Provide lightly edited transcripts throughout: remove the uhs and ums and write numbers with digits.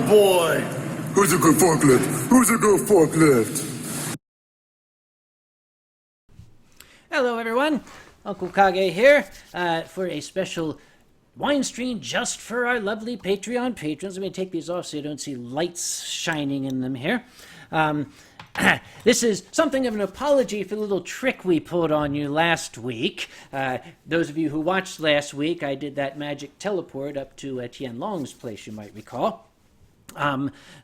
boy. Who's a good forklift? Who's a good forklift? Hello, everyone. Uncle Kage here for a special wine stream just for our lovely Patreon patrons. Let me take these off so you don't see lights shining in them here. This is something of an apology for the little trick we pulled on you last week. Those of you who watched last week, I did that magic teleport up to Tian Long's place, you might recall.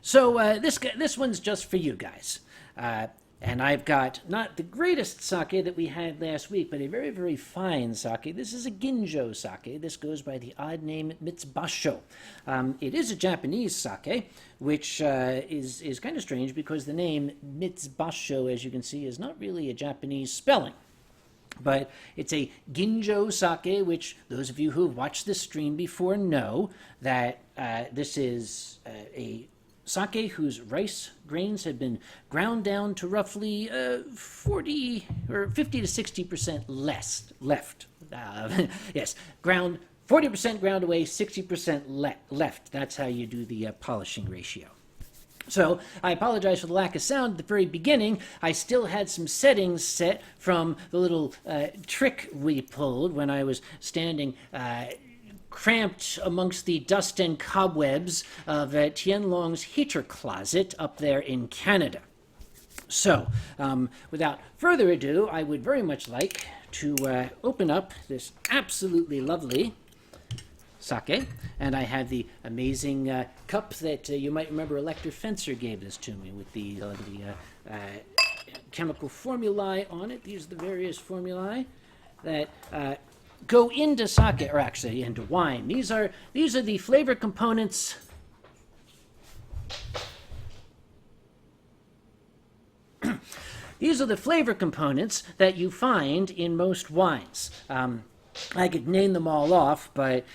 This one's just for you guys. And I've got not the greatest sake that we had last week, but a very, very fine sake. This is a Ginjo sake. This goes by the odd name Mitsubasho. It is a Japanese sake, which is kind of strange because the name Mitsubasho, as you can see, is not really a Japanese spelling. But it's a Ginjo sake, which those of you who have watched this stream before know that this is a sake whose rice grains have been ground down to roughly 40 or 50 to 60% left. Yes, 40% ground away, 60% left. That's how you do the polishing ratio. So I apologize for the lack of sound at the very beginning. I still had some settings set from the little trick we pulled when I was standing cramped amongst the dust and cobwebs of Tian Long's heater closet up there in Canada. So, without further ado, I would very much like to open up this absolutely lovely sake, and I have the amazing cup that you might remember Elector Fencer gave this to me with the chemical formulae on it. These are the various formulae that go into sake, or actually into wine. These are the flavor components. These are the flavor components that you find in most wines. I could name them all off, but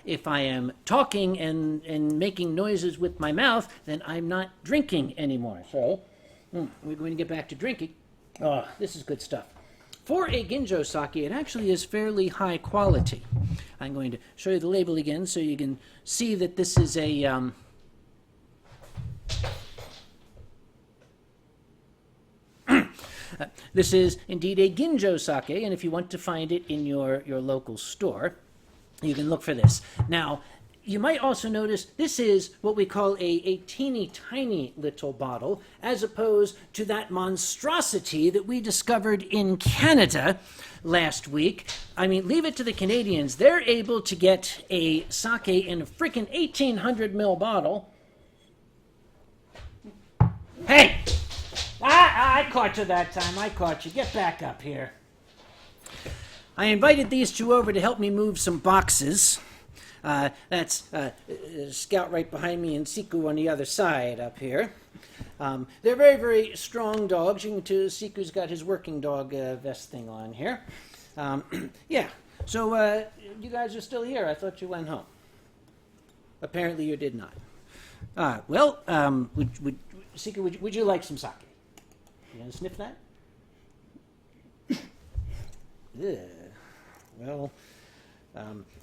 if I am talking and making noises with my mouth, then I'm not drinking anymore. So we're going to get back to drinking. Oh, this is good stuff. For a Ginjo sake, it actually is fairly high quality. I'm going to show you the label again so you can see that this is a this is indeed a Ginjo sake, and if you want to find it in your local store, you can look for this. Now, you might also notice this is what we call a teeny tiny little bottle, as opposed to that monstrosity that we discovered in Canada last week. I mean, leave it to the Canadians. They're able to get a sake in a freaking 1,800 ml bottle. Hey! I caught you that time. I caught you. Get back up here. I invited these two over to help me move some boxes. That's Scout right behind me and Siku on the other side up here. They're very, very strong dogs. You can tell Siku's got his working dog vest thing on here. Yeah, so you guys are still here. I thought you went home. Apparently you did not. Well, Siku, would you like some sake? You gonna sniff that? Yeah. Well,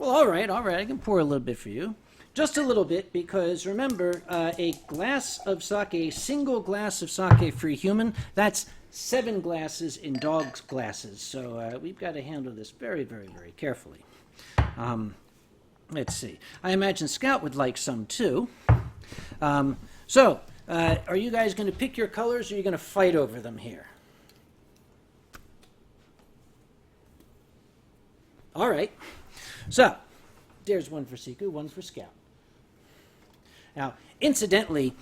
all right, I can pour a little bit for you. Just a little bit, because remember, a glass of sake, a single glass of sake for a human, that's 7 glasses in dog's glasses. So we've got to handle this very, very, very carefully. Let's see. I imagine Scout would like some too. Are you guys going to pick your colors, or are you going to fight over them here? All right. So, there's one for Siku, one for Scout. Now, incidentally,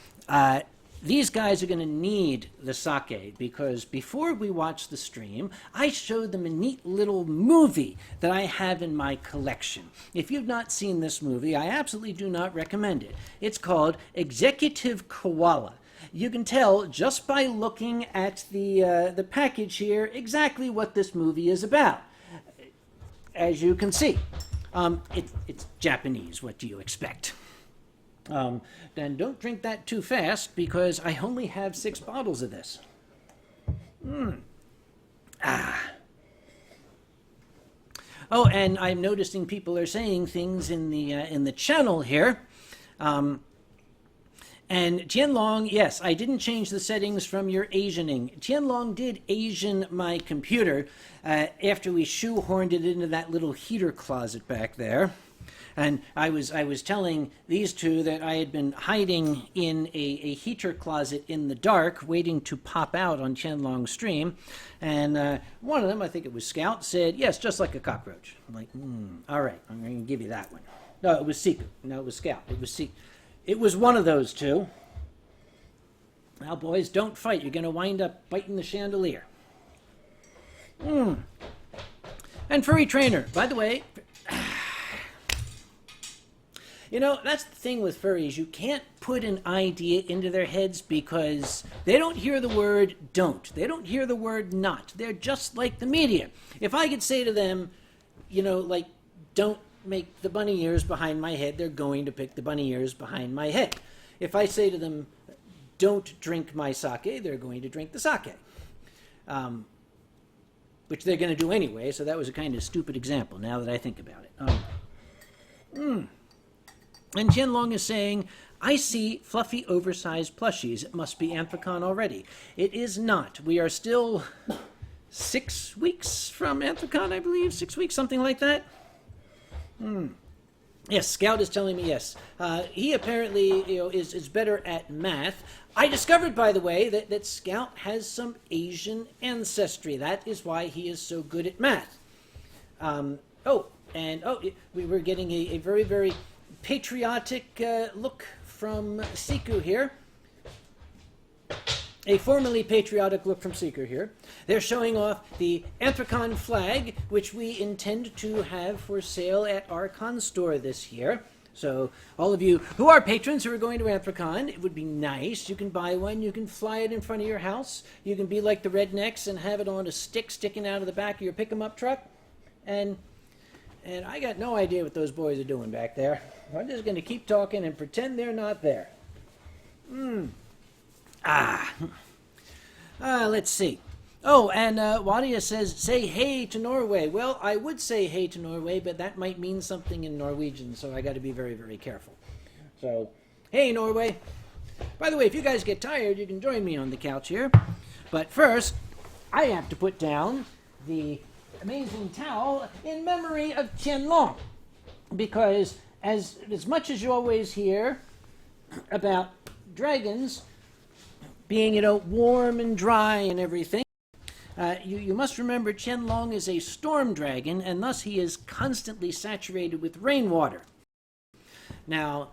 these guys are going to need the sake, because before we watch the stream, I showed them a neat little movie that I have in my collection. If you've not seen this movie, I absolutely do not recommend it. It's called Executive Koala. You can tell just by looking at the package here exactly what this movie is about. As you can see, it's Japanese. What do you expect? Then don't drink that too fast, because I only have 6 bottles of this. Oh, and I'm noticing people are saying things in the channel here. And Tianlong, yes, I didn't change the settings from your Asianing. Tianlong did Asian my computer after we shoehorned it into that little heater closet back there. And I was telling these two that I had been hiding in a heater closet in the dark, waiting to pop out on Tianlong's stream. And one of them, I think it was Scout, said, yes, just like a cockroach. I'm like, all right, I'm going to give you that one. No, it was Siku. No, it was Scout. It was Siku. It was one of those two. Now, boys, don't fight. You're going to wind up biting the chandelier. And Furry Trainer, by the way, you know, that's the thing with furries. You can't put an idea into their heads because they don't hear the word don't. They don't hear the word not. They're just like the media. If I could say to them, you know, like, don't make the bunny ears behind my head, they're going to pick the bunny ears behind my head. If I say to them, don't drink my sake, they're going to drink the sake. Which they're going to do anyway, so that was a kind of stupid example now that I think about it. And Tianlong is saying, I see fluffy, oversized plushies. It must be Anthrocon already. It is not. We are still 6 weeks from Anthrocon, I believe. 6 weeks, something like that. Yes, Scout is telling me yes. He apparently, you know, is better at math. I discovered, by the way, that Scout has some Asian ancestry. That is why he is so good at math. We were getting a very, very patriotic look from Siku here. A formerly patriotic look from Seeker here. They're showing off the Anthrocon flag, which we intend to have for sale at our con store this year. So all of you who are patrons who are going to Anthrocon, it would be nice. You can buy one. You can fly it in front of your house. You can be like the rednecks and have it on a stick sticking out of the back of your pick-em-up truck. And I got no idea what those boys are doing back there. I'm just going to keep talking and pretend they're not there. Let's see. Oh, and Wadia says, say hey to Norway. Well, I would say hey to Norway, but that might mean something in Norwegian, so I got to be very, very careful. So, hey, Norway. By the way, if you guys get tired, you can join me on the couch here. But first, I have to put down the amazing towel in memory of Tianlong. Because as much as you always hear about dragons being, warm and dry and everything, you must remember Tianlong is a storm dragon, and thus he is constantly saturated with rainwater. Now,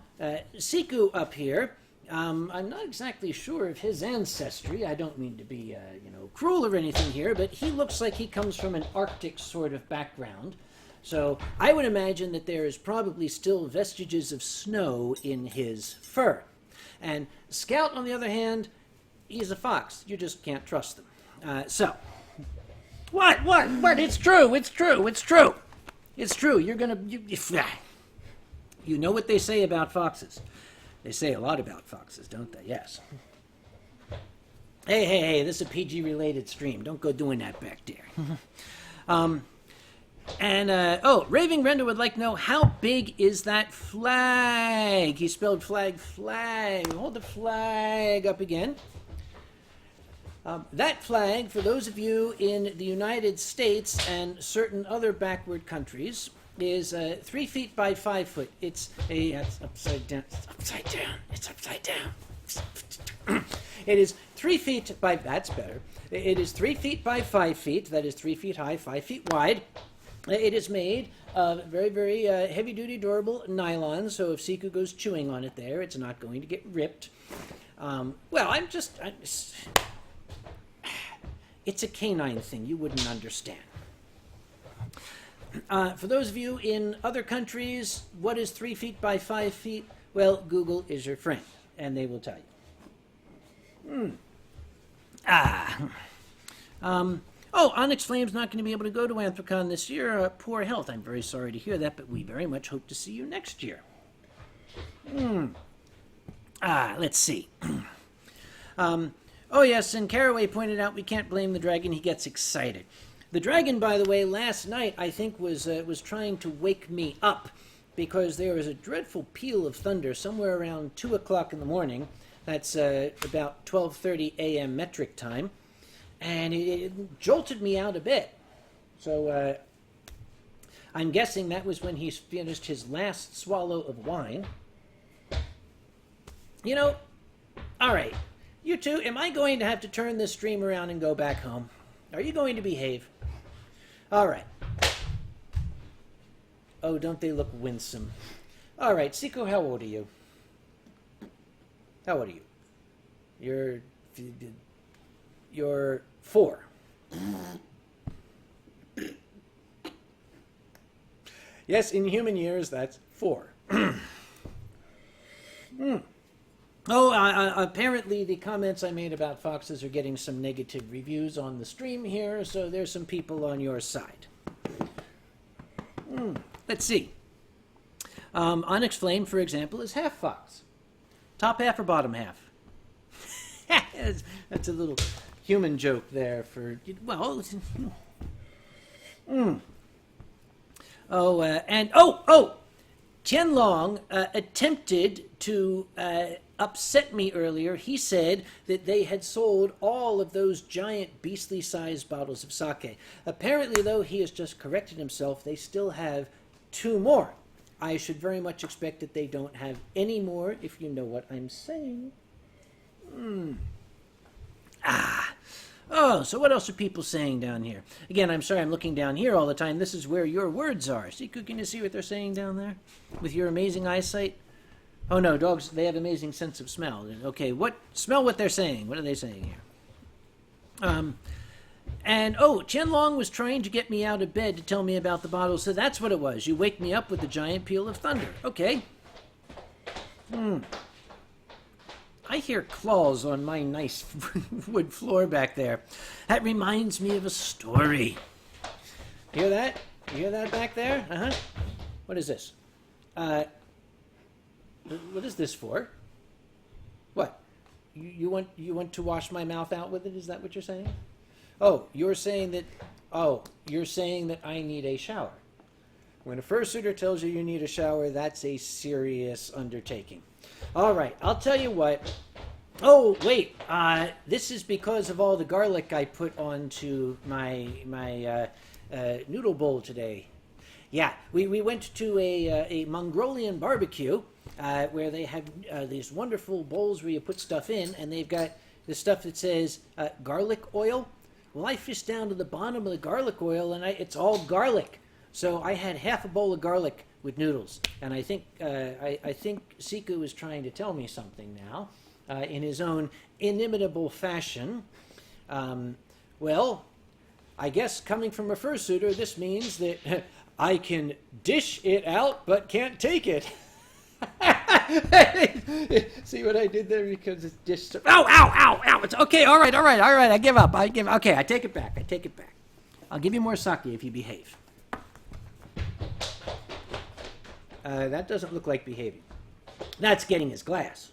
Siku up here, I'm not exactly sure of his ancestry. I don't mean to be, cruel or anything here, but he looks like he comes from an Arctic sort of background. So I would imagine that there is probably still vestiges of snow in his fur. And Scout, on the other hand, he's a fox. You just can't trust them. What? It's true. You're gonna... You know what they say about foxes. They say a lot about foxes, don't they? Yes. Hey, this is a PG-related stream. Don't go doing that back there. Raving Render would like to know, how big is that flag? He spelled flag. Hold the flag up again. That flag, for those of you in the United States and certain other backward countries, is 3 feet by 5 foot. It's upside down. It is 3 feet by, that's better. It is 3 feet by 5 feet. That is 3 feet high, 5 feet wide. It is made of very, very heavy-duty, durable nylon, so if Siku goes chewing on it there, it's not going to get ripped. It's a canine thing. You wouldn't understand. For those of you in other countries, what is 3 feet by 5 feet? Well, Google is your friend, and they will tell you. Onyx Flame's not going to be able to go to Anthrocon this year. Poor health. I'm very sorry to hear that, but we very much hope to see you next year. Let's see. Yes, and Caraway pointed out we can't blame the dragon. He gets excited. The dragon, by the way, last night, I think, was trying to wake me up because there was a dreadful peal of thunder somewhere around 2 o'clock in the morning. That's about 12:30 a.m. metric time, and it jolted me out a bit. So I'm guessing that was when he finished his last swallow of wine. You know, all right, you two, am I going to have to turn this stream around and go back home? Are you going to behave? All right. Oh, don't they look winsome? All right, Siku, how old are you? How old are you? You're 4. Yes, in human years, that's 4. Oh, apparently the comments I made about foxes are getting some negative reviews on the stream here, so there's some people on your side. Let's see. Onyx Flame, for example, is half fox. Top half or bottom half? That's a little human joke there for, well... Oh! Tianlong attempted to upset me earlier. He said that they had sold all of those giant beastly-sized bottles of sake. Apparently, though, he has just corrected himself. They still have 2 more. I should very much expect that they don't have any more, if you know what I'm saying. Oh, so what else are people saying down here? Again, I'm sorry I'm looking down here all the time. This is where your words are. Siku, can you see what they're saying down there? With your amazing eyesight? Oh no, dogs, they have amazing sense of smell. Okay, smell what they're saying. What are they saying here? And, Qianlong was trying to get me out of bed to tell me about the bottle, so that's what it was. You wake me up with the giant peal of thunder. Okay. I hear claws on my nice wood floor back there. That reminds me of a story. Hear that? You hear that back there? Uh-huh. What is this? What is this for? What? You want to wash my mouth out with it? Is that what you're saying? Oh, you're saying that I need a shower. When a fursuiter tells you need a shower, that's a serious undertaking. All right, I'll tell you what. Oh, wait. This is because of all the garlic I put onto my noodle bowl today. Yeah, we went to a Mongolian barbecue where they have these wonderful bowls where you put stuff in, and they've got the stuff that says garlic oil. Well, I fished down to the bottom of the garlic oil, and it's all garlic. So I had half a bowl of garlic with noodles, and I think Siku is trying to tell me something now, in his own inimitable fashion. Well, I guess coming from a fursuiter, this means that I can dish it out, but can't take it. See what I did there? Because it's dish. Ow! It's okay. All right. I give up. Okay, I take it back. I'll give you more sake if you behave. That doesn't look like behaving. That's getting his glass.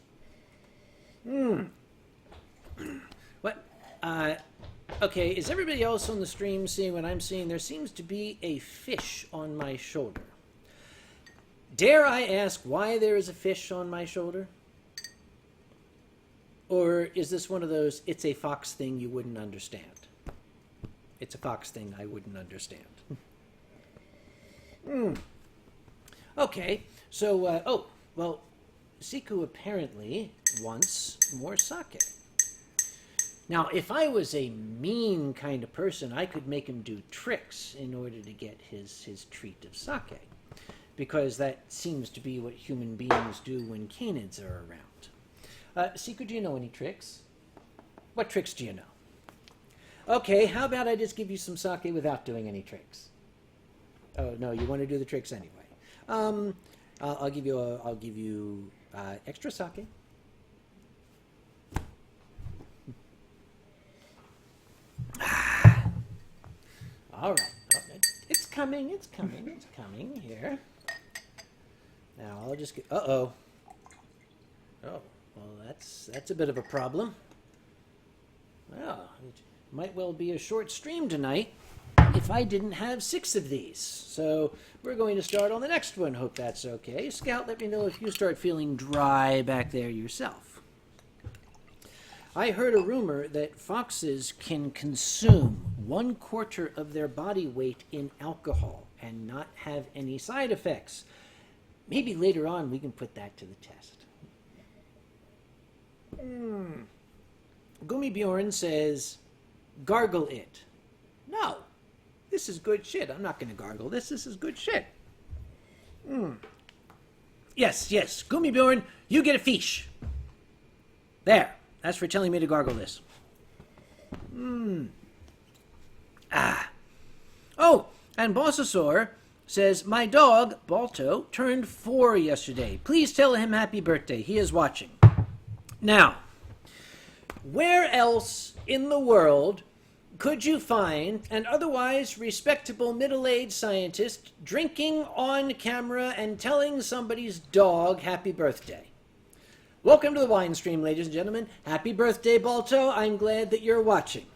What? Okay, is everybody else on the stream seeing what I'm seeing? There seems to be a fish on my shoulder. Dare I ask why there is a fish on my shoulder? Or is this one of those, it's a fox thing you wouldn't understand? It's a fox thing I wouldn't understand. Okay, so, Siku apparently wants more sake. Now, if I was a mean kind of person, I could make him do tricks in order to get his treat of sake. Because that seems to be what human beings do when canids are around. Siku, do you know any tricks? What tricks do you know? Okay, how about I just give you some sake without doing any tricks? Oh, no, you want to do the tricks anyway. I'll give you extra sake. All right. Oh, it's coming here. Now I'll just get. Oh, well, that's a bit of a problem. Well, it might well be a short stream tonight if I didn't have 6 of these. So we're going to start on the next one. Hope that's okay. Scout, let me know if you start feeling dry back there yourself. I heard a rumor that foxes can consume 1/4 of their body weight in alcohol and not have any side effects. Maybe later on we can put that to the test. Gummy Bjorn says, gargle it. No, this is good shit. I'm not going to gargle this. This is good shit. Yes, Gummy Bjorn, you get a fish. There. That's for telling me to gargle this. Oh, and Bossasaur says, my dog, Balto, turned 4 yesterday. Please tell him happy birthday. He is watching. Now, where else in the world could you find an otherwise respectable middle-aged scientist drinking on camera and telling somebody's dog happy birthday? Welcome to the wine stream, ladies and gentlemen. Happy birthday, Balto. I'm glad that you're watching.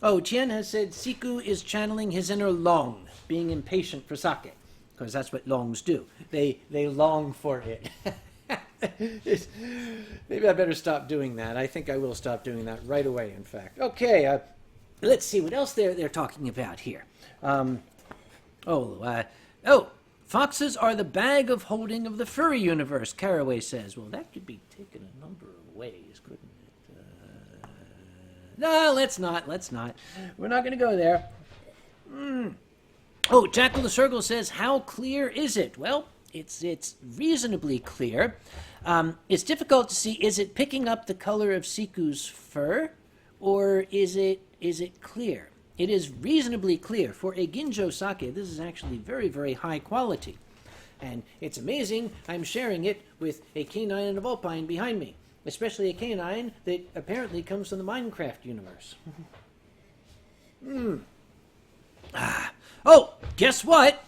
Oh, Tien has said Siku is channeling his inner Long, being impatient for sake, because that's what Longs do. They long for it. Maybe I better stop doing that. I think I will stop doing that right away, in fact. Okay, let's see what else they're talking about here. Foxes are the bag of holding of the furry universe, Caraway says. Well, that could be taken a number of ways, couldn't it? No, let's not. We're not going to go there. Oh, Jackal the Circle says, how clear is it? Well, it's reasonably clear. It's difficult to see, is it picking up the color of Siku's fur, or is it clear? It is reasonably clear. For a Ginjo sake, this is actually very, very high quality. And it's amazing I'm sharing it with a canine and a vulpine behind me, especially a canine that apparently comes from the Minecraft universe. Oh, guess what?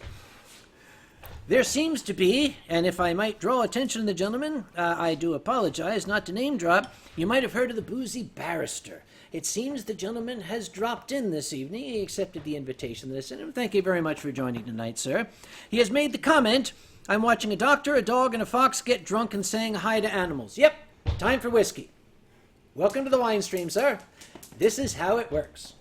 There seems to be, and if I might draw attention to the gentleman, I do apologize not to name drop, you might have heard of the Boozy Barrister. It seems the gentleman has dropped in this evening. He accepted the invitation that I sent him. Thank you very much for joining tonight, sir. He has made the comment, I'm watching a doctor, a dog, and a fox get drunk and saying hi to animals. Yep, time for whiskey. Welcome to the wine stream, sir. This is how it works.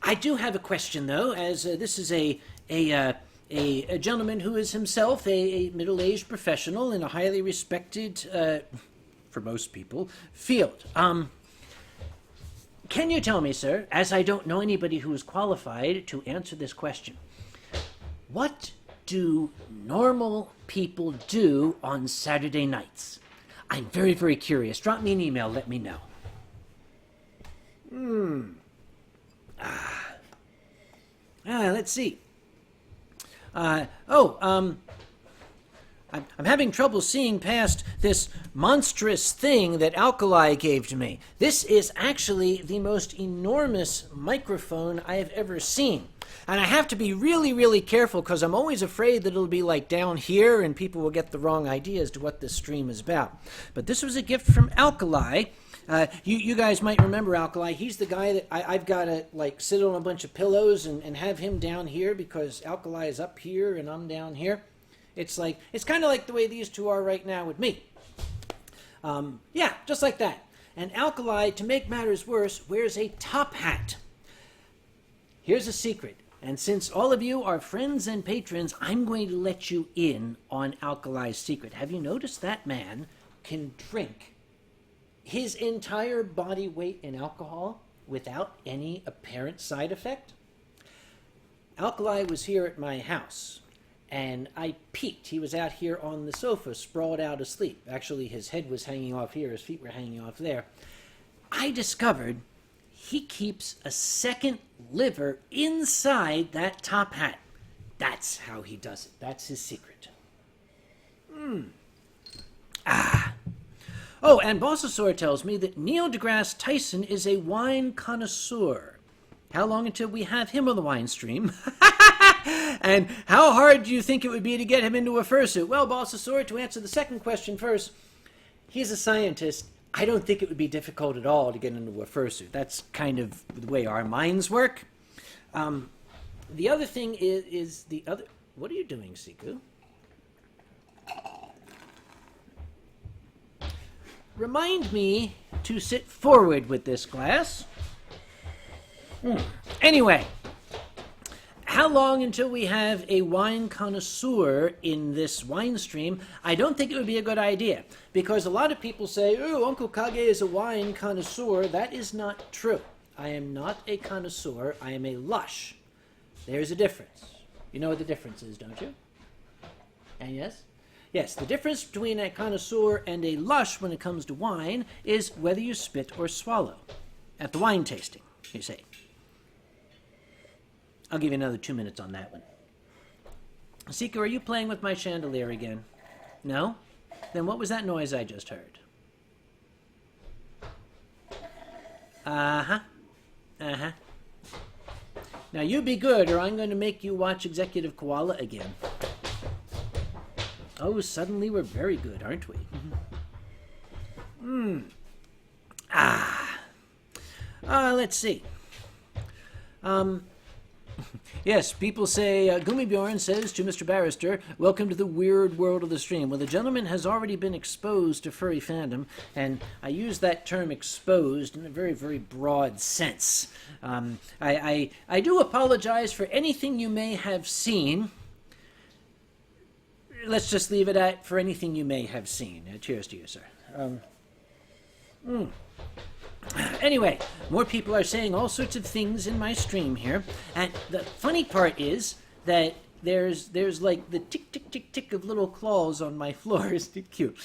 I do have a question, though, as this is a gentleman who is himself a middle-aged professional in a highly respected, for most people, field. Can you tell me, sir, as I don't know anybody who is qualified to answer this question, what do normal people do on Saturday nights? I'm very, very curious. Drop me an email, let me know. Let's see. I'm having trouble seeing past this monstrous thing that Alkali gave to me. This is actually the most enormous microphone I have ever seen. And I have to be really, really careful because I'm always afraid that it'll be like down here and people will get the wrong idea as to what this stream is about. But this was a gift from Alkali. You guys might remember Alkali. He's the guy that I've got to like sit on a bunch of pillows and have him down here because Alkali is up here and I'm down here. It's kind of like the way these two are right now with me. Yeah, just like that. And Alkali, to make matters worse, wears a top hat. Here's a secret. And since all of you are friends and patrons, I'm going to let you in on Alkali's secret. Have you noticed that man can drink his entire body weight in alcohol without any apparent side effect? Alkali was here at my house, and I peeked. He was out here on the sofa, sprawled out asleep. Actually, his head was hanging off here, his feet were hanging off there. I discovered he keeps a second liver inside that top hat. That's how he does it. That's his secret. Oh, and Bossasaur tells me that Neil deGrasse Tyson is a wine connoisseur. How long until we have him on the wine stream? And how hard do you think it would be to get him into a fursuit? Well, Bossasaur, to answer the second question first, he's a scientist. I don't think it would be difficult at all to get into a fursuit. That's kind of the way our minds work. The other thing is the other... What are you doing, Siku? remind me to sit forward with this glass. Anyway, how long until we have a wine connoisseur in this wine stream? I don't think it would be a good idea, because a lot of people say, oh, Uncle Kage is a wine connoisseur. That is not true. I am not a connoisseur. I am a lush. There's a difference. You know what the difference is, don't you? And yes? Yes, the difference between a connoisseur and a lush when it comes to wine is whether you spit or swallow at the wine tasting, you see. I'll give you another 2 minutes on that one. Seeker, are you playing with my chandelier again? No? Then what was that noise I just heard? Uh-huh. Uh-huh. Now you be good, or I'm going to make you watch Executive Koala again. Oh, suddenly we're very good, aren't we? Let's see. Yes, people say, Gummibjorn says to Mr. Barrister, welcome to the weird world of the stream. Well, the gentleman has already been exposed to furry fandom, and I use that term exposed in a very, very broad sense. I do apologize for anything you may have seen. Let's just leave it at for anything you may have seen. Cheers to you, sir. Anyway, more people are saying all sorts of things in my stream here, and the funny part is that there's like the tick tick tick tick of little claws on my floor. Isn't it cute?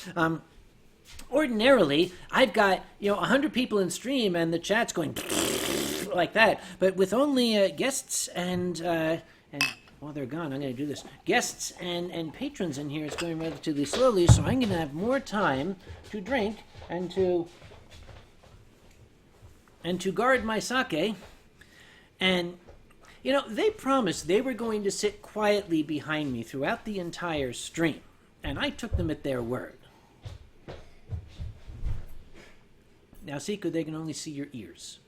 Ordinarily, I've got 100 people in stream, and the chat's going like that. But with only guests and while they're gone, I'm going to do this. Guests and patrons in here, it's going relatively slowly, so I'm going to have more time to drink and to guard my sake. And, they promised they were going to sit quietly behind me throughout the entire stream. And I took them at their word. Now, Siku, they can only see your ears.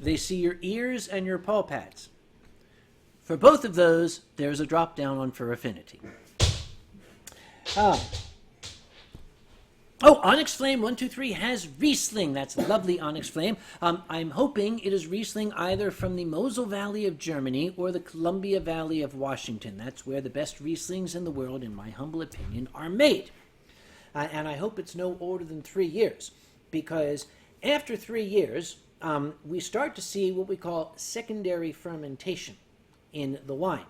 They see your ears and your paw pads. For both of those, there's a drop down on Fur Affinity. Onyx Flame 123 has Riesling. That's lovely, Onyx Flame. I'm hoping it is Riesling either from the Mosel Valley of Germany or the Columbia Valley of Washington. That's where the best Rieslings in the world, in my humble opinion, are made. And I hope it's no older than 3 years, because after 3 years, we start to see what we call secondary fermentation in the wine.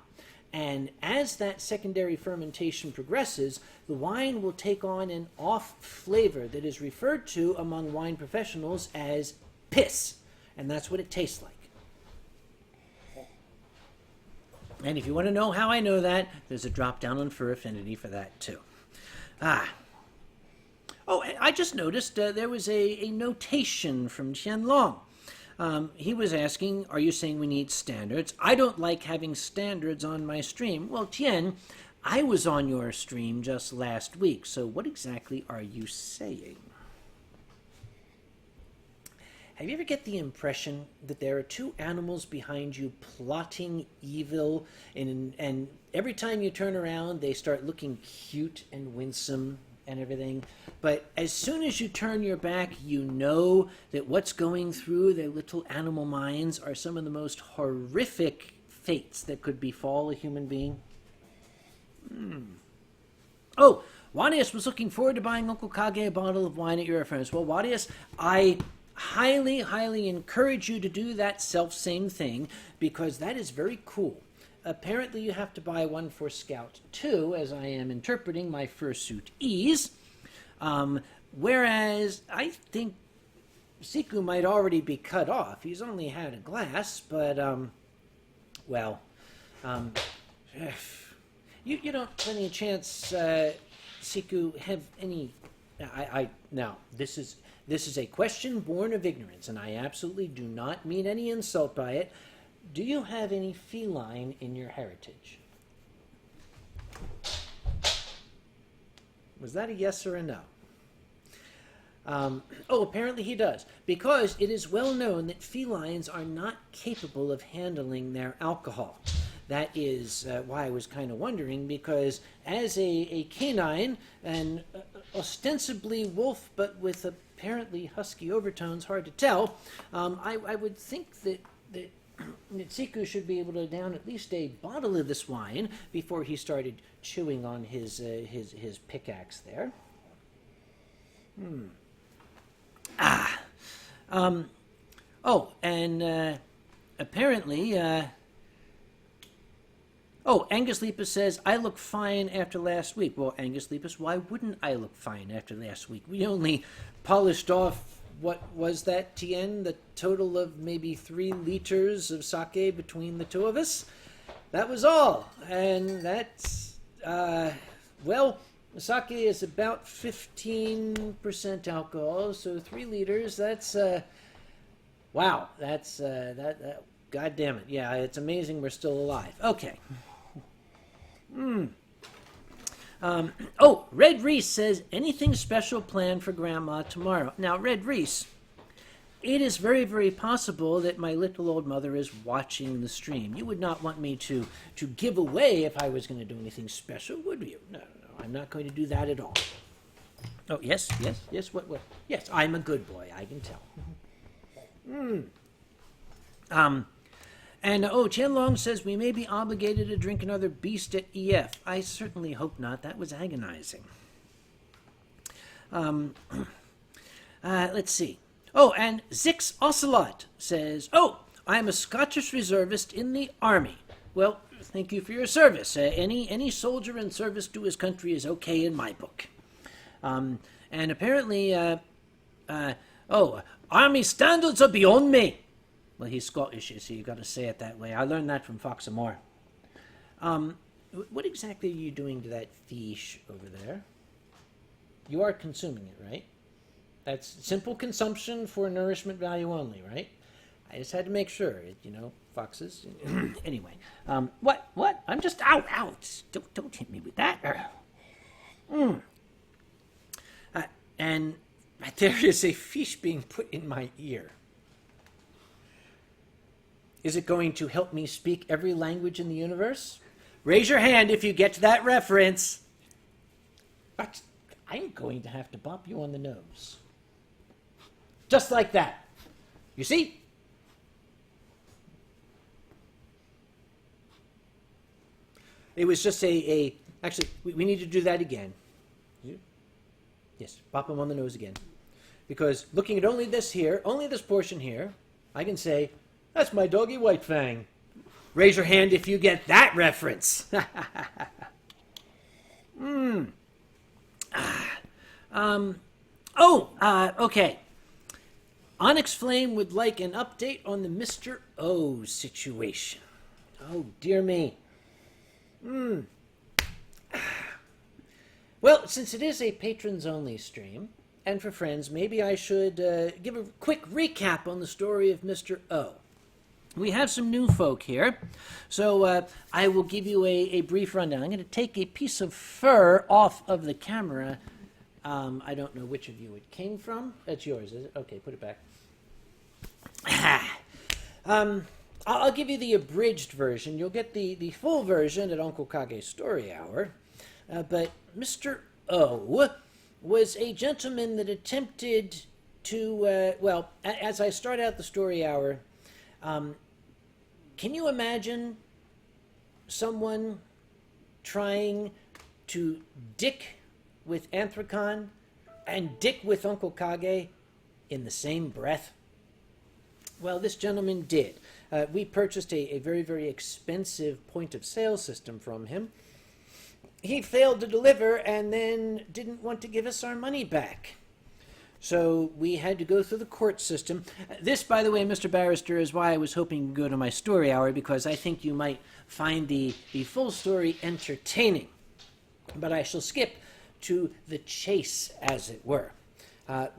And as that secondary fermentation progresses, the wine will take on an off flavor that is referred to among wine professionals as piss. And that's what it tastes like. And if you want to know how I know that, there's a drop down on Fur Affinity for that too. I just noticed there was a notation from Tianlong. He was asking, are you saying we need standards? I don't like having standards on my stream. Well, Tien, I was on your stream just last week, so what exactly are you saying? Have you ever get the impression that there are two animals behind you plotting evil, and every time you turn around, they start looking cute and winsome and everything, but as soon as you turn your back, you know that what's going through their little animal minds are some of the most horrific fates that could befall a human being? Oh, Wadius was looking forward to buying Uncle Kage a bottle of wine at your reference. Well, Wadius, I highly, highly encourage you to do that self-same thing, because that is very cool. Apparently you have to buy one for Scout 2, as I am interpreting my fursuit ease. Whereas I think Siku might already be cut off. He's only had a glass, but, you don't, by any chance, Siku, have any... Now, this is a question born of ignorance, and I absolutely do not mean any insult by it. Do you have any feline in your heritage? Was that a yes or a no? Apparently he does, because it is well known that felines are not capable of handling their alcohol. that is why I was kind of wondering, because as a canine, and ostensibly wolf, but with apparently husky overtones, hard to tell, I would think that Nitsiku should be able to down at least a bottle of this wine before he started chewing on his pickaxe there. Oh, and apparently, Angus Lepus says, I look fine after last week. Well, Angus Lepus, why wouldn't I look fine after last week? We only polished off, what was that, Tien? The total of maybe 3 liters of sake between the two of us? That was all. And that's, sake is about 15% alcohol, so 3 liters, that's, wow, that's, God damn it. Yeah, it's amazing we're still alive. Okay. Red Reese says, anything special planned for Grandma tomorrow? Now, Red Reese, it is very, very possible that my little old mother is watching the stream. You would not want me to give away if I was going to do anything special, would you? No, I'm not going to do that at all. Oh, yes, what? Yes, I'm a good boy, I can tell. Qianlong says we may be obligated to drink another beast at EF. I certainly hope not. That was agonizing. Let's see. Oh, and Zix Ocelot says, I'm a Scottish reservist in the army. Well, thank you for your service. Any soldier in service to his country is okay in my book. And apparently, army standards are beyond me. Well, he's Scottish, so you've got to say it that way. I learned that from Foxamore. What exactly are you doing to that fish over there? You are consuming it, right? That's simple consumption for nourishment value only, right? I just had to make sure, foxes. Anyway, what? I'm just out. Don't hit me with that. And there is a fish being put in my ear. Is it going to help me speak every language in the universe? Raise your hand if you get to that reference. But I'm going to have to bump you on the nose. Just like that. You see? It was just actually, we need to do that again. Yes, bop him on the nose again. Because looking at only this portion here, I can say, that's my doggy White Fang. Raise your hand if you get that reference. Okay. Onyx Flame would like an update on the Mr. O situation. Oh, dear me. Well, since it is a patrons-only stream, and for friends, maybe I should give a quick recap on the story of Mr. O. We have some new folk here, so I will give you a brief rundown. I'm going to take a piece of fur off of the camera. I don't know which of you it came from. That's yours, is it? Okay, put it back. I'll give you the abridged version. You'll get the full version at Uncle Kage's Story Hour. But Mr. O was a gentleman that attempted to, as I start out the story hour, can you imagine someone trying to dick with Anthracon and dick with Uncle Kage in the same breath? Well, this gentleman did. We purchased a very, very expensive point-of-sale system from him. He failed to deliver and then didn't want to give us our money back. So we had to go through the court system. This, by the way, Mr. Barrister, is why I was hoping to go to my story hour, because I think you might find the full story entertaining. But I shall skip to the chase, as it were.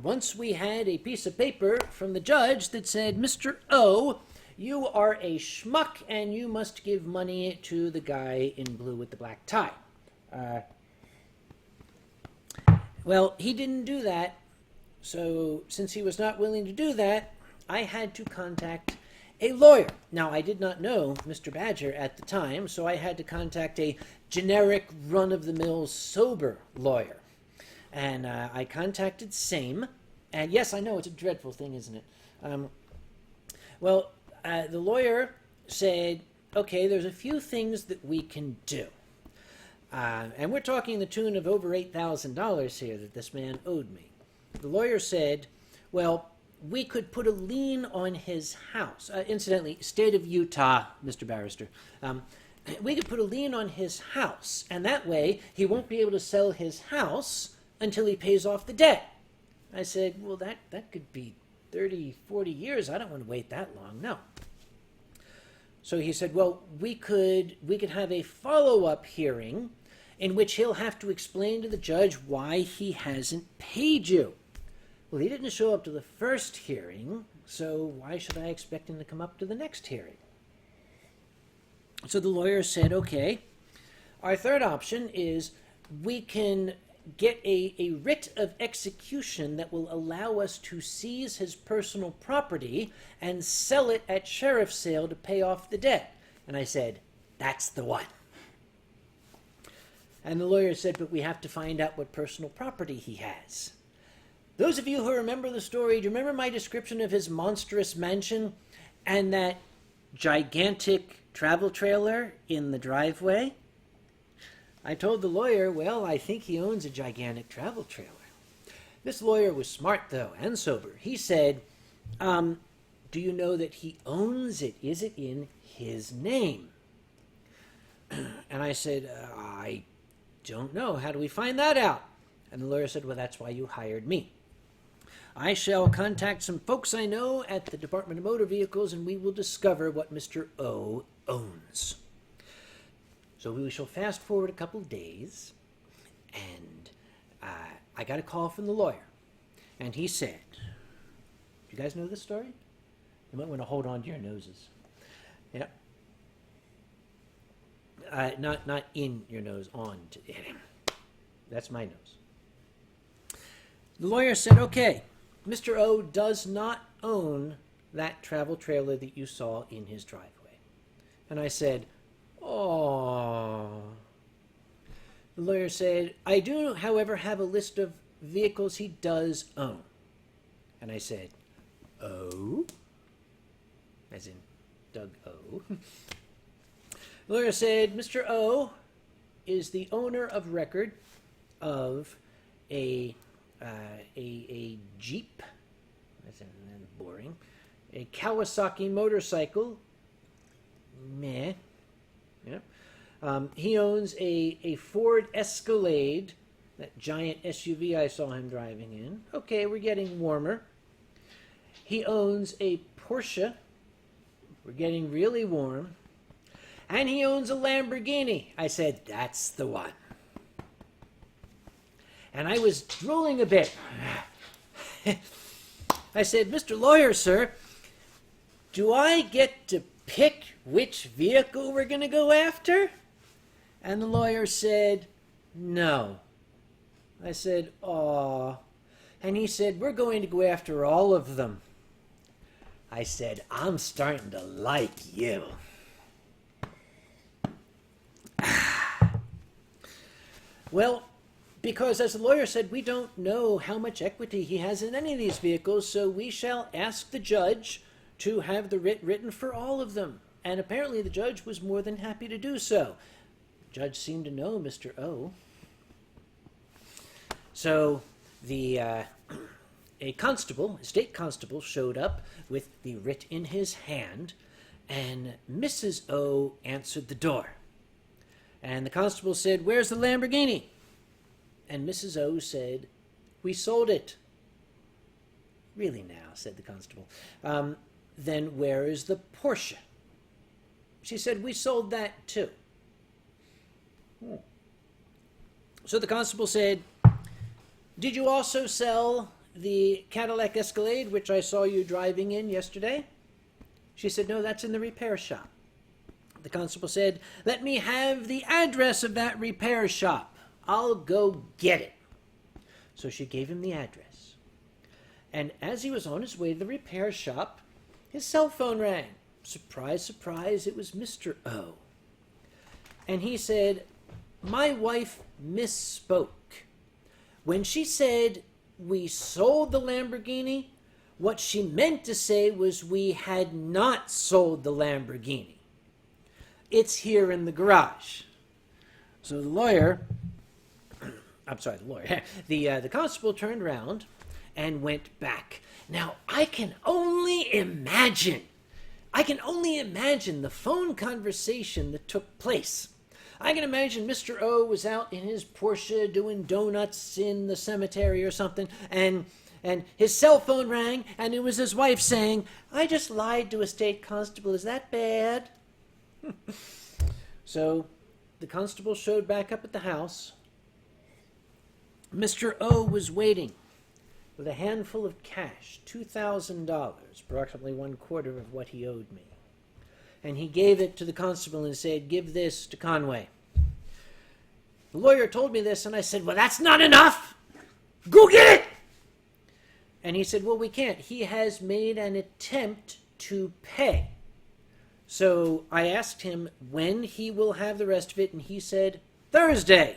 Once we had a piece of paper from the judge that said, Mr. O, you are a schmuck and you must give money to the guy in blue with the black tie. Well, he didn't do that. So since he was not willing to do that, I had to contact a lawyer. Now, I did not know Mr. Badger at the time, so I had to contact a generic, run-of-the-mill, sober lawyer. And I contacted SAME, and yes, I know, it's a dreadful thing, isn't it? The lawyer said, okay, there's a few things that we can do. And we're talking the tune of over $8,000 here that this man owed me. The lawyer said, well, we could put a lien on his house. Incidentally, state of Utah, Mr. Barrister. We could put a lien on his house, and that way he won't be able to sell his house until he pays off the debt. I said, well, that could be 30, 40 years. I don't want to wait that long, no. So he said, well, we could have a follow-up hearing in which he'll have to explain to the judge why he hasn't paid you. Well, he didn't show up to the first hearing, so why should I expect him to come up to the next hearing? So the lawyer said, okay, our third option is we can get a writ of execution that will allow us to seize his personal property and sell it at sheriff's sale to pay off the debt. And I said, that's the one. And the lawyer said, but we have to find out what personal property he has. Those of you who remember the story, do you remember my description of his monstrous mansion and that gigantic travel trailer in the driveway? I told the lawyer, well, I think he owns a gigantic travel trailer. This lawyer was smart, though, and sober. He said, do you know that he owns it? Is it in his name? And I said, I don't know. How do we find that out? And the lawyer said, well, that's why you hired me. I shall contact some folks I know at the Department of Motor Vehicles, and we will discover what Mr. O owns. So we shall fast forward a couple of days, and I got a call from the lawyer, and he said, you guys know this story? You might want to hold on to your noses. Yeah. Not in your nose, on. That's my nose. The lawyer said, okay, Mr. O does not own that travel trailer that you saw in his driveway. And I said, oh. The lawyer said, I do, however, have a list of vehicles he does own. And I said, oh? As in Doug O. The lawyer said, Mr. O is the owner of record of a Jeep, that's boring, a Kawasaki motorcycle, meh, yeah. He owns a Ford Escalade, that giant SUV I saw him driving in. Okay, we're getting warmer. He owns a Porsche. We're getting really warm. And he owns a Lamborghini. I said, that's the one. And I was drooling a bit. I said, Mr. Lawyer, sir, do I get to pick which vehicle we're going to go after? And the lawyer said, no. I said, aw. And he said, we're going to go after all of them. I said, I'm starting to like you. Well, because as the lawyer said, we don't know how much equity he has in any of these vehicles, so we shall ask the judge to have the writ written for all of them. And apparently the judge was more than happy to do so. The judge seemed to know Mr. O. So a state constable showed up with the writ in his hand, and Mrs. O answered the door. And the constable said, where's the Lamborghini? And Mrs. O said, we sold it. Really now, said the constable. Then where is the Porsche? She said, we sold that too. So the constable said, did you also sell the Cadillac Escalade, which I saw you driving in yesterday? She said, no, that's in the repair shop. The constable said, let me have the address of that repair shop. I'll go get it. So she gave him the address. And as he was on his way to the repair shop, his cell phone rang. surprise, surprise, it was Mr. O. And he said, my wife misspoke. When she said we sold the Lamborghini, what she meant to say was we had not sold the Lamborghini. It's here in the garage. So the lawyer, the constable turned around and went back. Now, I can only imagine the phone conversation that took place. I can imagine Mr. O was out in his Porsche doing donuts in the cemetery or something, and his cell phone rang, and it was his wife saying, I just lied to a state constable. Is that bad? So the constable showed back up at the house. Mr. O was waiting with a handful of cash, $2,000, approximately 1/4 of what he owed me. And he gave it to the constable and said, give this to Conway. The lawyer told me this, and I said, well, that's not enough. Go get it. And he said, well, we can't. He has made an attempt to pay. So I asked him when he will have the rest of it, and he said, Thursday.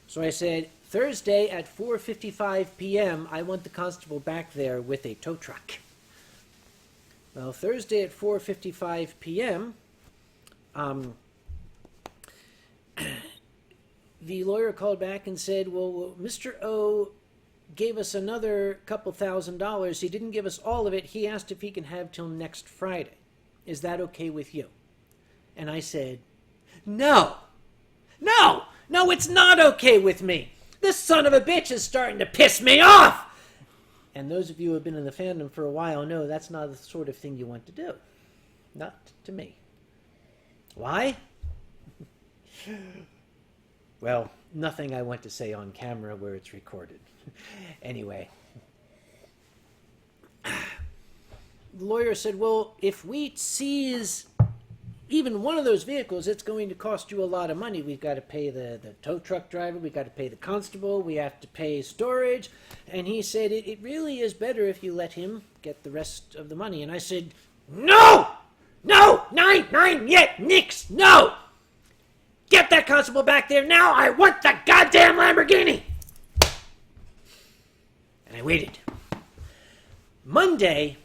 So I said, Thursday at 4:55 p.m., I want the constable back there with a tow truck. Well, Thursday at 4:55 p.m., the lawyer called back and said, well, Mr. O gave us another couple $1,000. He didn't give us all of it. He asked if he can have till next Friday. Is that okay with you? And I said, no, it's not okay with me. This son of a bitch is starting to piss me off. And those of you who have been in the fandom for a while know that's not the sort of thing you want to do. Not to me. Why? Well, nothing I want to say on camera where it's recorded. Anyway. The lawyer said, well, if we seize even one of those vehicles, it's going to cost you a lot of money. We've got to pay the tow truck driver. We've got to pay the constable. We have to pay storage. And he said, it really is better if you let him get the rest of the money. And I said, no, nine yet, nix, no. Get that constable back there now. I want the goddamn Lamborghini. And I waited. Monday,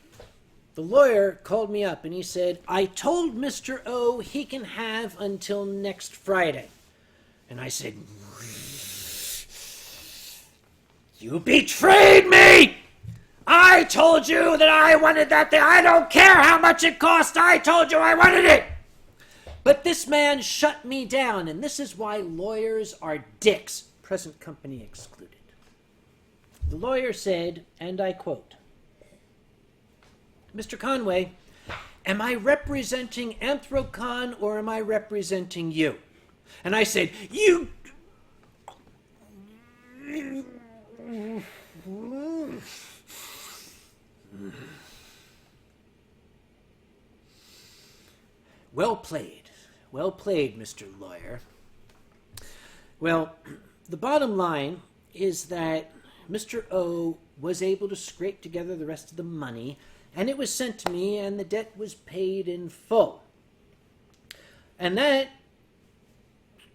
the lawyer called me up and he said, I told Mr. O he can have until next Friday. And I said, you betrayed me! I told you that I wanted that thing. I don't care how much it cost. I told you I wanted it. But this man shut me down, and this is why lawyers are dicks, present company excluded. The lawyer said, and I quote, Mr. Conway, am I representing Anthrocon or am I representing you? And I said, you... Well played, Mr. Lawyer. Well, the bottom line is that Mr. O was able to scrape together the rest of the money, and it was sent to me, and the debt was paid in full. And that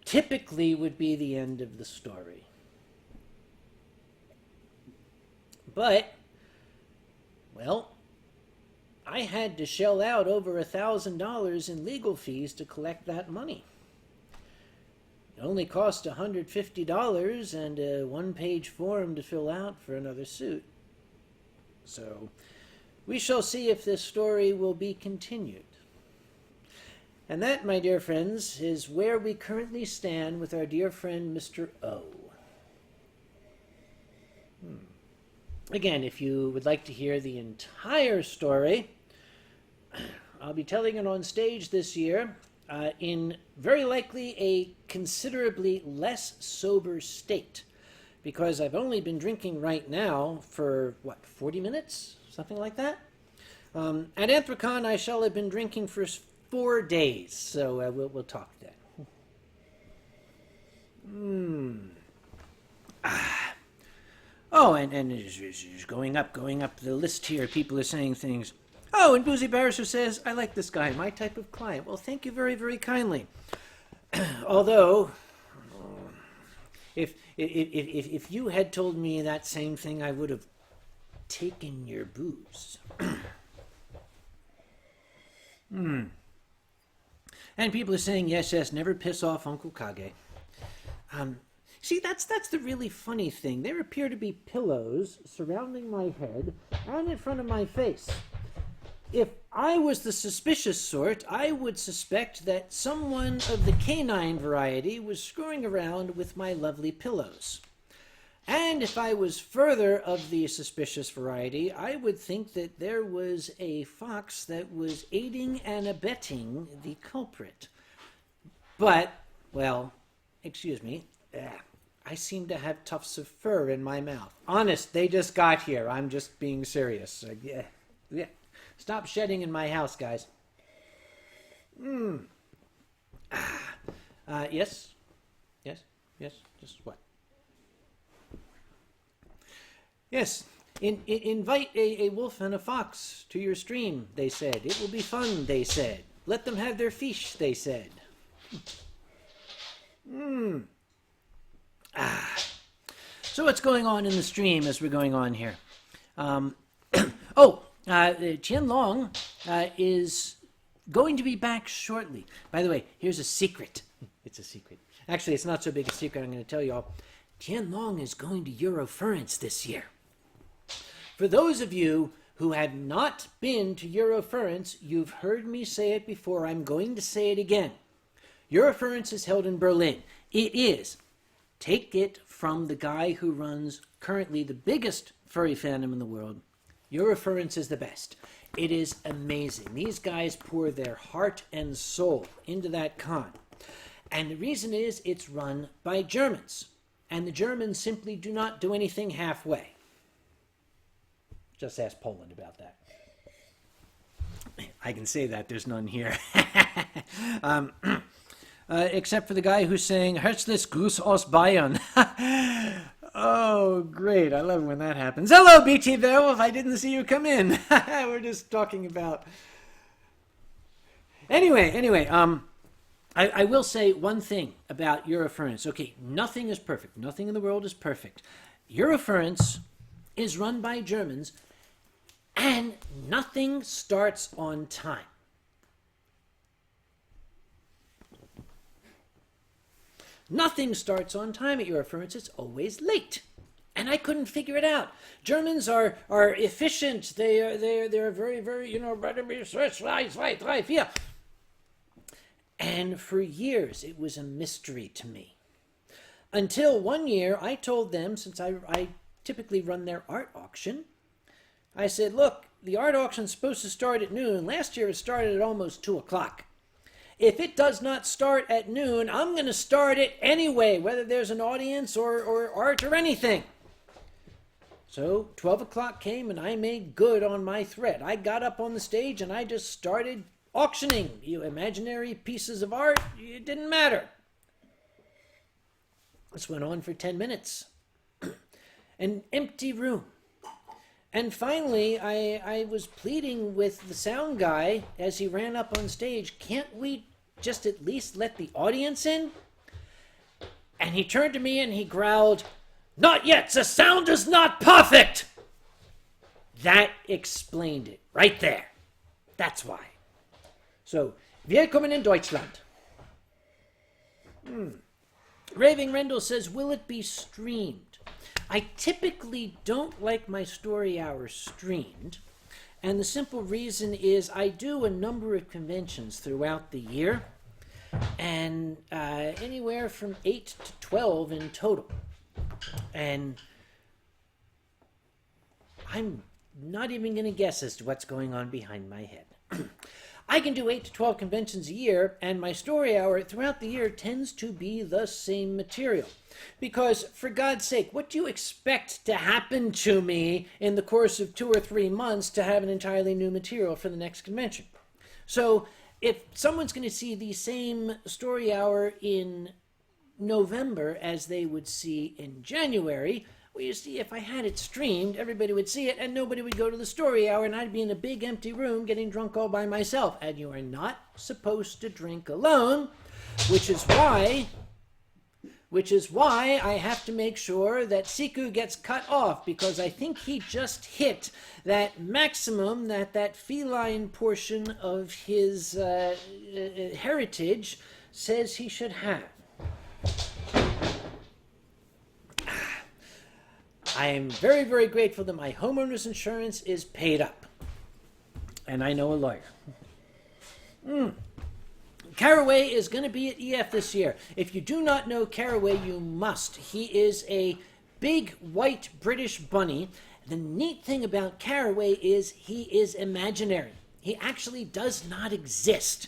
typically would be the end of the story. But, well, I had to shell out over $1,000 in legal fees to collect that money. It only cost $150 and a one-page form to fill out for another suit. So, we shall see if this story will be continued. And that, my dear friends, is where we currently stand with our dear friend Mr. O. Again, if you would like to hear the entire story, I'll be telling it on stage this year in very likely a considerably less sober state, because I've only been drinking right now for, 40 minutes? Something like that? At Anthrocon, I shall have been drinking for 4 days, so we'll talk then. Oh, and it's going up the list here. People are saying things. Oh, and Boozy Barrister says, I like this guy, my type of client. Well, thank you very, very kindly. Although, if you had told me that same thing, I would have taken your booze. And people are saying, yes, yes, never piss off Uncle Kage. See, that's the really funny thing. There appear to be pillows surrounding my head and in front of my face. If I was the suspicious sort, I would suspect that someone of the canine variety was screwing around with my lovely pillows. And if I was further of the suspicious variety, I would think that there was a fox that was aiding and abetting the culprit. But, well, excuse me, I seem to have tufts of fur in my mouth. Honest, they just got here. I'm just being serious. Yeah. Stop shedding in my house, guys. Yes? Just what? Yes, invite a wolf and a fox to your stream, they said. It will be fun, they said. Let them have their fish, they said. So what's going on in the stream as we're going on here? Qian Long is going to be back shortly. By the way, here's a secret. It's a secret. Actually, it's not so big a secret, I'm going to tell you all. Qian Long is going to Eurofurence this year. For those of you who have not been to Eurofurence, you've heard me say it before. I'm going to say it again. Eurofurence is held in Berlin. It is. Take it from the guy who runs currently the biggest furry fandom in the world. Eurofurence is the best. It is amazing. These guys pour their heart and soul into that con. And the reason is it's run by Germans. And the Germans simply do not do anything halfway. Just ask Poland about that. I can say that. There's none here. Except for the guy who's saying, Herzlich Gruß aus Bayern. Oh, great. I love when that happens. Hello, BT Werewolf. I didn't see you come in. We're just talking about... Anyway, I will say one thing about Eurofurence. Okay, nothing is perfect. Nothing in the world is perfect. Eurofurence is run by Germans, and nothing starts on time. Nothing starts on time at Eurofurence. It's always late. And I couldn't figure it out. Germans are efficient. They're very, very, right. And for years, it was a mystery to me. Until one year, I told them, since I typically run their art auction, I said, look, the art auction's supposed to start at noon. Last year, it started at almost 2 o'clock. If it does not start at noon, I'm going to start it anyway, whether there's an audience or art or anything. So 12 o'clock came and I made good on my threat. I got up on the stage and I just started auctioning. You imaginary pieces of art, it didn't matter. This went on for 10 minutes. An empty room. And finally, I was pleading with the sound guy as he ran up on stage, can't we just at least let the audience in? And he turned to me and he growled, not yet, the sound is not perfect. That explained it right there. That's why. So, willkommen in Deutschland. Raving Rendell says, will it be streamed? I typically don't like my story hours streamed, and the simple reason is I do a number of conventions throughout the year, and anywhere from 8 to 12 in total. And I'm not even going to guess as to what's going on behind my head. I can do 8 to 12 conventions a year, and my story hour throughout the year tends to be the same material. Because, for God's sake, what do you expect to happen to me in the course of 2 or 3 months to have an entirely new material for the next convention? So, if someone's going to see the same story hour in November as they would see in January, Well, you see, if I had it streamed, everybody would see it and nobody would go to the story hour and I'd be in a big empty room getting drunk all by myself. And you are not supposed to drink alone, which is why I have to make sure that Siku gets cut off, because I think he just hit that maximum that feline portion of his heritage says he should have. I am very, very grateful that my homeowner's insurance is paid up. And I know a lawyer. Caraway is going to be at EF this year. If you do not know Caraway, you must. He is a big white British bunny. The neat thing about Caraway is he is imaginary. He actually does not exist.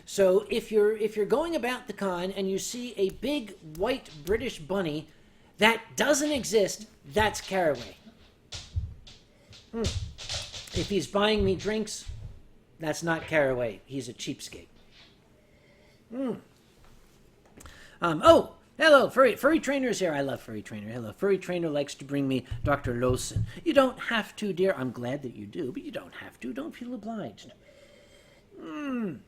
So if you're going about the con and you see a big white British bunny that doesn't exist, that's Caraway. If he's buying me drinks, that's not Caraway. He's a cheapskate. Oh, hello, Furry Trainer is here. I love Furry Trainer. Hello, Furry Trainer likes to bring me Dr. Lawson. You don't have to, dear. I'm glad that you do, but you don't have to. Don't feel obliged. Oh,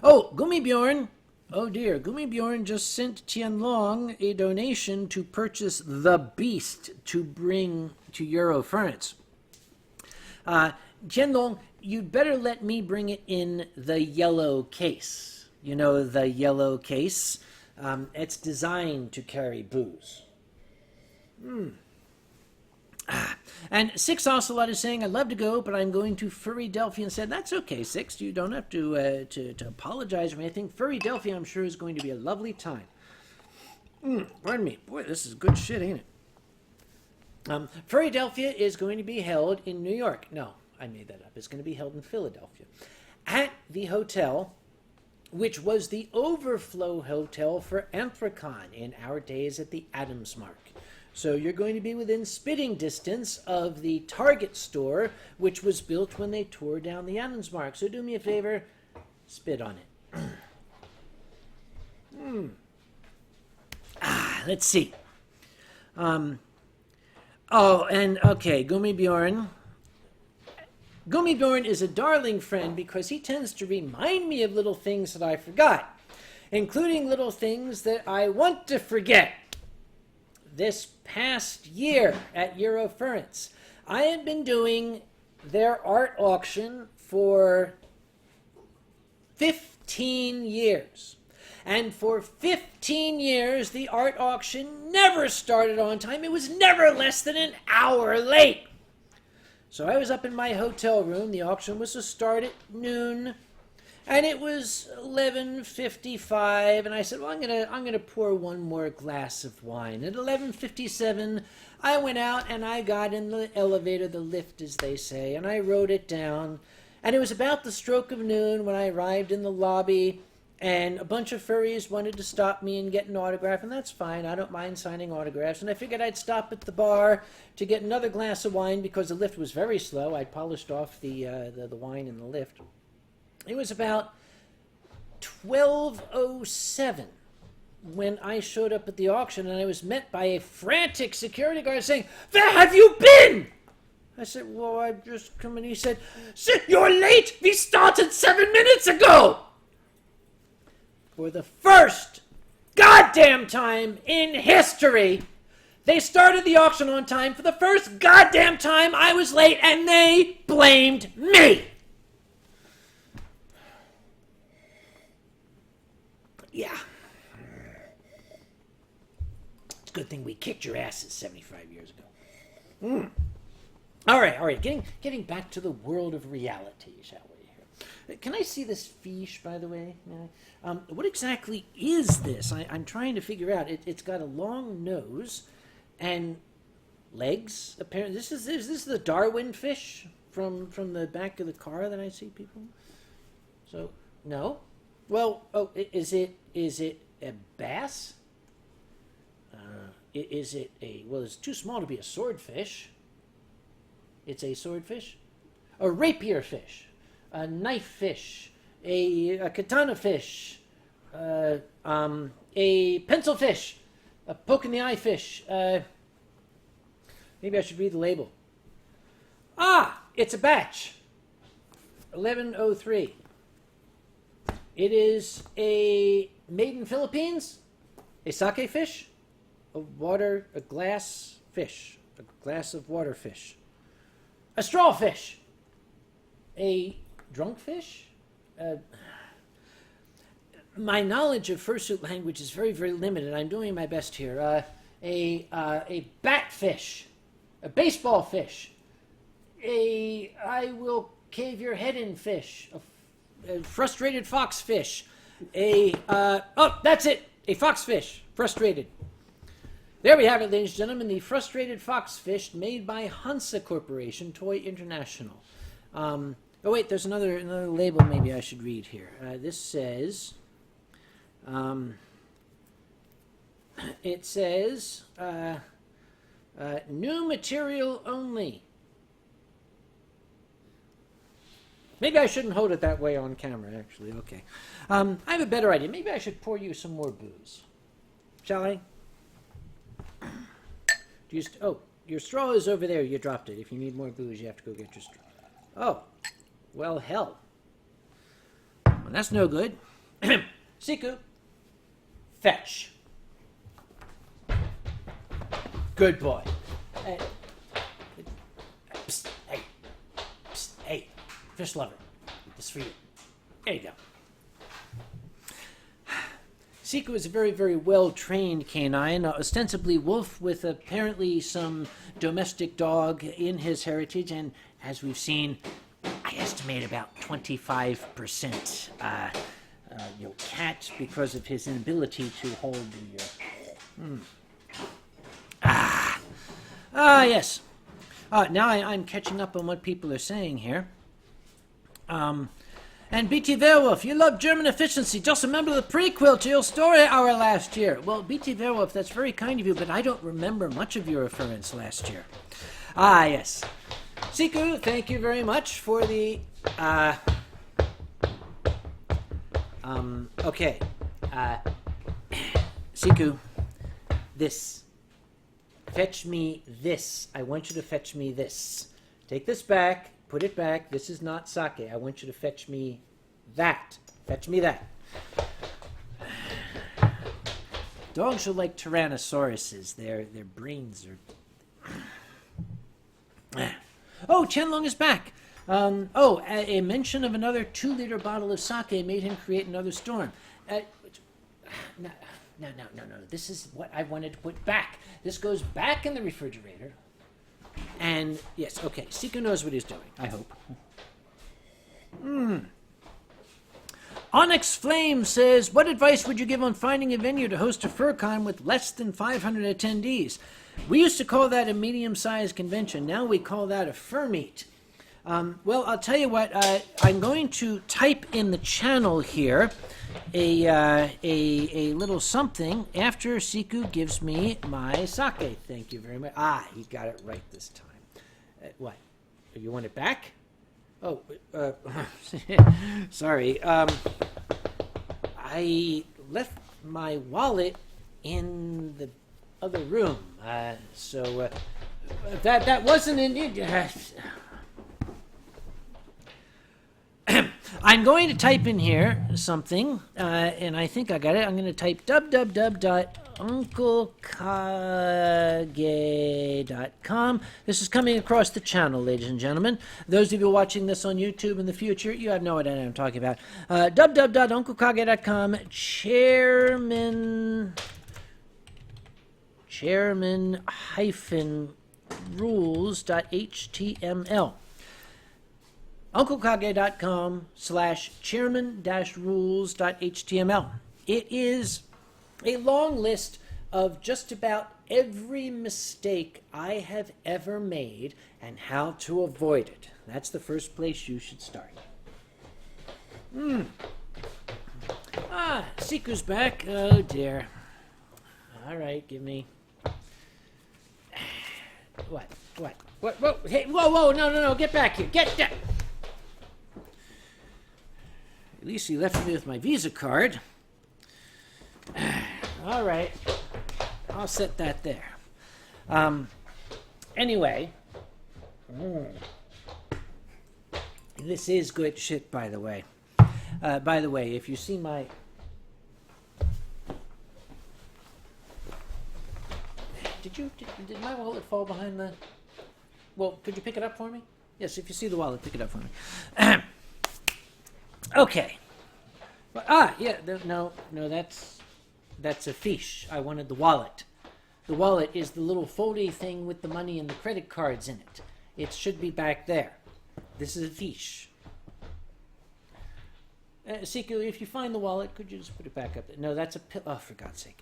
Gummibjorn. Oh dear, Gummibjorn just sent Tianlong a donation to purchase the Beast to bring to Eurofurnace. Tianlong, you'd better let me bring it in the yellow case. You know, the yellow case. It's designed to carry booze. And Six Ocelot is saying, I'd love to go, but I'm going to Furrydelphia instead. That's okay, Six. You don't have to apologize or anything. Furrydelphia, I'm sure, is going to be a lovely time. Pardon me. Boy, this is good shit, ain't it? Furrydelphia is going to be held in New York. No, I made that up. It's going to be held in Philadelphia. At the hotel, which was the overflow hotel for Anthrocon in our days at the Adams Mark. So you're going to be within spitting distance of the Target store, which was built when they tore down the Adams Mark. So do me a favor, spit on it. Let's see. Oh, and okay, Gummibjorn. Gummibjorn is a darling friend because he tends to remind me of little things that I forgot, including little things that I want to forget. This past year at Eurofurnace, I had been doing their art auction for 15 years. And for 15 years, the art auction never started on time. It was never less than an hour late. So I was up in my hotel room. The auction was to start at noon. And it was 11:55, and I said, well, I'm gonna pour one more glass of wine. At 11:57, I went out and I got in the elevator, the lift, as they say, and I wrote it down. And it was about the stroke of noon when I arrived in the lobby, and a bunch of furries wanted to stop me and get an autograph, and that's fine. I don't mind signing autographs. And I figured I'd stop at the bar to get another glass of wine because the lift was very slow. I'd polished off the wine in the lift. It was about 12:07 when I showed up at the auction, and I was met by a frantic security guard saying, "Where have you been?" I said, well, I've just come in. He said, "You're late. We started 7 minutes ago." For the first goddamn time in history, they started the auction on time. For the first goddamn time, I was late, and they blamed me. Yeah. It's a good thing we kicked your asses 75 years ago. All right. Getting back to the world of reality, shall we? Here. Can I see this fish, by the way? What exactly is this? I'm trying to figure out. It's got a long nose and legs. Apparently, is this the Darwin fish from the back of the car that I see people? So no. Well, is it a bass? Is it a... Well, it's too small to be a swordfish. It's a swordfish. A rapier fish. A knife fish. A katana fish. A pencil fish. A poke in the eye fish. Maybe I should read the label. Ah, it's a batch. 1103. It is a made in Philippines, a sake fish, a glass fish, a glass of water fish, a straw fish, a drunk fish. My knowledge of fursuit language is very, very limited. I'm doing my best here. A bat fish, a baseball fish, I will cave your head in fish, a frustrated fox fish, oh, that's it, a fox fish, frustrated. There we have it, ladies and gentlemen, the frustrated fox fish made by Hansa Corporation, Toy International. Oh wait, there's another label maybe I should read here. This says, it says, new material only. Maybe I shouldn't hold it that way on camera, actually. Okay. I have a better idea. Maybe I should pour you some more booze. Shall I? Oh, your straw is over there. You dropped it. If you need more booze, you have to go get your straw. Oh, well, hell. Well, that's no good. Siku, fetch. Good boy. Psst, hey. Psst, hey. Fish lover. This is for you. There you go. Siku is a very, very well-trained canine, ostensibly wolf with apparently some domestic dog in his heritage, and as we've seen, I estimate about 25% cat because of his inability to hold the... yes. Now I'm catching up on what people are saying here. And BT Werewolf, you love German efficiency. Just remember the prequel to your story hour last year. Well, BT Werewolf, that's very kind of you, but I don't remember much of your occurrence last year. Yes. Siku, thank you very much for the... okay. Siku, this. Fetch me this. I want you to fetch me this. Take this back. Put it back. This is not sake. I want you to fetch me that. Fetch me that. Dogs are like Tyrannosauruses. Their brains are... Oh, Qianlong is back. A mention of another 2-liter bottle of sake made him create another storm. No. This is what I wanted to put back. This goes back in the refrigerator. And, yes, okay, Siku knows what he's doing, I hope. Onyx Flame says, what advice would you give on finding a venue to host a FurCon with less than 500 attendees? We used to call that a medium-sized convention. Now we call that a fur meet. Well, I'll tell you what, I'm going to type in the channel here a little something after Siku gives me my sake. Thank you very much. He got it right this time. What? You want it back? Oh, sorry. I left my wallet in the other room, so that wasn't in it. I'm going to type in here something, and I think I got it. I'm going to type www.unclekage.com. This is coming across the channel, ladies and gentlemen. Those of you watching this on YouTube in the future, you have no idea what I'm talking about. www.unclekage.com, chairman-rules.html. unclekage.com/chairman-rules.html. It is a long list of just about every mistake I have ever made and how to avoid it. That's the first place you should start. Siku's back. Oh dear. All right, give me... What? Whoa, hey, whoa, no, get back here. Get down. At least he left me with my Visa card. All right. I'll set that there. Anyway, this is good shit, by the way. By the way, if you see my... Did my wallet fall behind the... Well, could you pick it up for me? Yes, if you see the wallet, pick it up for me. Okay. Yeah, no, that's a fiche. I wanted the wallet. The wallet is the little foldy thing with the money and the credit cards in it. It should be back there. This is a fiche. Siku, if you find the wallet, could you just put it back up there? No, that's a oh, for God's sake.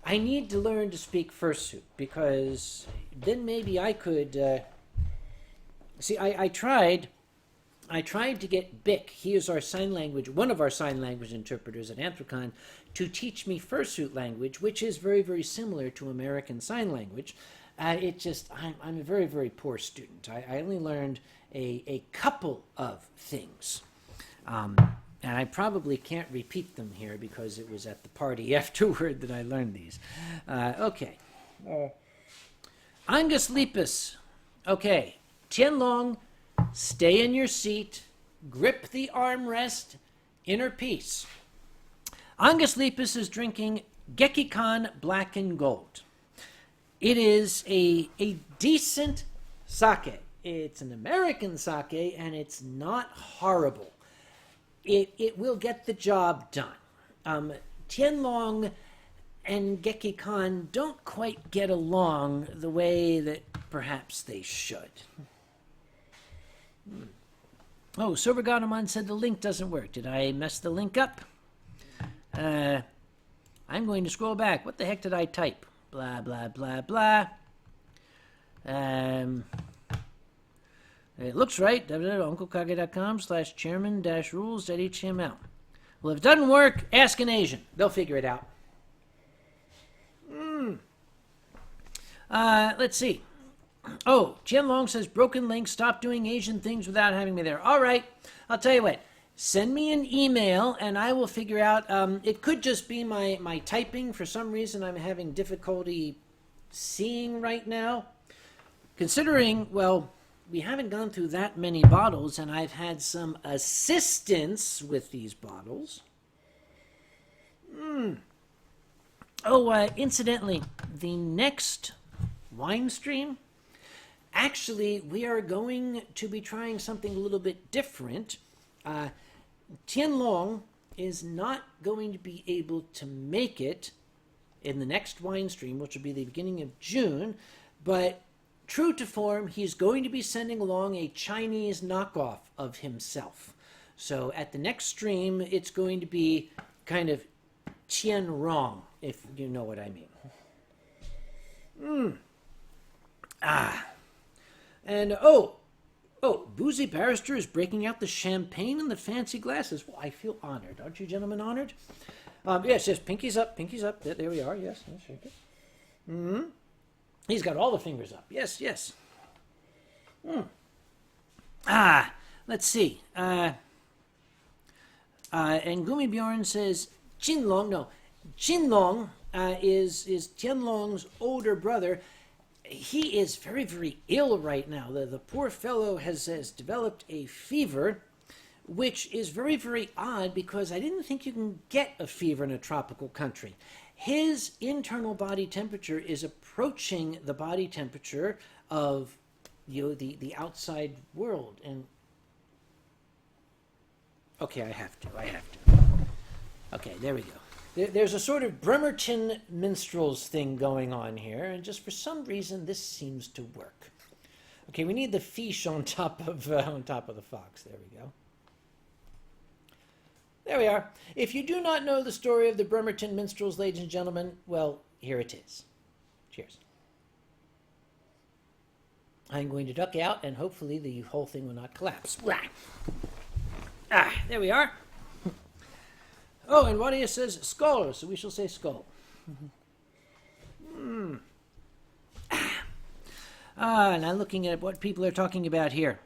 I need to learn to speak fursuit, because then maybe I could... See, I tried to get Bick, he is our sign language, one of our sign language interpreters at Anthrocon, to teach me fursuit language, which is very, very similar to American Sign Language. I'm a very, very poor student. I only learned a couple of things. And I probably can't repeat them here because it was at the party afterward that I learned these. Okay. Angus Lepus. Okay. Tianlong, stay in your seat, grip the armrest, inner peace. Angus Lepus is drinking Gekikan Black and Gold. It is a decent sake. It's an American sake, and it's not horrible. It will get the job done. Tianlong and Gekikan don't quite get along the way that perhaps they should. Oh, Silver Gautamon said the link doesn't work. Did I mess the link up? I'm going to scroll back. What the heck did I type? Blah, blah, blah, blah. It looks right. www.unclekage.com/chairman-rules.html. Well, if it doesn't work, ask an Asian. They'll figure it out. Let's see. Oh, Tianlong says, broken link, stop doing Asian things without having me there. All right. I'll tell you what. Send me an email, and I will figure out. It could just be my typing. For some reason, I'm having difficulty seeing right now. Considering, well... we haven't gone through that many bottles, and I've had some assistance with these bottles. Oh, incidentally, the next wine stream, actually, we are going to be trying something a little bit different. Tianlong is not going to be able to make it in the next wine stream, which will be the beginning of June, but... true to form, he's going to be sending along a Chinese knockoff of himself. So at the next stream, it's going to be kind of Tianrong, if you know what I mean. And Boozy Barrister is breaking out the champagne and the fancy glasses. Well, I feel honored. Aren't you gentlemen honored? Yes, pinkies up, pinkies up. There we are, yes. Shake it. He's got all the fingers up. Yes, yes. Let's see. And Gumi Bjorn says, Jinlong is Tianlong's older brother. He is very, very ill right now. The poor fellow has developed a fever, which is very, very odd because I didn't think you can get a fever in a tropical country. His internal body temperature is approaching the body temperature of the outside world. And okay, I have to. Okay, there we go. There's a sort of Bremerton minstrels thing going on here, and just for some reason this seems to work. Okay, we need the fiche on top of the fox. There we go. There we are. If you do not know the story of the Bremerton minstrels, ladies and gentlemen, well, here it is. Cheers. I'm going to duck out, and hopefully the whole thing will not collapse. There we are. Oh, and Wadia says skull, so we shall say skull. Now looking at what people are talking about here.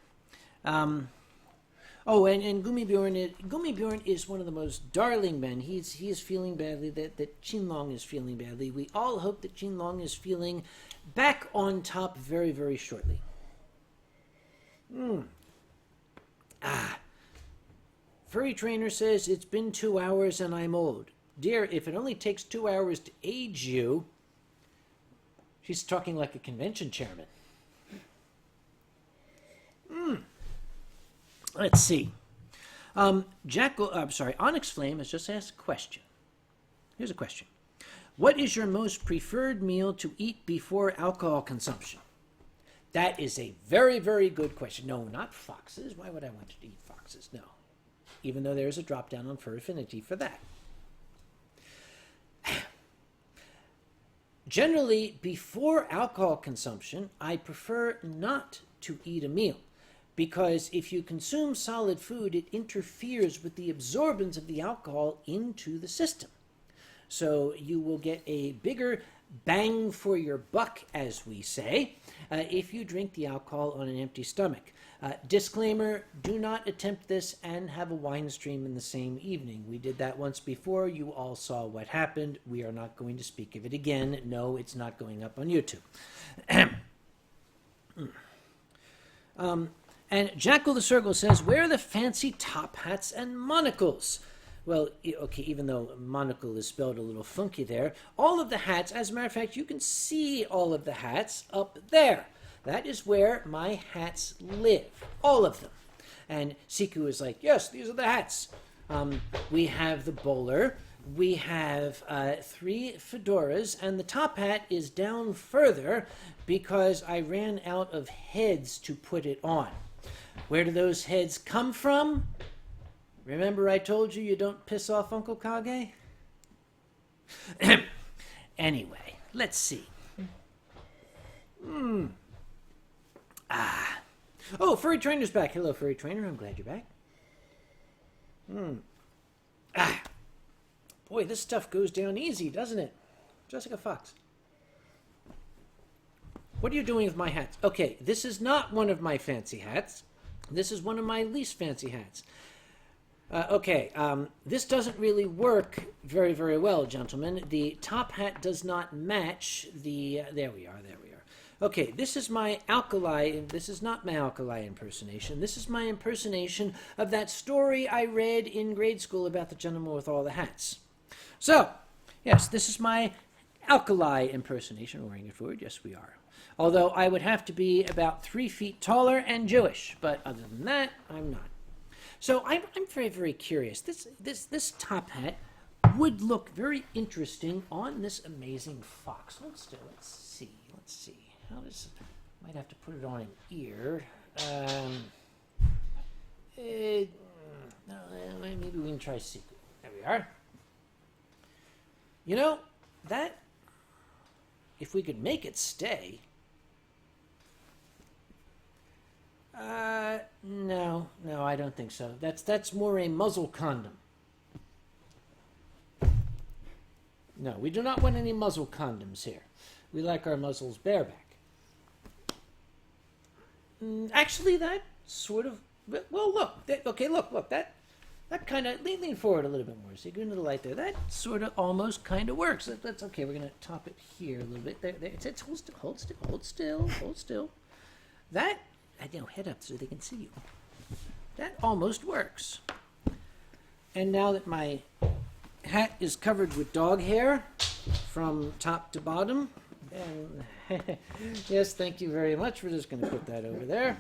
Oh, and Gummibjorn is one of the most darling men. He is feeling badly. That Qinlong is feeling badly. We all hope that Qinlong is feeling back on top very, very shortly. Furry Trainer says, it's been 2 hours and I'm old. Dear, if it only takes 2 hours to age you... She's talking like a convention chairman. Let's see. Onyx Flame has just asked a question. Here's a question. What is your most preferred meal to eat before alcohol consumption? That is a very, very good question. No, not foxes. Why would I want to eat foxes? No. Even though there's a drop down on Fur Affinity for that. Generally, before alcohol consumption, I prefer not to eat a meal. Because if you consume solid food, it interferes with the absorbance of the alcohol into the system. So you will get a bigger bang for your buck, as we say, if you drink the alcohol on an empty stomach. Disclaimer, do not attempt this and have a wine stream in the same evening. We did that once before. You all saw what happened. We are not going to speak of it again. No, it's not going up on YouTube. And Jackal the Circle says, where are the fancy top hats and monocles? Well, okay, even though monocle is spelled a little funky there, all of the hats, as a matter of fact, you can see all of the hats up there. That is where my hats live, all of them. And Siku is like, yes, these are the hats. We have the bowler, we have 3 fedoras, and the top hat is down further because I ran out of heads to put it on. Where do those heads come from? Remember I told you don't piss off Uncle Kage? Anyway, let's see. Oh, Furry Trainer's back. Hello, Furry Trainer. I'm glad you're back. Boy, this stuff goes down easy, doesn't it? Just like a fox. What are you doing with my hats? Okay, this is not one of my fancy hats. This is one of my least fancy hats. This doesn't really work very, very well, gentlemen. The top hat does not match the... There we are. Okay, this is my alkali... This is not my alkali impersonation. This is my impersonation of that story I read in grade school about the gentleman with all the hats. So, yes, this is my alkali impersonation. We're wearing it forward. Yes, we are. Although I would have to be about 3 feet taller and Jewish, but other than that, I'm not. So I'm very, very curious. This top hat would look very interesting on this amazing fox. Let's see. How does... Might have to put it on an ear. Maybe we can try secret. There we are. You know, that... If we could make it stay... No, I don't think so. That's more a muzzle condom. No, we do not want any muzzle condoms here. We like our muzzles bareback. Actually, that sort of... Well, look. Look. That kind of... Lean forward a little bit more. See, go into the light there. That sort of almost kind of works. That's okay. We're going to top it here a little bit. There. It's hold still. That... head up so they can see you. That almost works. And now that my hat is covered with dog hair from top to bottom, and yes, thank you very much. We're just going to put that over there.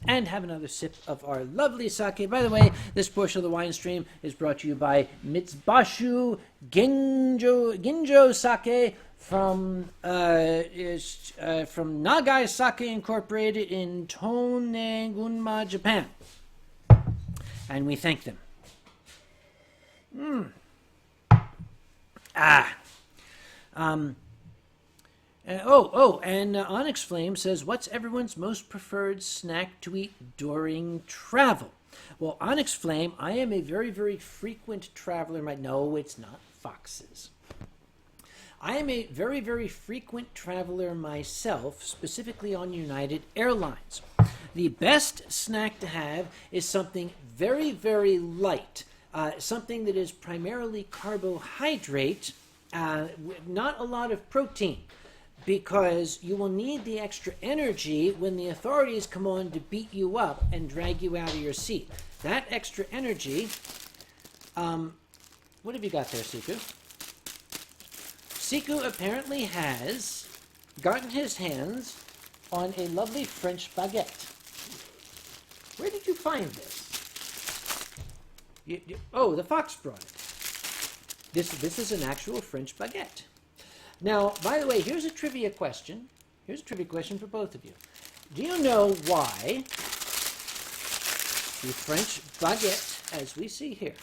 And have another sip of our lovely sake. By the way, this portion of the wine stream is brought to you by Mitsubashu Ginjo Sake from Nagai Sake Incorporated in Tone, Gunma, Japan. And we thank them. And Onyx Flame says, what's everyone's most preferred snack to eat during travel? Well, Onyx Flame, I am a very, very frequent traveler. No, it's not foxes. I am a very, very frequent traveler myself, specifically on United Airlines. The best snack to have is something very, very light, something that is primarily carbohydrate, not a lot of protein, because you will need the extra energy when the authorities come on to beat you up and drag you out of your seat. That extra energy, what have you got there, Siku? Siku apparently has gotten his hands on a lovely French baguette. Where did you find this? Oh, the fox brought it. This is an actual French baguette. Now, by the way, here's a trivia question. Here's a trivia question for both of you. Do you know why the French baguette, as we see here,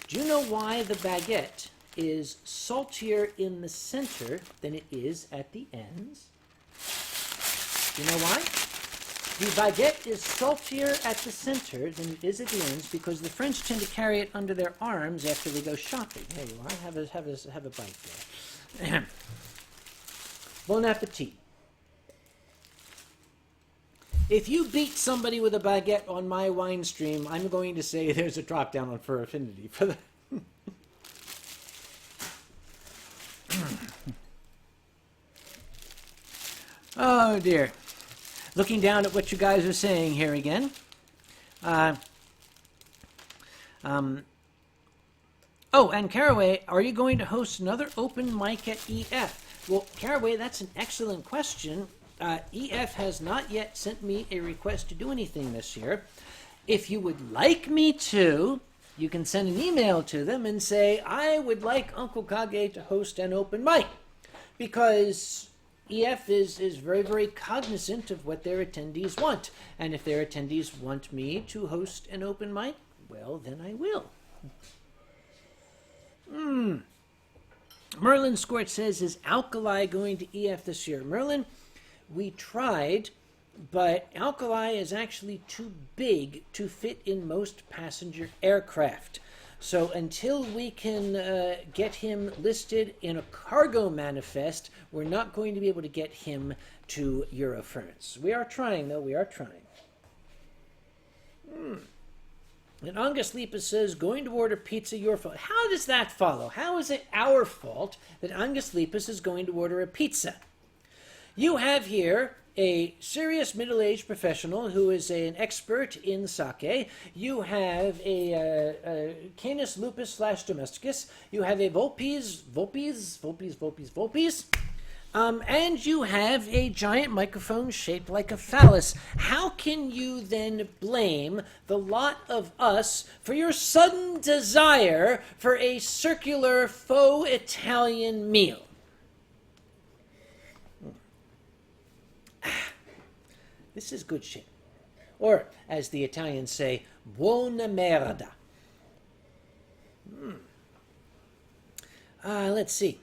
do you know why the baguette is saltier in the center than it is at the ends? Do you know why? The baguette is saltier at the center than it is at the ends because the French tend to carry it under their arms after they go shopping. There you are. Have a bite there. Bon appetit. If you beat somebody with a baguette on my wine stream, I'm going to say there's a drop down on Fur Affinity for the. Oh dear. Looking down at what you guys are saying here again. Oh, and Caraway, are you going to host another open mic at EF? Well, Caraway, that's an excellent question. EF has not yet sent me a request to do anything this year. If you would like me to, you can send an email to them and say, I would like Uncle Kage to host an open mic. Because EF is very, very cognizant of what their attendees want. And if their attendees want me to host an open mic, well, then I will. Merlin Squirt says, is Alkali going to EF this year? Merlin, we tried, but Alkali is actually too big to fit in most passenger aircraft. So until we can get him listed in a cargo manifest, we're not going to be able to get him to Eurofurnace. We are trying, though. We are trying. And Angus Lipa says, going to order pizza, your fault. How does that follow? How is it our fault that Angus Lipas is going to order a pizza? You have here a serious middle-aged professional who is an expert in sake. You have a Canis lupus / domesticus. You have a Volpes. And you have a giant microphone shaped like a phallus. How can you then blame the lot of us for your sudden desire for a circular faux Italian meal? This is good shit. Or, as the Italians say, buona merda. Let's see.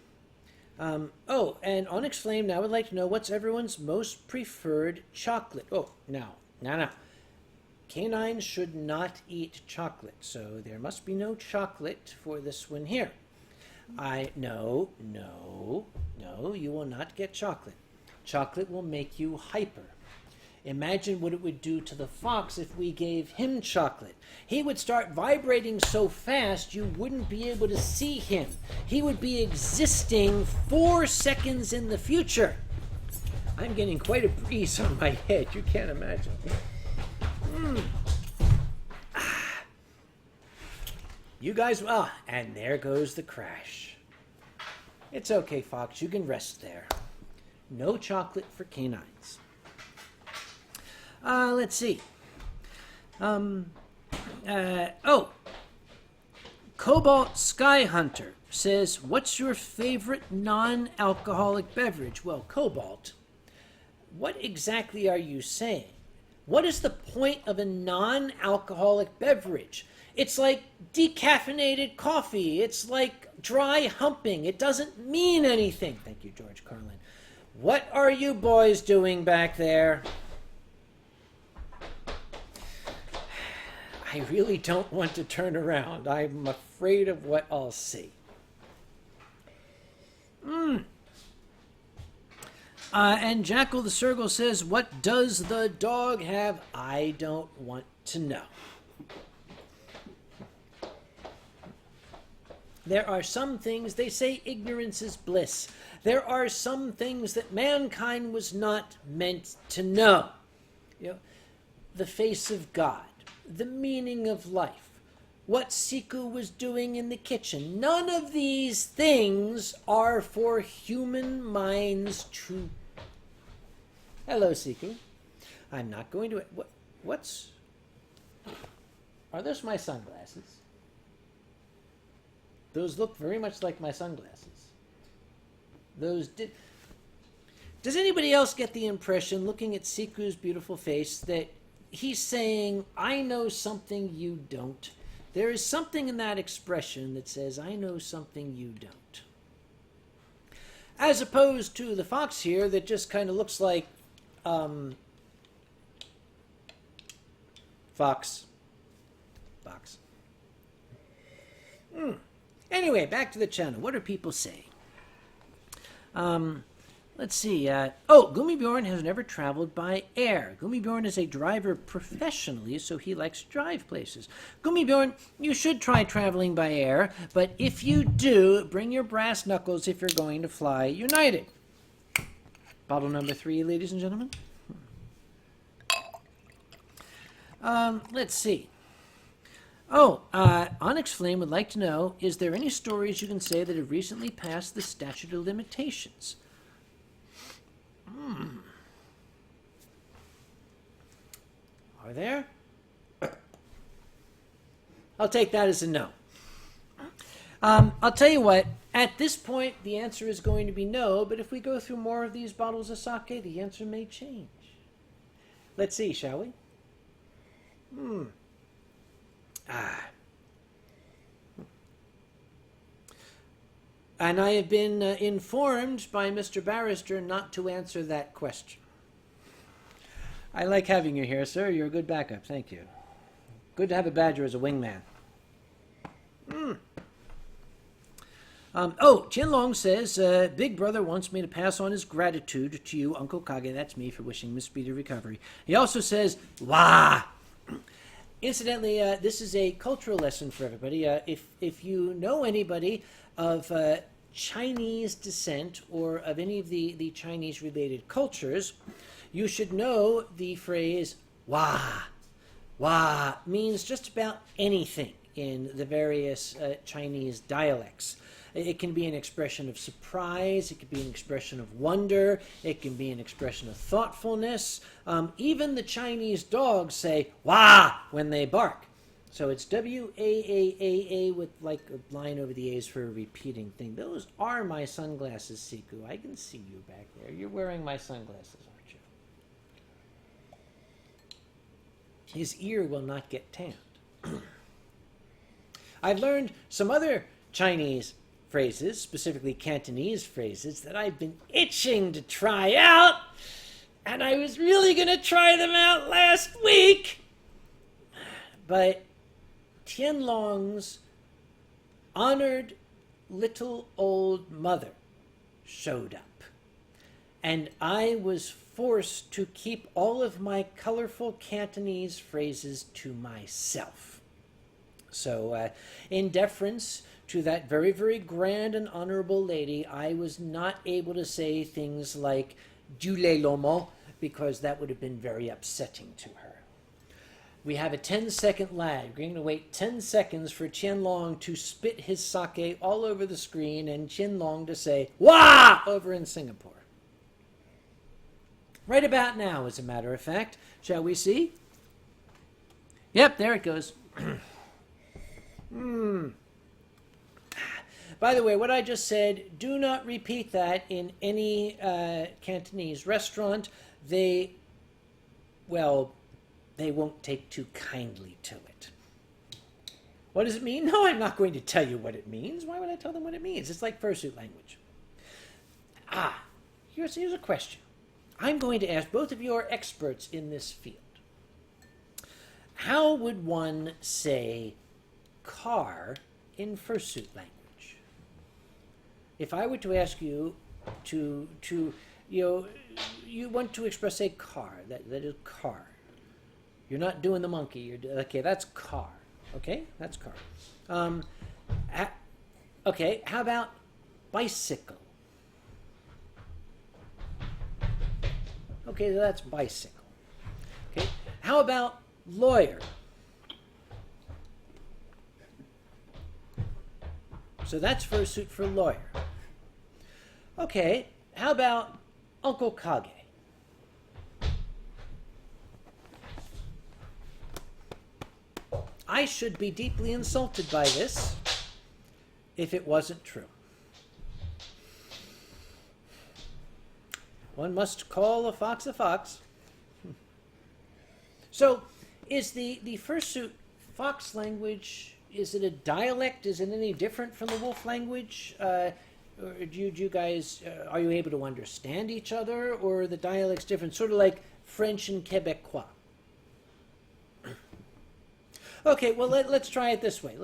Oh, and Onyx Flame now would like to know what's everyone's most preferred chocolate. Oh, no. Canines should not eat chocolate, so there must be no chocolate for this one here. No, you will not get chocolate. Chocolate will make you hyper. Imagine what it would do to the fox if we gave him chocolate. He would start vibrating so fast you wouldn't be able to see him. He would be existing 4 seconds in the future. I'm getting quite a breeze on my head. You can't imagine. You guys, and there goes the crash. It's okay, Fox. You can rest there. No chocolate for canines. Let's see. Cobalt Sky Hunter says, what's your favorite non-alcoholic beverage? Well, Cobalt, what exactly are you saying? What is the point of a non-alcoholic beverage? It's like decaffeinated coffee. It's like dry humping. It doesn't mean anything. Thank you, George Carlin. What are you boys doing back there? I really don't want to turn around. I'm afraid of what I'll see. And Jackal the Circle says, what does the dog have? I don't want to know. There are some things, they say ignorance is bliss. There are some things that mankind was not meant to know. You know, the face of God, the meaning of life, what Siku was doing in the kitchen. None of these things are for human minds to... Hello, Siku. I'm not going to... What's... Are those my sunglasses? Those look very much like my sunglasses. Those did... Does anybody else get the impression, looking at Siku's beautiful face, that he's saying, I know something you don't? There is something in that expression that says, I know something you don't. As opposed to the fox here that just kind of looks like fox. Anyway, back to the channel. What are people saying? Let's see. Gummibjorn has never traveled by air. Gummibjorn is a driver professionally, so he likes to drive places. Gummibjorn, you should try traveling by air, but if you do, bring your brass knuckles if you're going to fly United. Bottle number 3, ladies and gentlemen. Let's see. Onyx Flame would like to know, is there any stories you can say that have recently passed the statute of limitations? Are there? I'll take that as a no. I'll tell you what, at this point, the answer is going to be no, but if we go through more of these bottles of sake, the answer may change. Let's see, shall we? And I have been informed by Mr. Barrister not to answer that question. I like having you here, sir. You're a good backup. Thank you. Good to have a badger as a wingman. Qianlong says, Big Brother wants me to pass on his gratitude to you, Uncle Kage. That's me for wishing him a speedy recovery. He also says, wah! Incidentally, this is a cultural lesson for everybody. If you know anybody of Chinese descent or of any of the Chinese-related cultures, you should know the phrase wah. Wah means just about anything in the various Chinese dialects. It can be an expression of surprise, it can be an expression of wonder, it can be an expression of thoughtfulness. Even the Chinese dogs say wah when they bark. So it's W-A-A-A-A with like a line over the A's for a repeating thing. Those are my sunglasses, Siku. I can see you back there. You're wearing my sunglasses, aren't you? His ear will not get tanned. I've learned some other Chinese phrases, specifically Cantonese phrases, that I've been itching to try out, and I was really going to try them out last week, but Qianlong's honored little old mother showed up, and I was forced to keep all of my colorful Cantonese phrases to myself. So, in deference to that very, very grand and honorable lady, I was not able to say things like Jule Lomo, because that would have been very upsetting to her. We have a 10-second lag. We're going to wait 10 seconds for Qianlong to spit his sake all over the screen and Qianlong to say, wah, over in Singapore. Right about now, as a matter of fact. Shall we see? Yep, there it goes. By the way, what I just said, do not repeat that in any Cantonese restaurant. They won't take too kindly to it. What does it mean? No, I'm not going to tell you what it means. Why would I tell them what it means? It's like fursuit language. Here's a question. I'm going to ask both of you are experts in this field. How would one say car in fursuit language? If I were to ask you to you want to express a car. That is car. You're not doing the monkey. Okay, that's car. Okay, that's car. Okay, how about bicycle? Okay, that's bicycle. Okay, how about lawyer? So that's fursuit for lawyer. Okay, how about Uncle Kage? I should be deeply insulted by this if it wasn't true. One must call a fox a fox. So, is the fursuit fox language, is it a dialect? Is it any different from the wolf language? Or do you guys, are you able to understand each other, or are the dialects different? Sort of like French and Quebecois. Okay, well, let's try it this way.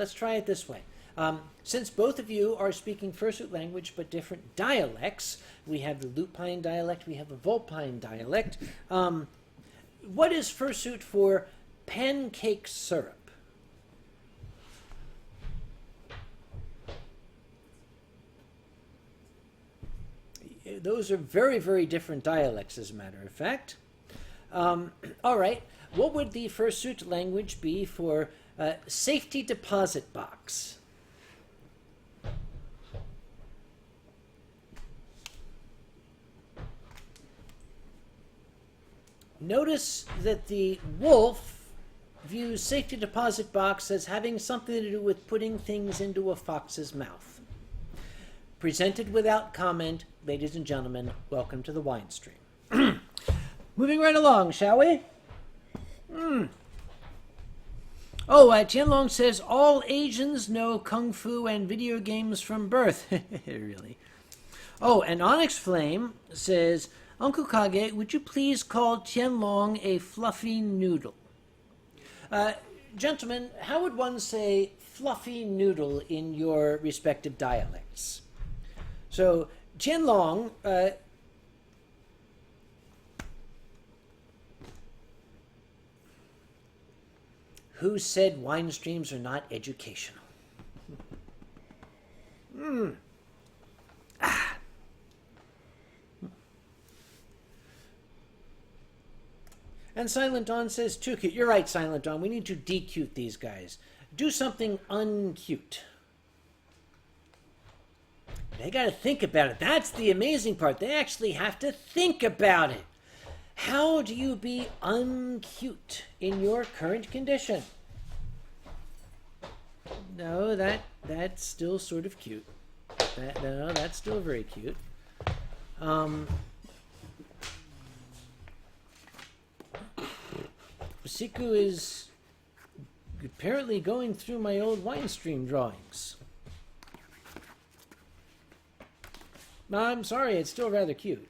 Since both of you are speaking fursuit language but different dialects, we have the lupine dialect, we have the vulpine dialect. What is fursuit for pancake syrup? Those are very, very different dialects, as a matter of fact. All right. What would the fursuit language be for safety deposit box? Notice that the wolf views safety deposit box as having something to do with putting things into a fox's mouth. Presented without comment, ladies and gentlemen, welcome to the wine stream. Moving right along, shall we? Oh, Tianlong says all Asians know Kung Fu and video games from birth. Really? Oh, and Onyx Flame says, Uncle Kage, would you please call Tianlong a fluffy noodle? Gentlemen, how would one say fluffy noodle in your respective dialects? So, Tianlong, who said wine streams are not educational? And Silent Dawn says, too cute. You're right, Silent Dawn. We need to de-cute these guys. Do something uncute. They got to think about it. That's the amazing part. They actually have to think about it. How do you be uncute in your current condition? No, that's still sort of cute. No, that's still very cute. Siku is apparently going through my old wine stream drawings. No, I'm sorry, it's still rather cute.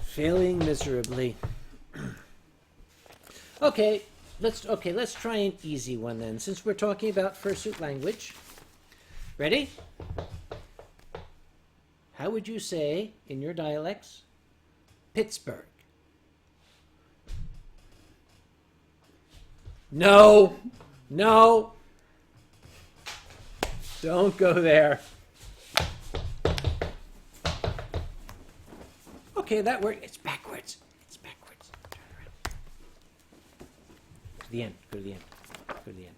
Failing miserably. Okay, let's try an easy one then, since we're talking about fursuit language. Ready? How would you say, in your dialects, Pittsburgh? No. Don't go there. Okay, that worked. It's backwards. Turn around. To the end. Go to the end.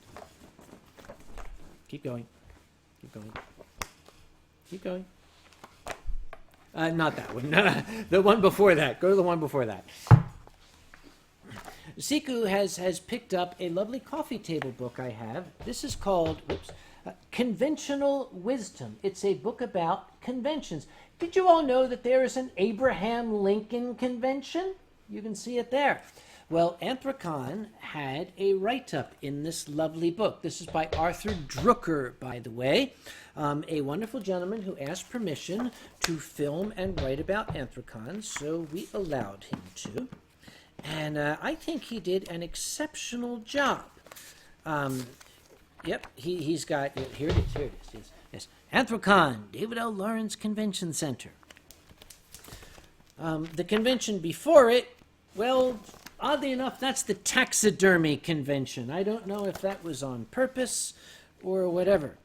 Keep going. Not that one. The one before that. Go to the one before that. Siku has picked up a lovely coffee table book I have. This is called Conventional Wisdom. It's a book about conventions. Did you all know that there is an Abraham Lincoln convention? You can see it there. Well, Anthrocon had a write-up in this lovely book. This is by Arthur Drucker, by the way, a wonderful gentleman who asked permission to film and write about Anthrocon, so we allowed him to. And I think he did an exceptional job. Yep, he's got, here it is, yes. Anthrocon, David L. Lawrence Convention Center. The convention before it, well, oddly enough, that's the taxidermy convention. I don't know if that was on purpose or whatever.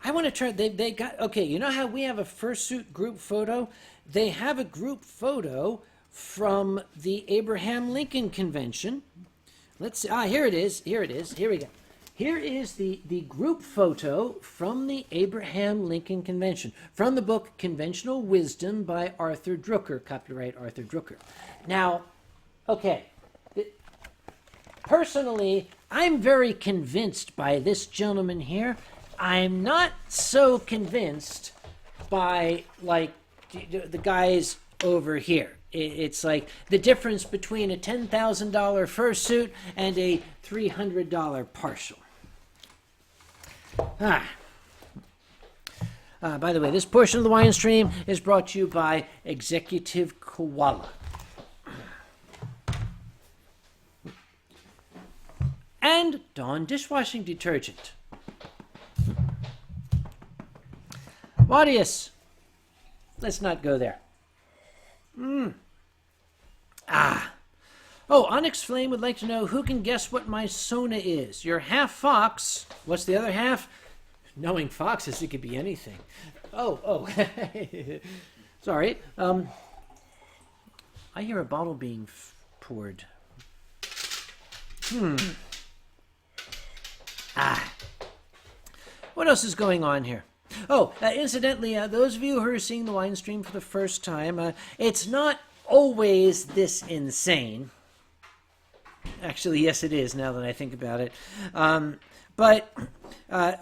I want to try, they got, okay, you know how we have a fursuit group photo? They have a group photo from the Abraham Lincoln Convention. Let's see, here it is, here we go. Here is the group photo from the Abraham Lincoln Convention, from the book Conventional Wisdom by Arthur Drucker, copyright Arthur Drucker. Now, okay, personally, I'm very convinced by this gentleman here. I'm not so convinced by, like, the guys over here. It's like the difference between a $10,000 fursuit and a $300 partial. By the way, this portion of the wine stream is brought to you by Executive Koala. And Dawn dishwashing detergent. Claudius, let's not go there. Oh, Onyx Flame would like to know who can guess what my Sona is. You're half fox. What's the other half? Knowing foxes, it could be anything. Oh. Sorry. I hear a bottle being poured. What else is going on here? Oh, incidentally, those of you who are seeing the wine stream for the first time, it's not always this insane. Actually, yes, it is, now that I think about it. But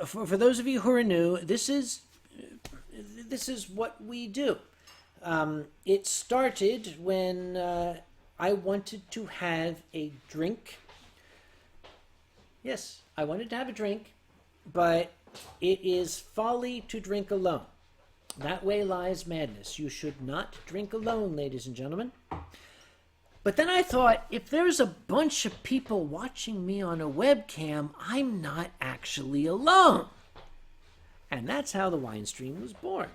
for those of you who are new, this is what we do. It started when I wanted to have a drink. Yes, I wanted to have a drink, but it is folly to drink alone. That way lies madness. You should not drink alone, ladies and gentlemen. But then I thought, if there's a bunch of people watching me on a webcam, I'm not actually alone. And that's how the wine stream was born.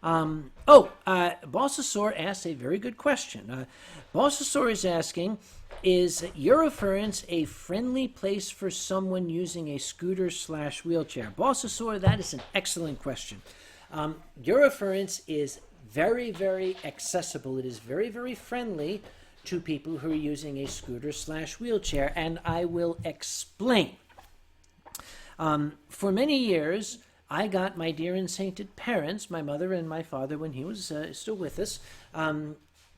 Bossasaur asked a very good question. Bossasaur is asking, is Eurofurence a friendly place for someone using a scooter/wheelchair? Bossasaur, that is an excellent question. Eurofurence is very, very accessible. It is very, very friendly to people who are using a scooter/wheelchair, and I will explain. For many years, I got my dear and sainted parents, my mother and my father when he was still with us,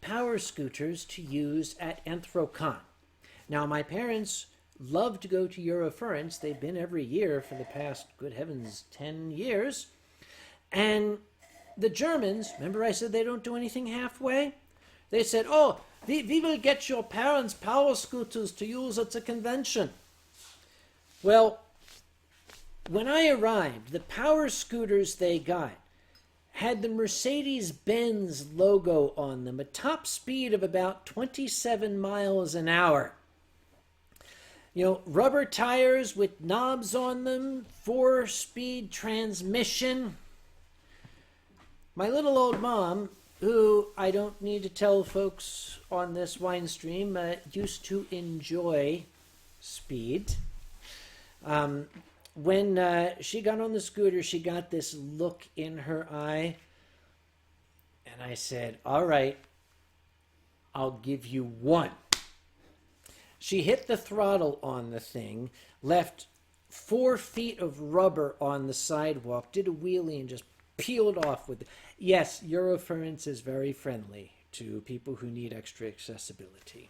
power scooters to use at Anthrocon. Now, my parents love to go to Eurofurence. They've been every year for the past, good heavens, 10 years. And the Germans, remember I said they don't do anything halfway? They said, oh, we will get your parents' power scooters to use at the convention. Well, when I arrived, the power scooters they got had the Mercedes-Benz logo on them, a top speed of about 27 miles an hour. You know, rubber tires with knobs on them, 4-speed transmission. My little old mom, who I don't need to tell folks on this wine stream, used to enjoy speed. When she got on the scooter, she got this look in her eye. And I said, all right, I'll give you one. She hit the throttle on the thing, left 4 feet of rubber on the sidewalk, did a wheelie, and just peeled off with it. Yes, Eurofurence is very friendly to people who need extra accessibility.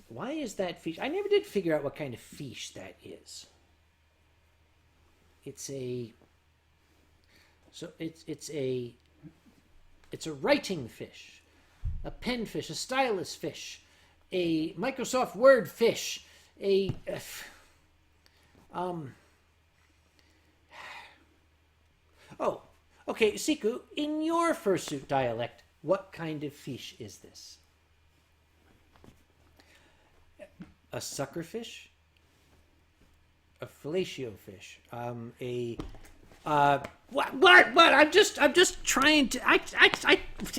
Why is that fiche? I never did figure out what kind of fiche that is. It's a writing fish, a pen fish, a stylus fish, a Microsoft Word fish, Oh, okay, Siku, in your fursuit dialect, What kind of fish is this? A sucker fish? A fellatio fish? What? I'm just trying to.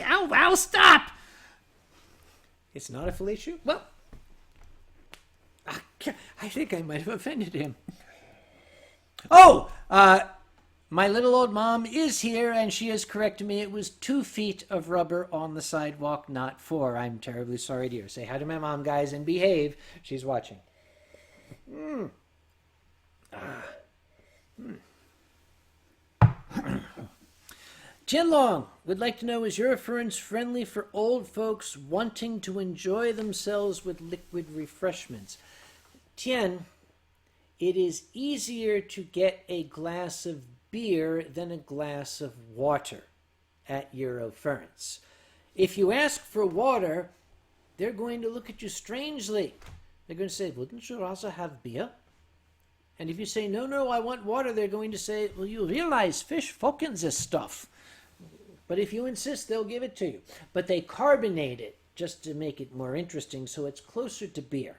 Ow! Stop! It's not a fellatio. Well, I think I might have offended him. Oh, my little old mom is here, and she has corrected me. It was 2 feet of rubber on the sidewalk, not 4. I'm terribly sorry, dear. Say hi to my mom, guys, and behave. She's watching. Jianlong would like to know, is Eurofurence friendly for old folks wanting to enjoy themselves with liquid refreshments? Tian, it is easier to get a glass of beer than a glass of water at Eurofurence. If you ask for water, they're going to look at you strangely. They're going to say, wouldn't you also have beer? And if you say, no, I want water, they're going to say, well, you realize fish fucking this stuff. But if you insist, they'll give it to you. But they carbonate it just to make it more interesting, so it's closer to beer.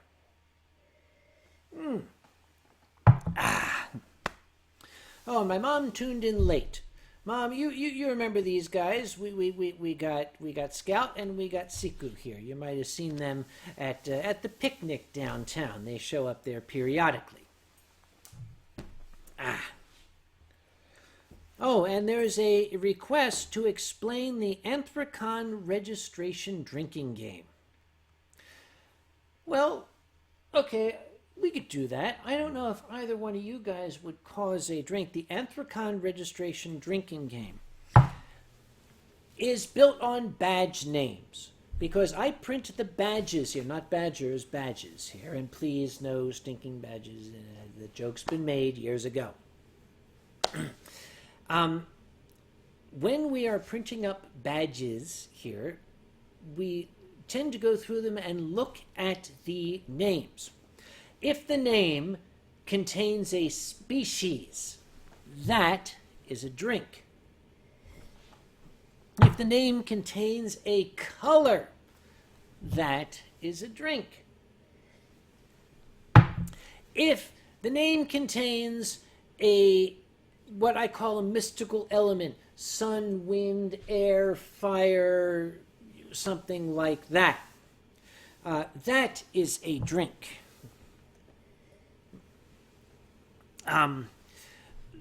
Oh, my mom tuned in late. Mom, you remember these guys? We got Scout and we got Siku here. You might have seen them at the picnic downtown. They show up there periodically. Oh, and there's a request to explain the Anthrocon registration drinking game. Well, okay, we could do that. I don't know if either one of you guys would cause a drink. The Anthrocon registration drinking game is built on badge names, because I print the badges here, not badgers, badges here. And please, no stinking badges. The joke's been made years ago. When we are printing up badges here, we tend to go through them and look at the names. If the name contains a species, that is a drink. If the name contains a color, that is a drink. If the name contains what I call a mystical element, sun, wind, air, fire, something like that, that is a drink.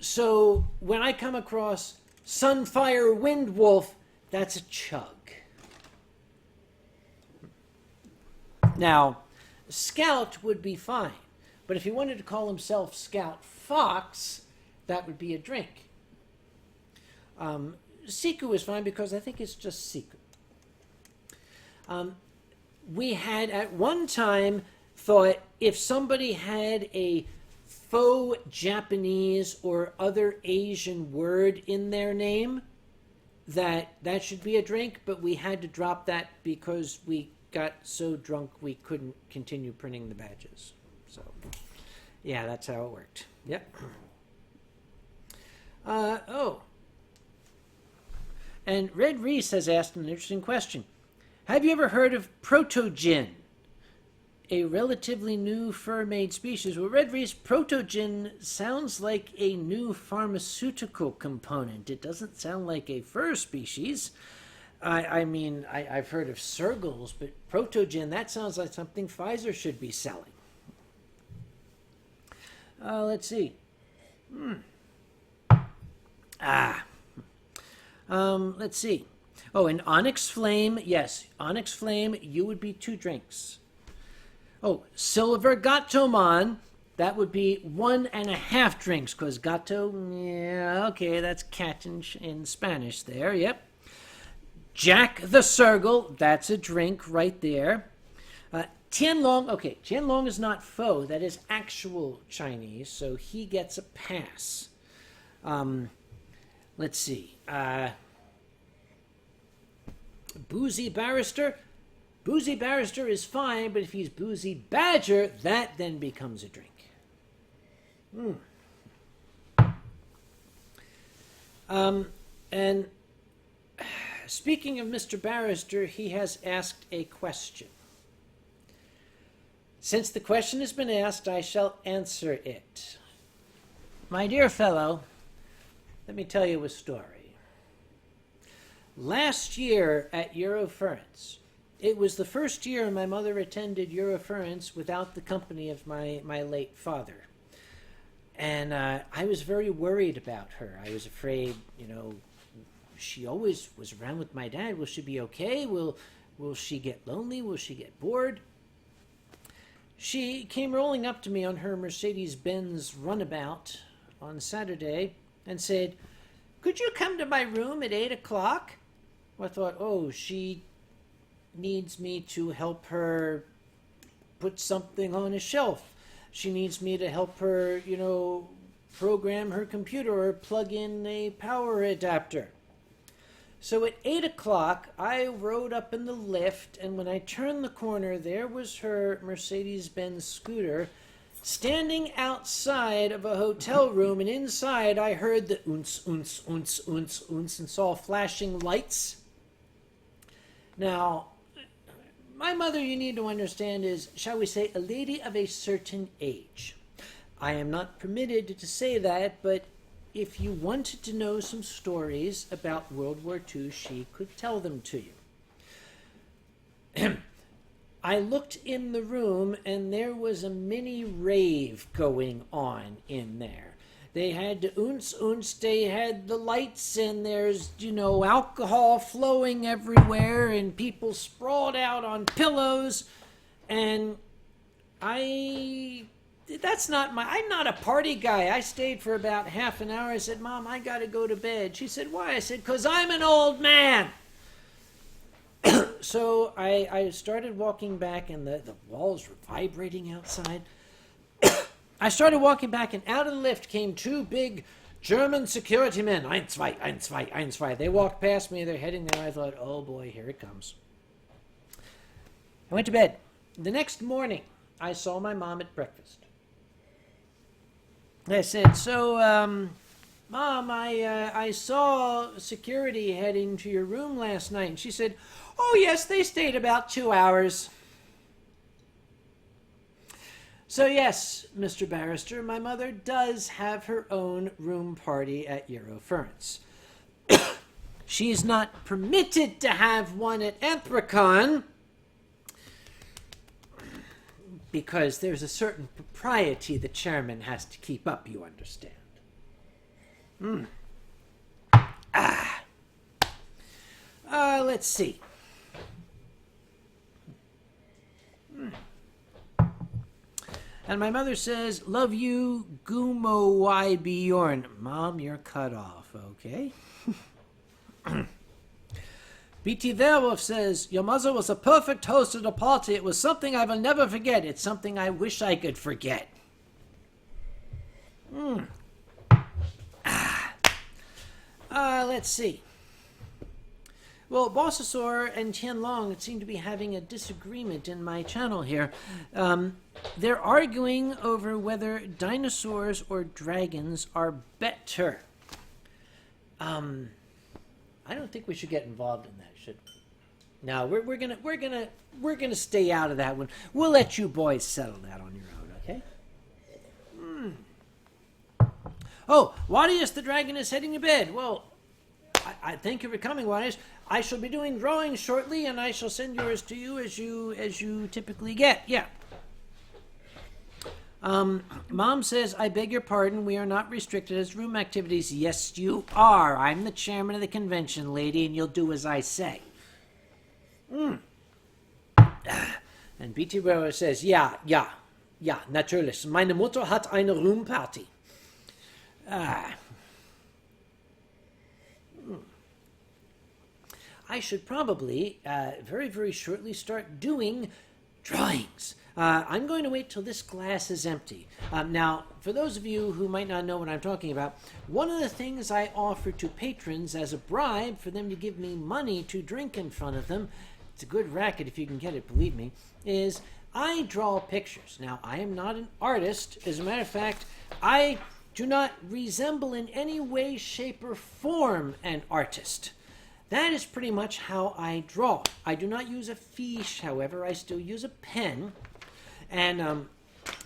So when I come across sun, fire, wind, wolf, that's a chug. Now, Scout would be fine, but if he wanted to call himself Scout Fox, that would be a drink. Siku is fine because I think it's just Siku. We had at one time thought if somebody had a faux Japanese or other Asian word in their name, that should be a drink, but we had to drop that because we got so drunk we couldn't continue printing the badges. So, yeah, that's how it worked. Yep. And Red Reese has asked an interesting question. Have you ever heard of Protogin, a relatively new fur-made species? Well, Red Reese, Protogin sounds like a new pharmaceutical component. It doesn't sound like a fur species. I mean, I've heard of Sergals, but Protogin, that sounds like something Pfizer should be selling. Let's see. Let's see. Oh, an Onyx Flame. Yes, Onyx Flame, you would be 2 drinks. Oh, Silver Gatomon. That would be 1.5 drinks, because gato, yeah, okay, that's cat in Spanish there, yep. Jack the Sergal, that's a drink right there. Tianlong, okay, Tianlong is not faux, that is actual Chinese, so he gets a pass. Let's see. Boozy Barrister. Boozy Barrister is fine, but if he's Boozy Badger, that then becomes a drink. And Speaking of Mr. Barrister, he has asked a question. Since the question has been asked, I shall answer it. My dear fellow, let me tell you a story. Last year at Eurofurence, it was the first year my mother attended Eurofurence without the company of my late father. And I was very worried about her. I was afraid, she always was around with my dad. Will she be okay? Will she get lonely? Will she get bored? She came rolling up to me on her Mercedes-Benz runabout on Saturday and said, "Could you come to my room at 8 o'clock? I thought, she needs me to help her put something on a shelf. She needs me to help her, program her computer or plug in a power adapter. So at 8 o'clock, I rode up in the lift, and when I turned the corner, there was her Mercedes-Benz scooter standing outside of a hotel room, and inside I heard the oons, oons, oons, oons, oons, and saw flashing lights. Now, my mother, you need to understand, is, shall we say, a lady of a certain age. I am not permitted to say that, but if you wanted to know some stories about World War II, she could tell them to you. I looked in the room, and there was a mini rave going on in there. They had the oons, oons, they had the lights, and there's, alcohol flowing everywhere, and people sprawled out on pillows, and I'm not a party guy. I stayed for about half an hour. I said, "Mom, I got to go to bed." She said, "Why?" I said, "'Cause I'm an old man." So I started walking back, and the walls were vibrating outside. I started walking back, and out of the lift came two big German security men. Eins, zwei, eins, zwei, eins, zwei. They walked past me. They're heading there. I thought, oh boy, here it comes. I went to bed. The next morning, I saw my mom at breakfast. I said, Mom, I saw security heading to your room last night. And she said, "Oh, yes, they stayed about 2 hours." So yes, Mr. Barrister, my mother does have her own room party at Eurofurence. She is not permitted to have one at Anthracon because there's a certain propriety the chairman has to keep up, you understand. Let's see. And my mother says, "Love you, Gumo Y. Bjorn." Mom, you're cut off, okay? B.T. Werewolf says, "Your mother was a perfect host at a party. It was something I will never forget. It's something I wish I could forget." Let's see. Well, Bossasaur and Tianlong seem to be having a disagreement in my channel here. They're arguing over whether dinosaurs or dragons are better. I don't think we should get involved in that, should we? No, we're gonna stay out of that one. We'll let you boys settle that on your own, okay? Oh, Wadius the dragon is heading to bed. Well, I thank you for coming, Wadius. I shall be doing drawings shortly, and I shall send yours to you as you typically get. Yeah. Mom says, "I beg your pardon. We are not restricted as room activities." Yes, you are. I'm the chairman of the convention, lady, and you'll do as I say. And B.T. Weber says, ja, natürlich. Meine Mutter hat eine Roomparty. I should probably, very, very shortly, start doing drawings. I'm going to wait till this glass is empty. Now, for those of you who might not know what I'm talking about, one of the things I offer to patrons as a bribe for them to give me money to drink in front of them, it's a good racket if you can get it, believe me, is I draw pictures. Now, I am not an artist. As a matter of fact, I do not resemble in any way, shape, or form an artist. that is pretty much how I draw. I do not use a fiche, however. I still use a pen. And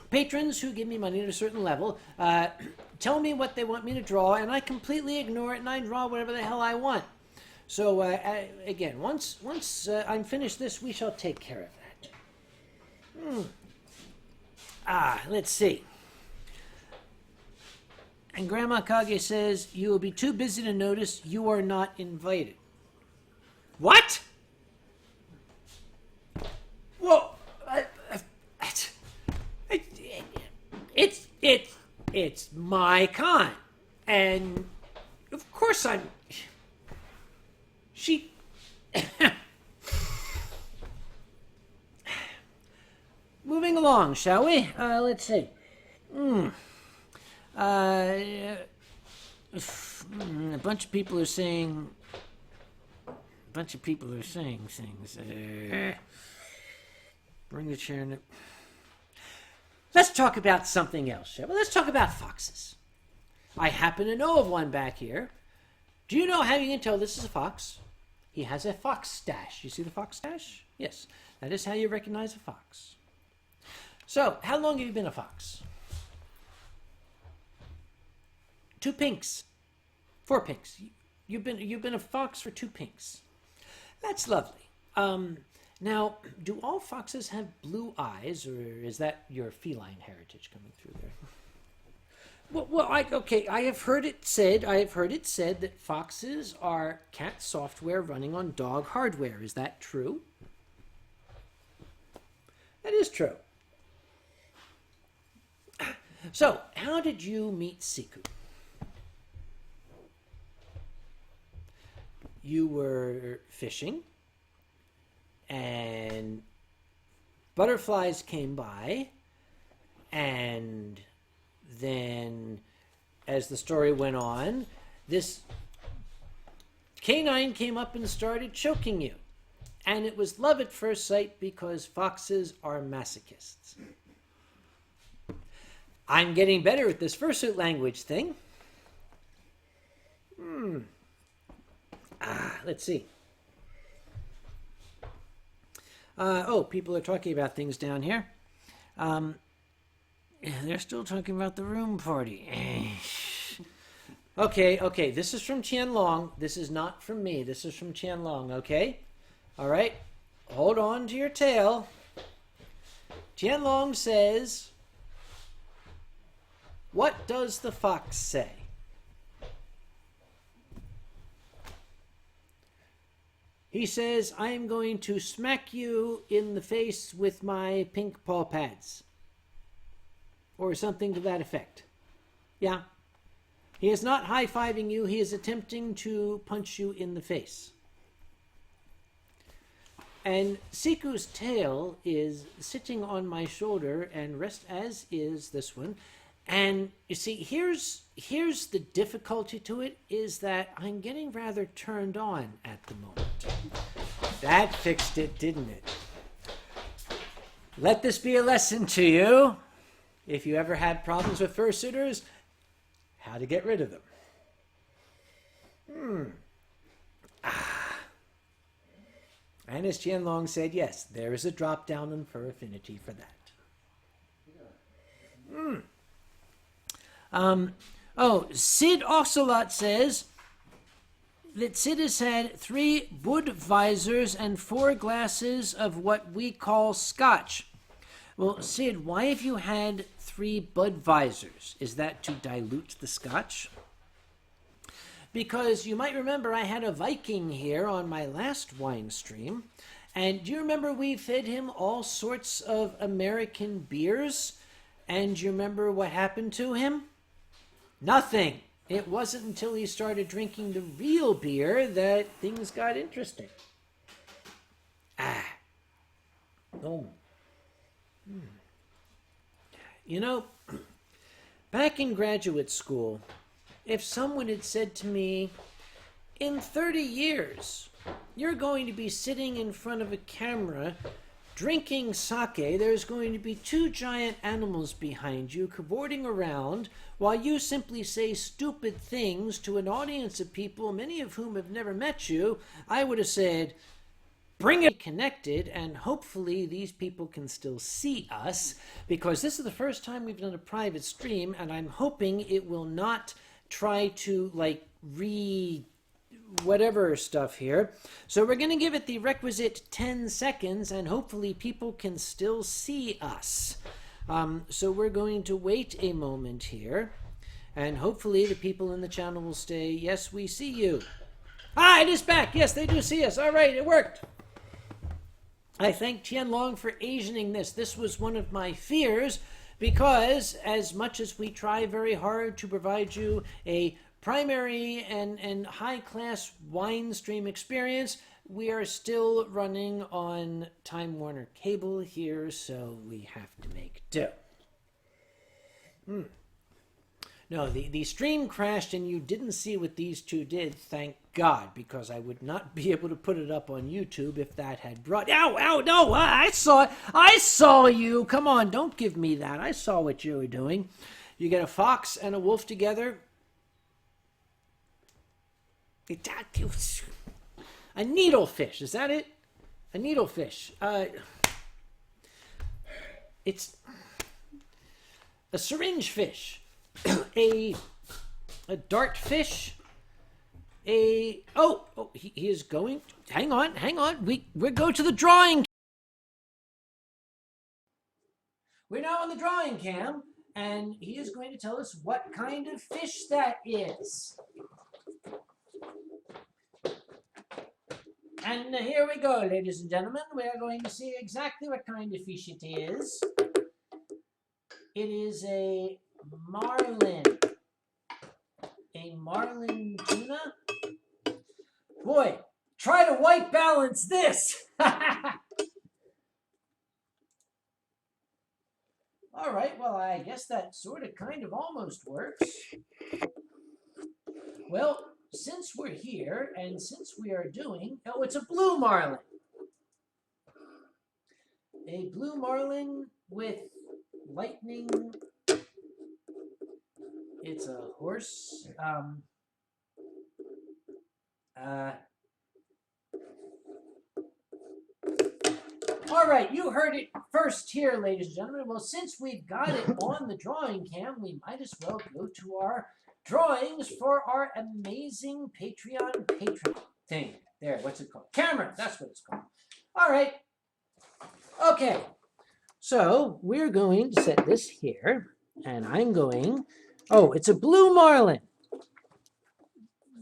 patrons who give me money at a certain level tell me what they want me to draw, and I completely ignore it, and I draw whatever the hell I want. So, again, once I'm finished this, we shall take care of that. Let's see. And Grandma Kage says, you will be too busy to notice you are not invited. What? Well, it's my con, and of course I'm. She. Moving along, shall we? Let's see. A bunch of people are saying. Things. Bring the chair in. Let's talk about something else, shall we? Let's talk about foxes. I happen to know of one back here. Do you know how you can tell this is a fox? He has a fox stash. You see the fox stash? Yes, that is how you recognize a fox. So, how long have you been a fox? 2 pinks. 4 pinks. You've been a fox for 2 pinks. That's lovely. Now, do all foxes have blue eyes, or is that your feline heritage coming through there? I have heard it said that foxes are cat software running on dog hardware. Is that true? That is true. So, how did you meet Siku? You were fishing, and butterflies came by, and then, as the story went on, this canine came up and started choking you. And it was love at first sight because foxes are masochists. I'm getting better at this fursuit language thing. Let's see. People are talking about things down here. They're still talking about the room party. Okay. This is from Qianlong. This is not from me. This is from Qianlong, okay? All right. Hold on to your tail. Qianlong says, what does the fox say? He says, I am going to smack you in the face with my pink paw pads. Or something to that effect. Yeah. He is not high-fiving you. He is attempting to punch you in the face. And Siku's tail is sitting on my shoulder, and rest as is this one. And you see, here's the difficulty to it, is that I'm getting rather turned on at the moment. That fixed it, didn't it? Let this be a lesson to you. If you ever had problems with fursuiters, how to get rid of them. And as Qianlong said, yes, there is a drop down in fur affinity for that. Sid Ocelot says that Sid has had 3 Budweisers and 4 glasses of what we call scotch. Well, Sid, why have you had 3 Budweisers? Is that to dilute the scotch? Because you might remember I had a Viking here on my last wine stream. And do you remember we fed him all sorts of American beers? And do you remember what happened to him? Nothing. It wasn't until he started drinking the real beer that things got interesting. You know, back in graduate school, if someone had said to me, in 30 years, you're going to be sitting in front of a camera drinking sake, there's going to be two giant animals behind you cavorting around while you simply say stupid things to an audience of people, many of whom have never met you. I would have said, bring it connected, and hopefully these people can still see us, because this is the first time we've done a private stream, and I'm hoping it will not try to like whatever stuff here. So we're going to give it the requisite 10 seconds, and hopefully people can still see us. So we're going to wait a moment here, and hopefully the people in the channel will say, yes, we see you. Ah, it is back. Yes, they do see us. All right, it worked. I thank Tianlong for Asianing this. This was one of my fears, because as much as we try very hard to provide you a primary and high-class wine stream experience, we are still running on Time Warner cable here, so we have to make do. No, the stream crashed and you didn't see what these two did, thank God, because I would not be able to put it up on YouTube if that had brought... Ow, ow, no, I saw it. I saw you. Come on, don't give me that. I saw what you were doing. You get a fox and a wolf together. A needlefish, is that it? A needlefish. It's a syringe fish. a dartfish, he is going. Hang on. We go to the drawing. We're now on the drawing cam, and he is going to tell us what kind of fish that is. And here we go, ladies and gentlemen. We are going to see exactly what kind of fish it is. It is a marlin. A marlin tuna. Boy, try to white balance this. All right, well, I guess that sort of kind of almost works. Well, since we're here and since we are doing... Oh, it's a blue marlin. A blue marlin with lightning... It's a horse. All right, you heard it first here, ladies and gentlemen. Well, since we've got it on the drawing cam, we might as well go to our drawings for our amazing Patreon patron thing. There, what's it called? Camera, that's what it's called. All right. Okay, so we're going to set this here, and I'm going... Oh, it's a blue marlin.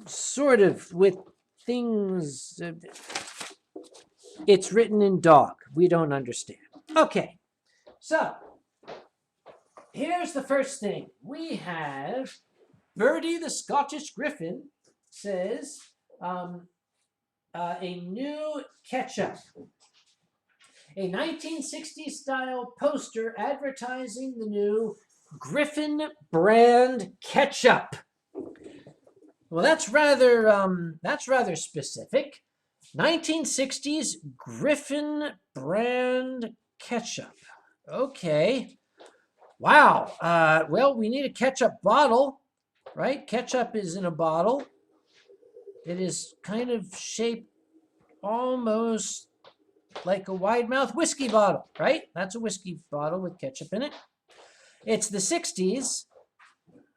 Sort of with things... It's written in dog. We don't understand. Okay, so here's the first thing. We have Birdie the Scottish Griffin says a new ketchup. A 1960s style poster advertising the new Griffin brand ketchup. Well, that's rather specific. 1960s Griffin brand ketchup. Okay. Wow. Well, we need a ketchup bottle, right? Ketchup is in a bottle. It is kind of shaped almost like a wide-mouth whiskey bottle, right? That's a whiskey bottle with ketchup in it. It's the 60s,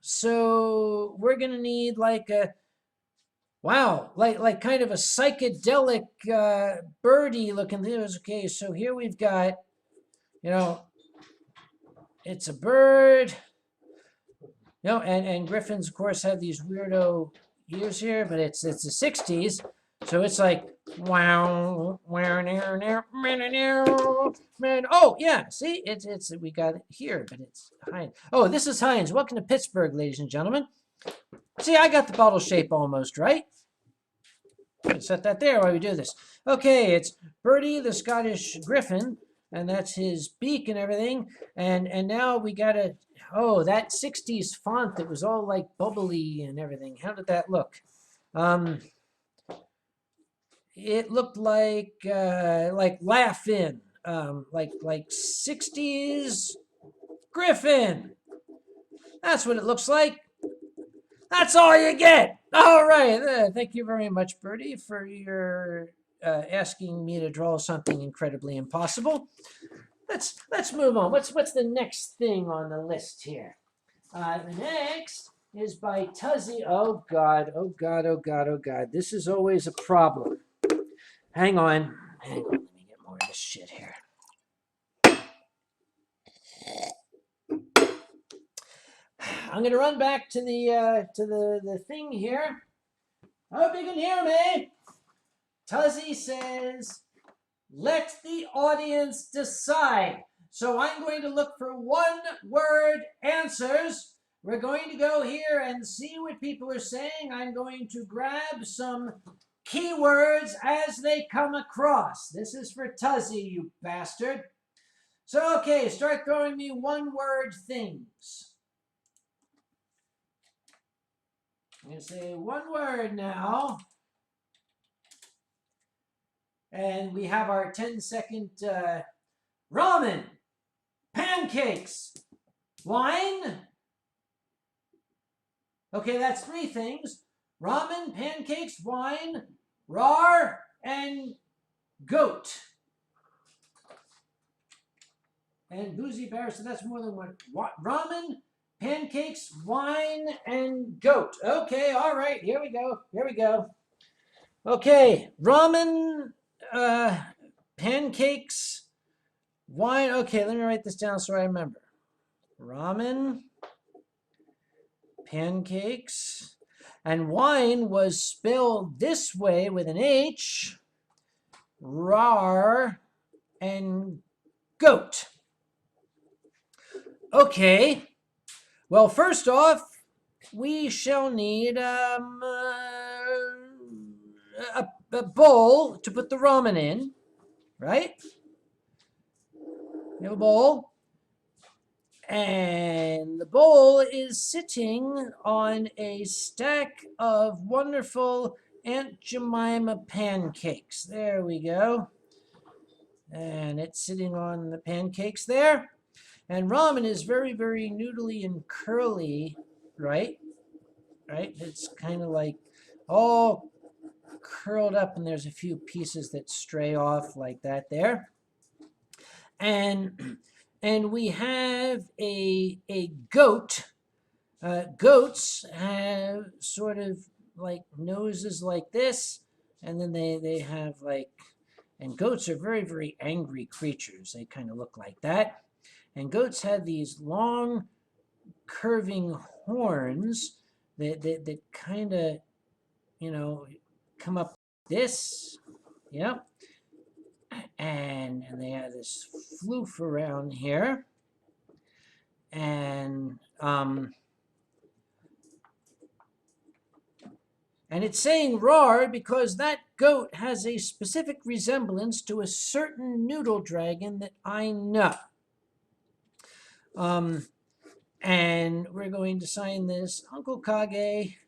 so we're going to need like a... Wow, like kind of a psychedelic birdie looking thing. Okay, so here we've got, it's a bird. And Griffins, of course, had these weirdo ears here, but it's the 60s. So it's like, wow, man. Oh, yeah, see, it's we got it here, but it's Heinz. Oh, this is Heinz. Welcome to Pittsburgh, ladies and gentlemen. See, I got the bottle shape almost right. Set that there while we do this. Okay, it's Birdie the Scottish Griffin, and that's his beak and everything. And now we got a... Oh, that 60s font that was all like bubbly and everything. How did that look? It looked like Laugh-In like 60s Griffin. That's what it looks like. That's all you get. All right. Thank you very much, Bertie, for your asking me to draw something incredibly impossible. Let's move on. What's the next thing on the list here? The next is by Tuzzy. Oh God, oh God, oh God, oh God. This is always a problem. Hang on. Let me get more of this shit here. I'm going to run back to the thing here. I hope you can hear me. Tuzzy says, let the audience decide. So I'm going to look for one-word answers. We're going to go here and see what people are saying. I'm going to grab some keywords as they come across. This is for Tuzzy, you bastard. So, okay, start throwing me one-word things. I'm going to say one word now. And we have our 10-second ramen, pancakes, wine. Okay, that's three things. Ramen, pancakes, wine, rar, and goat. And Boozy Bear, so that's more than one. Ramen, pancakes, wine, and goat. Okay, all right, here we go. Here we go. Okay, ramen, pancakes, wine. Okay, let me write this down so I remember. Ramen, pancakes, and wine was spelled this way with an H, rar, and goat. Okay, well, first off, we shall need a bowl to put the ramen in, right? You have a bowl. And the bowl is sitting on a stack of wonderful Aunt Jemima pancakes. There we go. And it's sitting on the pancakes there. And ramen is very, very noodly and curly, right? Right? It's kind of like all curled up, and there's a few pieces that stray off like that there. And we have a goat. Goats have sort of like noses like this, and then they have like, and goats are very, very angry creatures. They kind of look like that. And goats have these long, curving horns that kind of, you know, come up this. Yep. And they have this floof around here. And it's saying rar because that goat has a specific resemblance to a certain noodle dragon that I know. And we're going to sign this Uncle Kage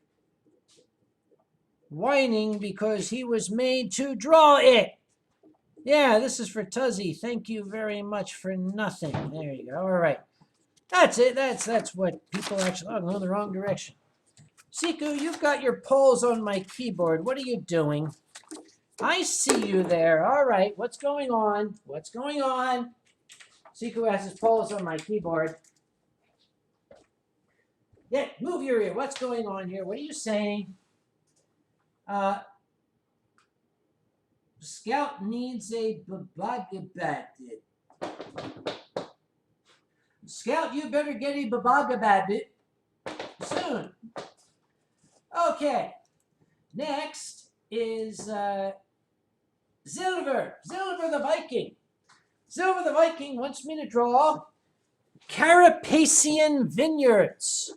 whining because he was made to draw it. Yeah, this is for Tuzzy. Thank you very much for nothing. There you go. All right. That's it. That's what people actually... Oh, I'm going the wrong direction. Siku, you've got your polls on my keyboard. What are you doing? I see you there. All right. What's going on? What's going on? Siku has his polls on my keyboard. Yeah, move your ear. What's going on here? What are you saying? Scout needs a babagabat. Scout, you better get a babagabat soon. Okay. Next is Silver the Viking. Silver the Viking wants me to draw Carapacian Vineyards.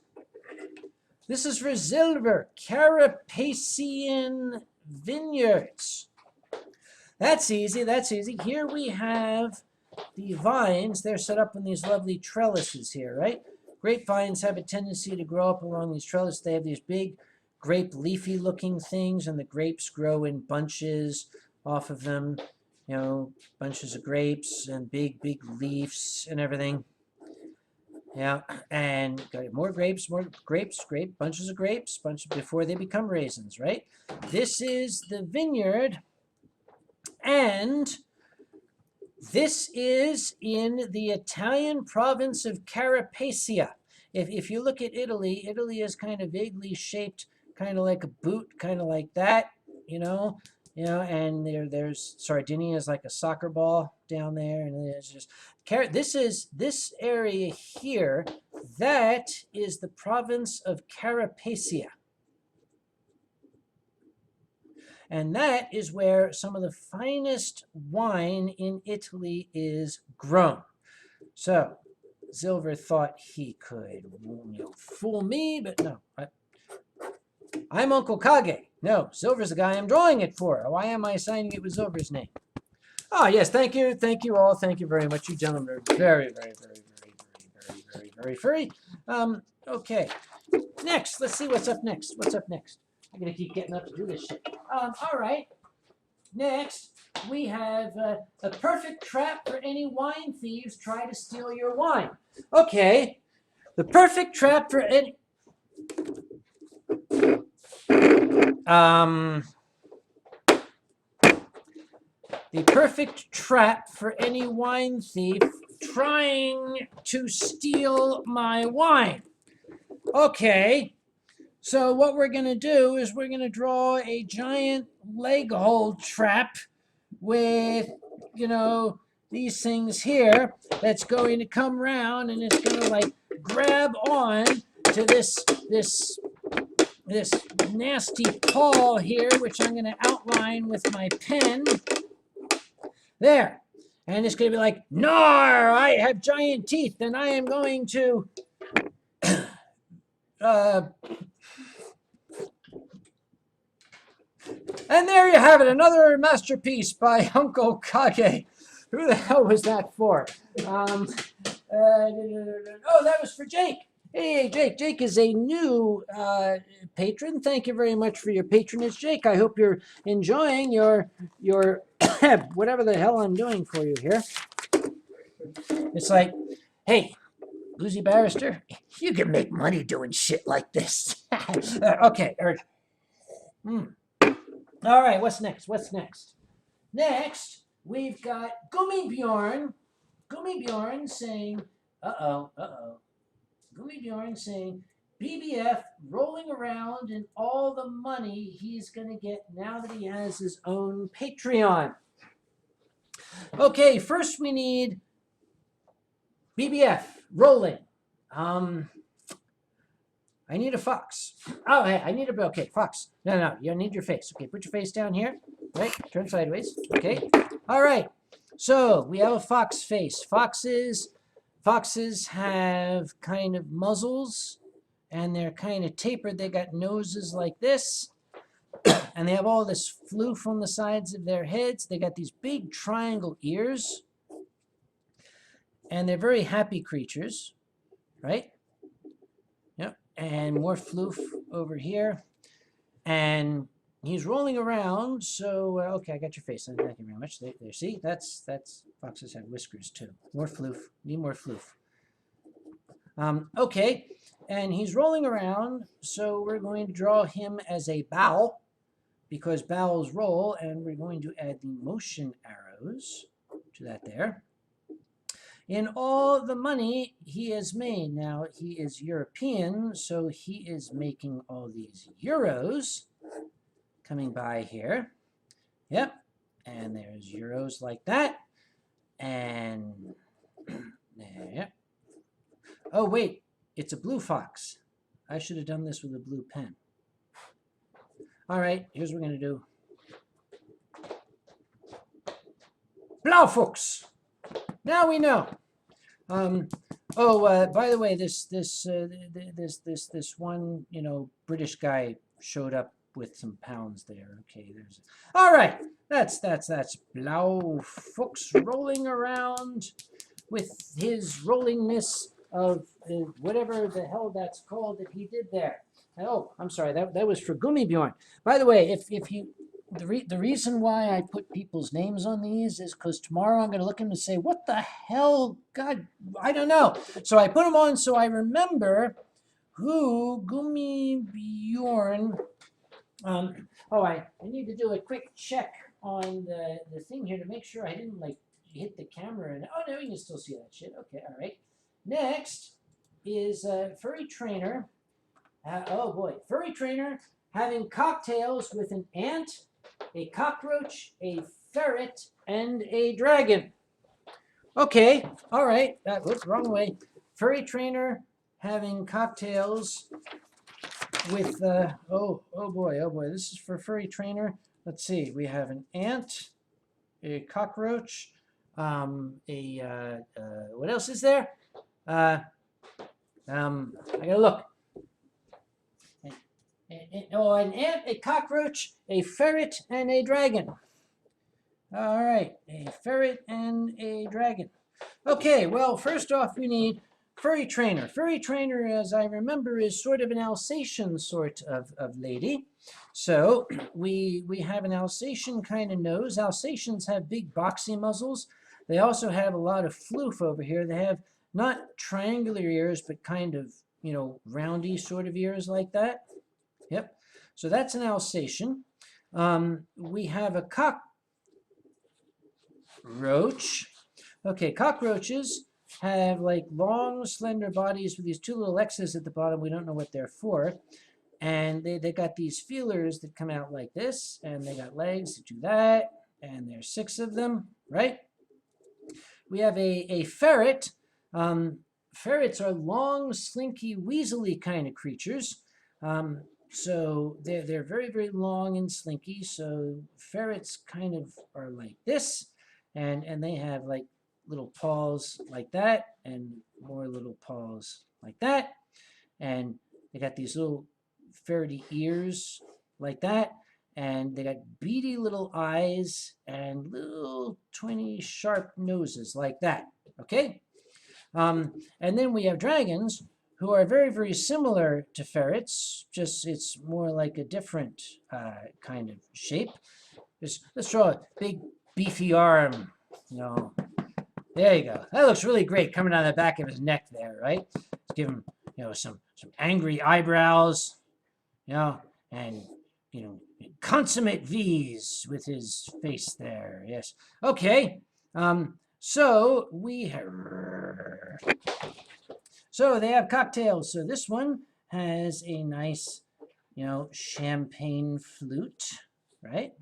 This is for Silver. Carapacian Vineyards. That's easy. That's easy. Here we have the vines. They're set up in these lovely trellises here, right? Grapevines have a tendency to grow up along these trellises. They have these big grape leafy looking things, and the grapes grow in bunches off of them. bunches of grapes and big leaves and everything. Yeah, and got more grapes, bunches of grapes, before they become raisins, right? This is the vineyard, and this is in the Italian province of Carapacia. If you look at Italy, Italy is kind of vaguely shaped, kind of like a boot, kind of like that, you know, and there's Sardinia is like a soccer ball down there, and there's just this area here. That is the province of Carapacia. And that is where some of the finest wine in Italy is grown. So Silver thought he could fool me, but no. I'm Uncle Kage. No, Silver's the guy I'm drawing it for. Why am I signing it with Silver's name? Oh, yes, thank you. Thank you all. Thank you very much. You gentlemen are very, very, very, very, very, very, very furry. Okay. Next, let's see what's up next. What's up next? I'm going to keep getting up to do this shit. All right. Next, we have a perfect trap for any wine thieves try to steal your wine. Okay. The perfect trap for any... the perfect trap for any wine thief trying to steal my wine. Okay. So what we're going to do is we're going to draw a giant leg hold trap with, these things here that's going to come around, and it's going to like grab on to this nasty paw here, which I'm going to outline with my pen. There. And it's going to be like, "Nar, I have giant teeth, and I am going to And there you have it, another masterpiece by Uncle Kage. Who the hell was that for? Oh, that was for Jake. Hey, Jake. Jake is a new patron. Thank you very much for your patronage, Jake. I hope you're enjoying your whatever the hell I'm doing for you here. It's like, hey, Boozy Barrister, you can make money doing shit like this. Okay. All right, what's next? Next, we've got Gummibjorn. Gummibjorn saying, Gummibjorn saying, BBF rolling around in all the money he's going to get now that he has his own Patreon. Okay, first we need BBF rolling. I need a fox. Oh, I need a... Okay, fox. No, you need your face. Okay, put your face down here. Right, turn sideways. Okay. All right. So we have a fox face. Foxes have kind of muzzles, and they're kind of tapered. They got noses like this, and they have all this floof on the sides of their heads. They got these big triangle ears, and they're very happy creatures, right? And more floof over here. And he's rolling around. So, okay, I got your face. Thank you very much. There, see, that's foxes have whiskers too. More floof. Need more floof. Okay, and he's rolling around. So we're going to draw him as a bow, because bows roll, and we're going to add the motion arrows to that there. In all the money he has made. Now, he is European, so he is making all these euros coming by here. Yep, and there's euros like that. And there. Oh, wait, it's a blue fox. I should have done this with a blue pen. All right, here's what we're going to do. Blaufuchs. Now we know. By the way, this one, British guy showed up with some pounds there. Okay, there's. All right, that's Blaufuchs rolling around with his rollingness of whatever the hell that's called that he did there. Oh, I'm sorry, that was for Gummibjorn. By the way, if you the reason why I put people's names on these is because tomorrow I'm going to look at them and say, what the hell? God, I don't know. So I put them on so I remember who Gumi Bjorn. I need to do a quick check on the thing here to make sure I didn't like hit the camera. And oh, no, you can still see that shit. Okay, all right. Next is Furry Trainer. Oh boy, Furry Trainer having cocktails with an ant, a cockroach, a ferret, and a dragon. Okay, all right. Whoops, wrong way. Furry Trainer having cocktails with oh boy, this is for Furry Trainer. Let's see, we have an ant, a cockroach, what else is there? I gotta look. An ant, a cockroach, a ferret, and a dragon. All right, a ferret and a dragon. Okay, well, first off, we need Furry Trainer. Furry Trainer, as I remember, is sort of an Alsatian sort of lady. So we have an Alsatian kind of nose. Alsatians have big boxy muzzles. They also have a lot of floof over here. They have not triangular ears, but kind of, roundy sort of ears like that. Yep. So that's an Alsatian. We have a cockroach. Okay, cockroaches have like long, slender bodies with these two little X's at the bottom. We don't know what they're for. And they got these feelers that come out like this, and they got legs that do that, and there's 6 of them, right? We have a ferret. Ferrets are long, slinky, weaselly kind of creatures. So they're very, very long and slinky. So ferrets kind of are like this, and they have like little paws like that, and more little paws like that, and they got these little ferrety ears like that, and they got beady little eyes and little 20 sharp noses like that. Okay, and then we have dragons, who are very, very similar to ferrets, just it's more like a different kind of shape. Let's draw a big, beefy arm. There you go. That looks really great coming down the back of his neck there, right? Let's give him, some angry eyebrows, and, consummate V's with his face there. Yes. Okay. So we have... So they have cocktails. So this one has a nice, champagne flute, right?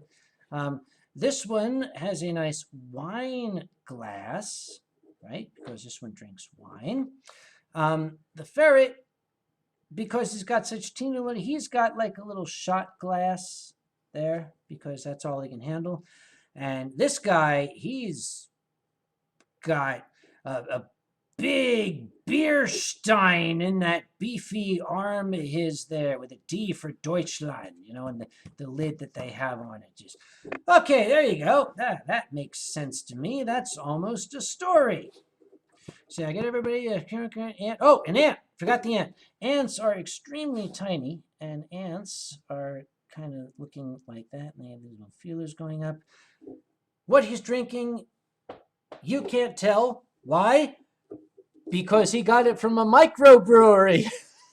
This one has a nice wine glass, right? Because this one drinks wine. The ferret, because he's got such teeny little, he's got like a little shot glass there because that's all he can handle. And this guy, he's got a big beer stein in that beefy arm of his there with a D for Deutschland, and the lid that they have on it. Just okay, there you go. That makes sense to me. That's almost a story. See, I get everybody a ant. Oh, an ant. Forgot the ant. Ants are extremely tiny, and ants are kind of looking like that, and they have these little feelers going up. What he's drinking, you can't tell. Why? Because he got it from a microbrewery.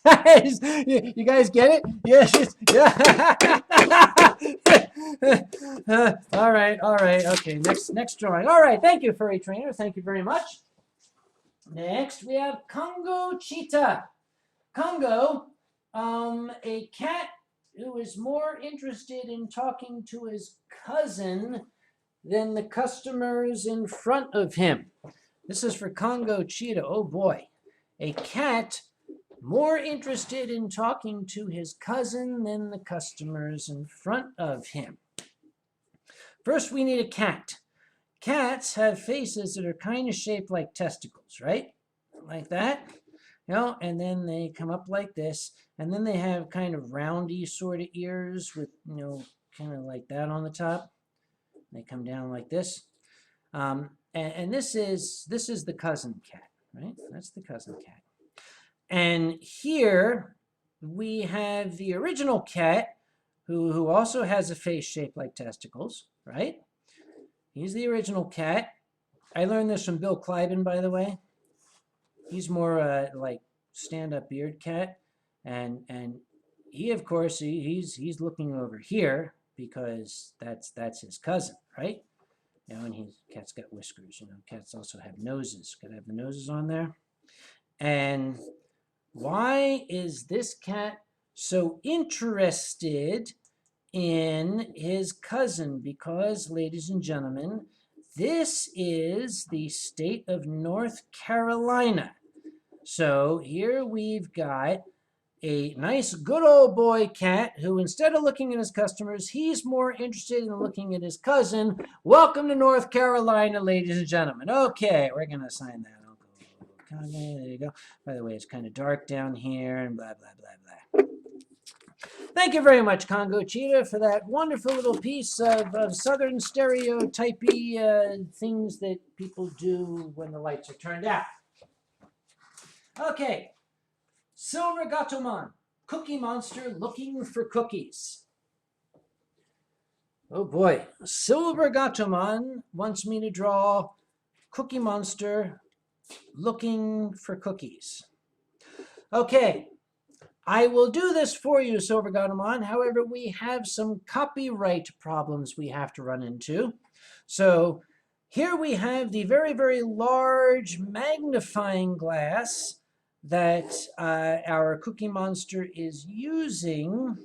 You guys get it? Yes. Yeah. All right. Okay. Next drawing. All right. Thank you, Furry Trainer. Thank you very much. Next, we have Congo Cheetah. Congo, a cat who is more interested in talking to his cousin than the customers in front of him. This is for Congo Cheetah. Oh boy. A cat more interested in talking to his cousin than the customers in front of him. First, we need a cat. Cats have faces that are kind of shaped like testicles, right? Like that. And then they come up like this. And then they have kind of roundy sort of ears with, kind of like that on the top. They come down like this. And this is the cousin cat, right? That's the cousin cat. And here we have the original cat who also has a face shaped like testicles, right? He's the original cat. I learned this from Bill Clyburn, by the way. He's more like stand-up beard cat, and he, of course, he's looking over here because that's his cousin, right? You know, and cat's got whiskers. You know, cats also have noses. Got to have the noses on there. And why is this cat so interested in his cousin? Because, ladies and gentlemen, this is the state of North Carolina. So here we've got a nice good old boy cat who, instead of looking at his customers, he's more interested in looking at his cousin. Welcome to North Carolina, ladies and gentlemen. Okay, we're going to assign that. There you go. By the way, it's kind of dark down here and blah, blah, blah, blah. Thank you very much, Congo Cheetah, for that wonderful little piece of Southern stereotypy things that people do when the lights are turned out. Okay. Silver Gatomon, Cookie Monster looking for cookies. Oh boy, Silver Gatomon wants me to draw Cookie Monster looking for cookies. Okay, I will do this for you, Silver Gatomon. However, we have some copyright problems we have to run into. So here we have the very, very large magnifying glass that our Cookie Monster is using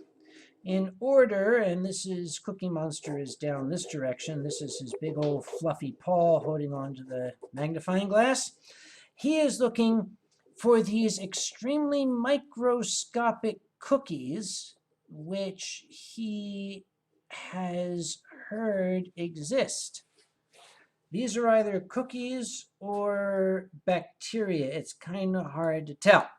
in order, and this is Cookie Monster is down this direction. This is his big old fluffy paw holding onto the magnifying glass. He is looking for these extremely microscopic cookies, which he has heard exist. These are either cookies or bacteria. It's kind of hard to tell.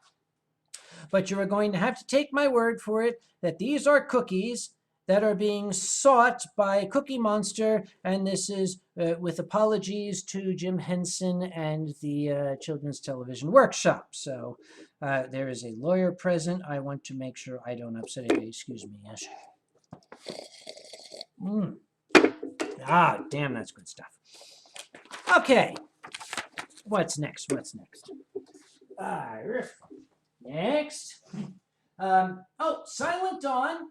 But you are going to have to take my word for it that these are cookies that are being sought by Cookie Monster, and this is with apologies to Jim Henson and the Children's Television Workshop. So there is a lawyer present. I want to make sure I don't upset anybody. Excuse me. Yes. Ah, damn, that's good stuff. Okay, what's next? What's next? Next. Oh, Silent Dawn.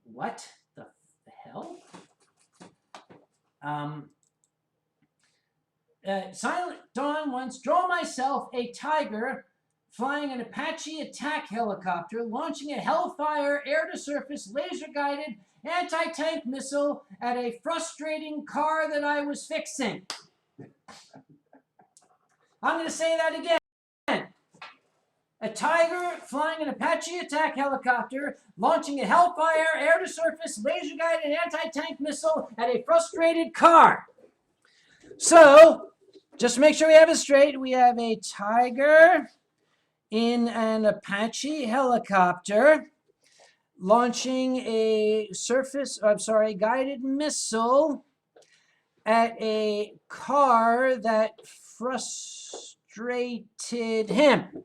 What the hell? Silent Dawn wants draw myself a tiger flying an Apache attack helicopter, launching a Hellfire air-to-surface laser-guided anti-tank missile at a frustrating car that I was fixing. I'm going to say that again. A tiger flying an Apache attack helicopter, launching a Hellfire air-to-surface laser-guided anti-tank missile at a frustrated car. So, just to make sure we have it straight, we have a tiger in an Apache helicopter launching a guided missile at a car that frustrated him.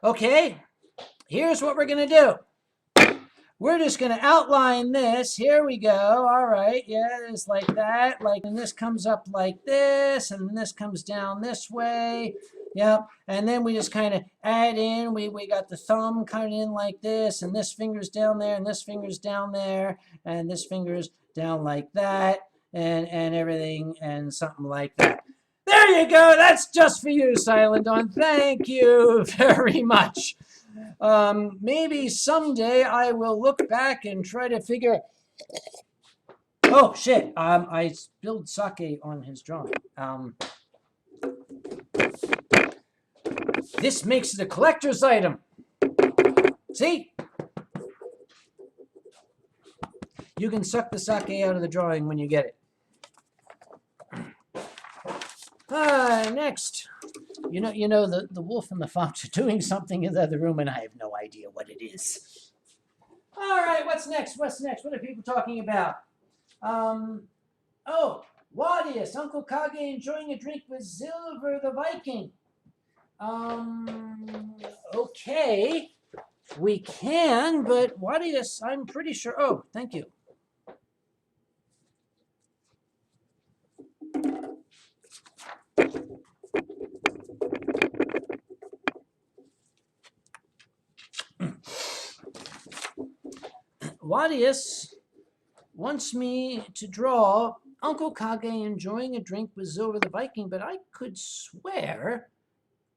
Okay, here's what we're going to do. We're just going to outline this. Here we go. All right. Yeah, it's like that. And this comes up like this, and this comes down this way. Yep. And then we just kind of add in. We got the thumb kind of in like this, and this finger's down there, and this finger's down there, and this finger's down like that, and everything, and something like that. There you go. That's just for you, Silent Dawn. Thank you very much. Maybe someday I will look back and try to figure. Oh shit! I spilled sake on his drawing. This makes it a collector's item. See? You can suck the sake out of the drawing when you get it. Next. You know, the wolf and the fox are doing something in the other room, and I have no idea what it is. All right, what's next? What's next? What are people talking about? Oh, Wadius, Uncle Kage enjoying a drink with Silver the Viking. Okay. We can, but what is, I'm pretty sure. Oh, thank you. Wadius wants me to draw Uncle Kage enjoying a drink with Zilver the Viking, but I could swear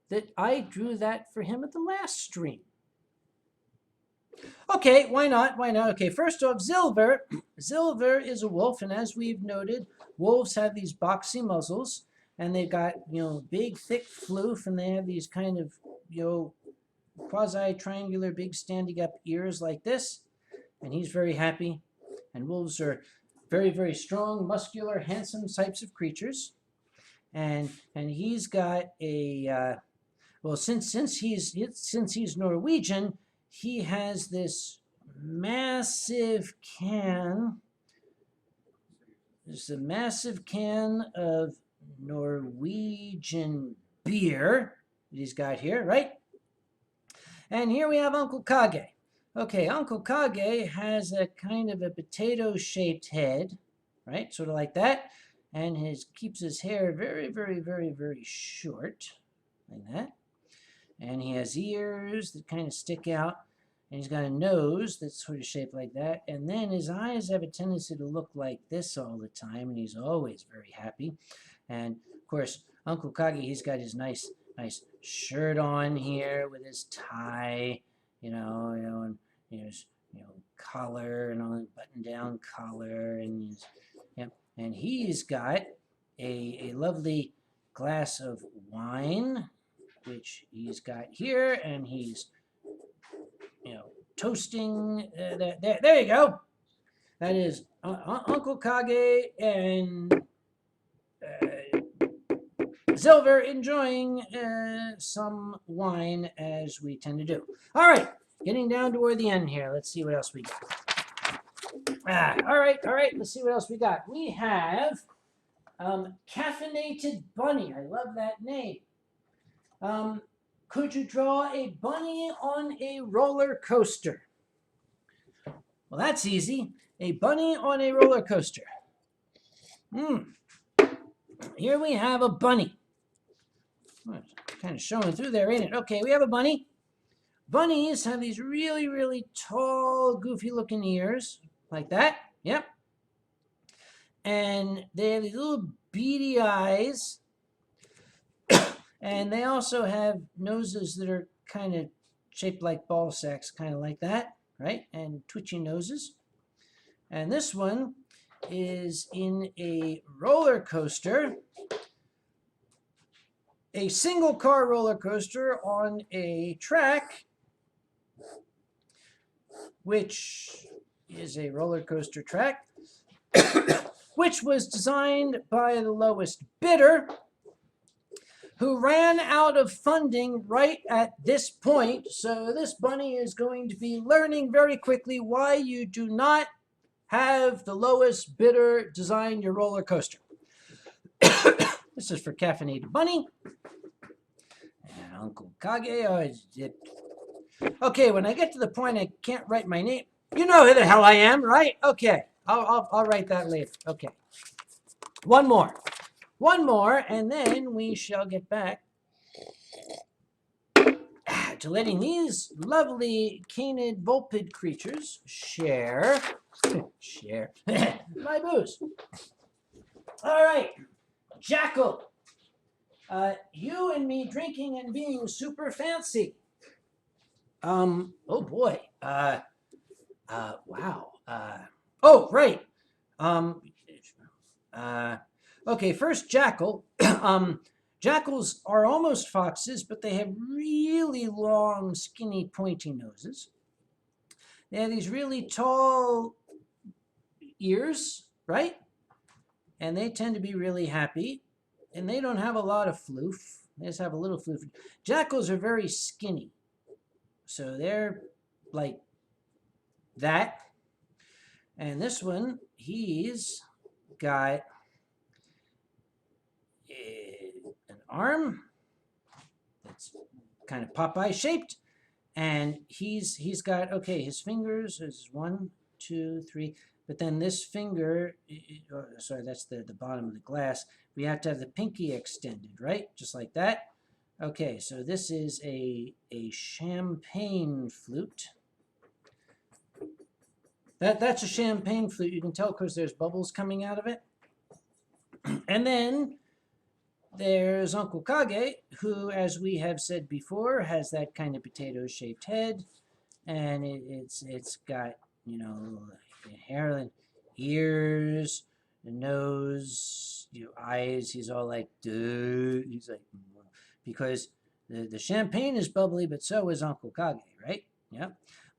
that I drew that for him at the last stream. Okay, why not? Why not? Okay, first off, Zilver. Zilver is a wolf, and as we've noted, wolves have these boxy muzzles, and they've got, big, thick floof, and they have these kind of, quasi-triangular, big standing up ears like this, and he's very happy. And wolves are very, very strong, muscular, handsome types of creatures. And he's got a well, since he's Norwegian, he has this massive can. There's a massive can of Norwegian beer that he's got here, right? And here we have Uncle Kage. Okay, Uncle Kage has a kind of a potato-shaped head, right? Sort of like that. And keeps his hair very, very, very, very short, like that. And he has ears that kind of stick out. And he's got a nose that's sort of shaped like that. And then his eyes have a tendency to look like this all the time. And he's always very happy. And, of course, Uncle Kage, he's got his nice shirt on here with his tie, and his collar and all, button-down collar, and he's got a lovely glass of wine, which he's got here, and he's toasting. There you go. That is Uncle Kage and Zilver enjoying some wine, as we tend to do. All right, getting down toward the end here. Let's see what else we got. All right. Let's see what else we got. We have Caffeinated Bunny. I love that name. Could you draw a bunny on a roller coaster? Well, that's easy. A bunny on a roller coaster. Here we have a bunny. Kind of showing through there, ain't it? Okay, we have a bunny. Bunnies have these really, really tall, goofy-looking ears, like that. Yep. And they have these little beady eyes. And they also have noses that are kind of shaped like ball sacks, kind of like that, right? And twitchy noses. And this one is in a roller coaster, a single car roller coaster on a track, which is a roller coaster track, which was designed by the lowest bidder, who ran out of funding right at this point. So this bunny is going to be learning very quickly why you do not have the lowest bidder design your roller coaster. This is for Caffeinated Bunny. And Uncle Kage. Okay, when I get to the point I can't write my name, you know who the hell I am, right? Okay, I'll write that later. Okay. One more, and then we shall get back to letting these lovely canid vulpid creatures share my booze. All right, Jackal, you and me drinking and being super fancy. Oh boy. Wow. Oh, right. Okay, first Jackal. Jackals are almost foxes, but they have really long, skinny, pointy noses. They have these really tall ears, right? And they tend to be really happy. And they don't have a lot of floof. They just have a little floof. Jackals are very skinny. So they're like that. And this one, he's got an arm that's kind of Popeye shaped. And he's got, okay, his fingers is 1, 2, 3, but then this finger, sorry, that's the bottom of the glass. We have to have the pinky extended, right? Just like that. Okay, so this is a champagne flute. That's a champagne flute. You can tell because there's bubbles coming out of it. And then there's Uncle Kage, who, as we have said before, has that kind of potato-shaped head, and it's got, you know, hair and ears, the nose, eyes. He's all like, dude. He's like, because the champagne is bubbly, but so is Uncle Kage, right? Yeah.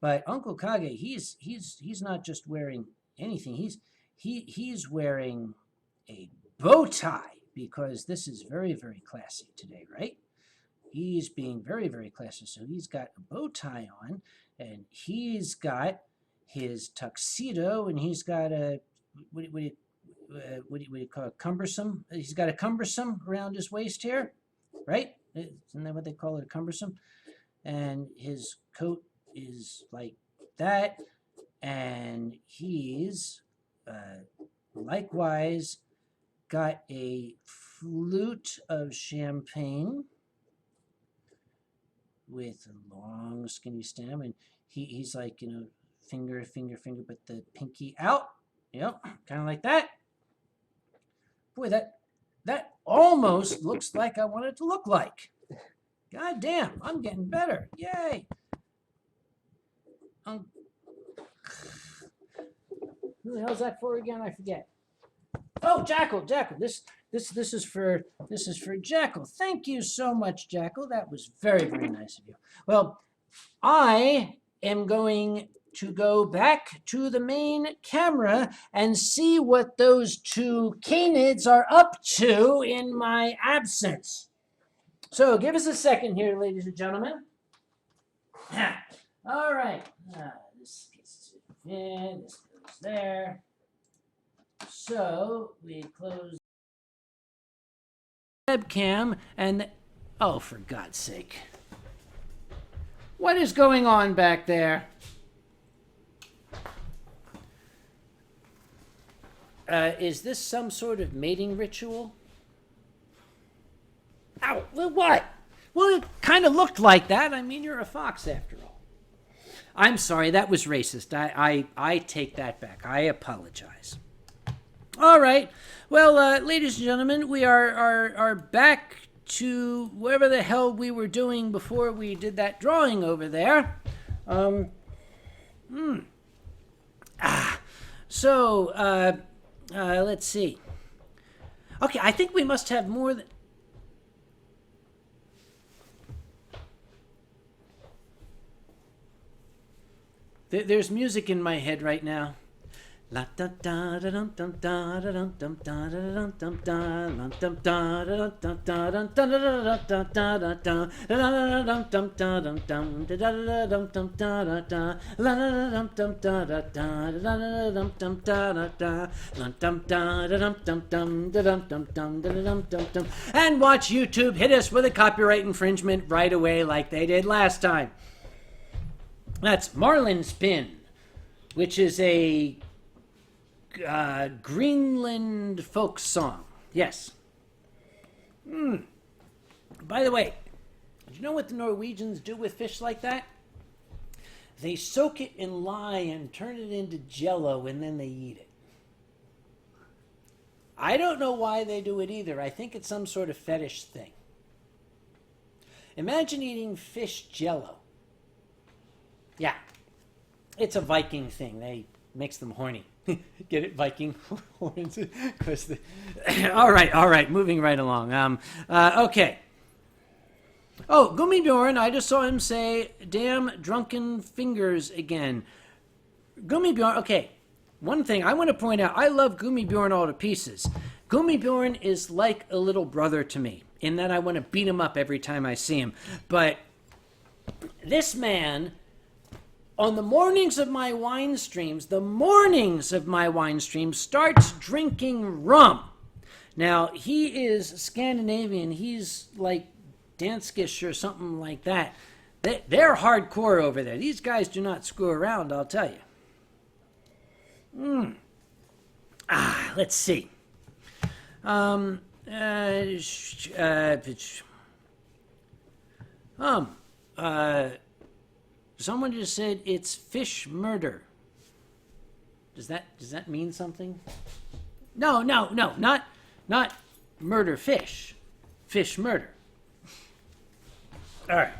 But Uncle Kage, he's not just wearing anything. He's wearing a bow tie, because this is very, very classy today, right? He's being very, very classy. So he's got a bow tie on, and he's got his tuxedo, and he's got a, what do you call it, cumbersome? He's got a cumbersome around his waist here, right? Isn't that what they call it, a cumbersome? And his coat is like that, and he's likewise got a flute of champagne with a long skinny stem, and he's like, you know, finger, but the pinky out. Yep, kind of like that. Boy, that almost looks like I want it to look like. God damn, I'm getting better. Yay. Who the hell's that for again? I forget. Oh, Jackal. This is for Jackal. Thank you so much, Jackal. That was very, very nice of you. Well, I am going to go back to the main camera and see what those two canids are up to in my absence. So give us a second here, ladies and gentlemen. All right. This gets in. This goes there. So we close the webcam and oh, for God's sake. What is going on back there? Is this some sort of mating ritual? Ow, well, what? Well, it kind of looked like that. I mean, you're a fox after all. I'm sorry, that was racist. I take that back. I apologize. All right. Well, ladies and gentlemen, we are back to whatever the hell we were doing before we did that drawing over there. So, let's see. Okay, I think we must have more than... There's music in my head right now. La da da da dum dum da da dum dum da da dum dum da dum da da dum da da da da da da da dum dum da dum dum da da dum dum da da da la da dum dum da da da da dum dum da da da dum da da dum dum dum da dum dum dum da dum dum dum, and watch YouTube hit us with a copyright infringement right away like they did last time. That's Marlin's Pin, which is a Greenland folk song. Yes. By the way, do you know what the Norwegians do with fish like that? They soak it in lye and turn it into jello, and then they eat it. I don't know why they do it either. I think it's some sort of fetish thing. Imagine eating fish jello. Yeah, it's a Viking thing. They makes them horny. Get it, Viking horns? All right. Moving right along. Okay. Oh, Gummibjorn, I just saw him say, damn drunken fingers again. Gummibjorn, okay. One thing I want to point out, I love Gummibjorn all to pieces. Gummibjorn is like a little brother to me, in that I want to beat him up every time I see him. But this man... on the mornings of my wine streams, starts drinking rum. Now, he is Scandinavian. He's like Danskish or something like that. They're hardcore over there. These guys do not screw around, I'll tell you. Let's see. Someone just said it's fish murder. Does that mean something? No, not murder fish. Fish murder. All right.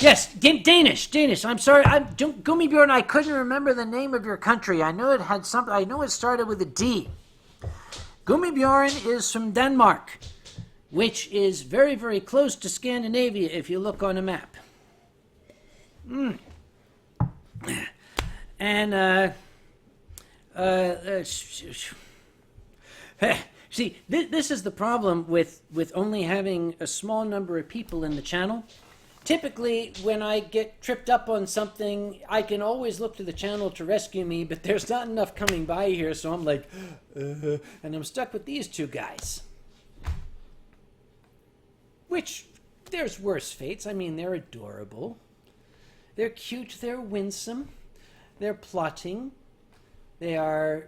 Yes, Danish. I'm sorry. Gummibjørn, I couldn't remember the name of your country. I know it had something. I know it started with a D. Gummibjørn is from Denmark, which is very, very close to Scandinavia if you look on a map. And see, this is the problem with only having a small number of people in the channel. Typically, when I get tripped up on something, I can always look to the channel to rescue me, but there's not enough coming by here, so I'm like, and I'm stuck with these two guys. Which, there's worse fates. I mean, they're adorable. They're cute, they're winsome, they're plotting. They are,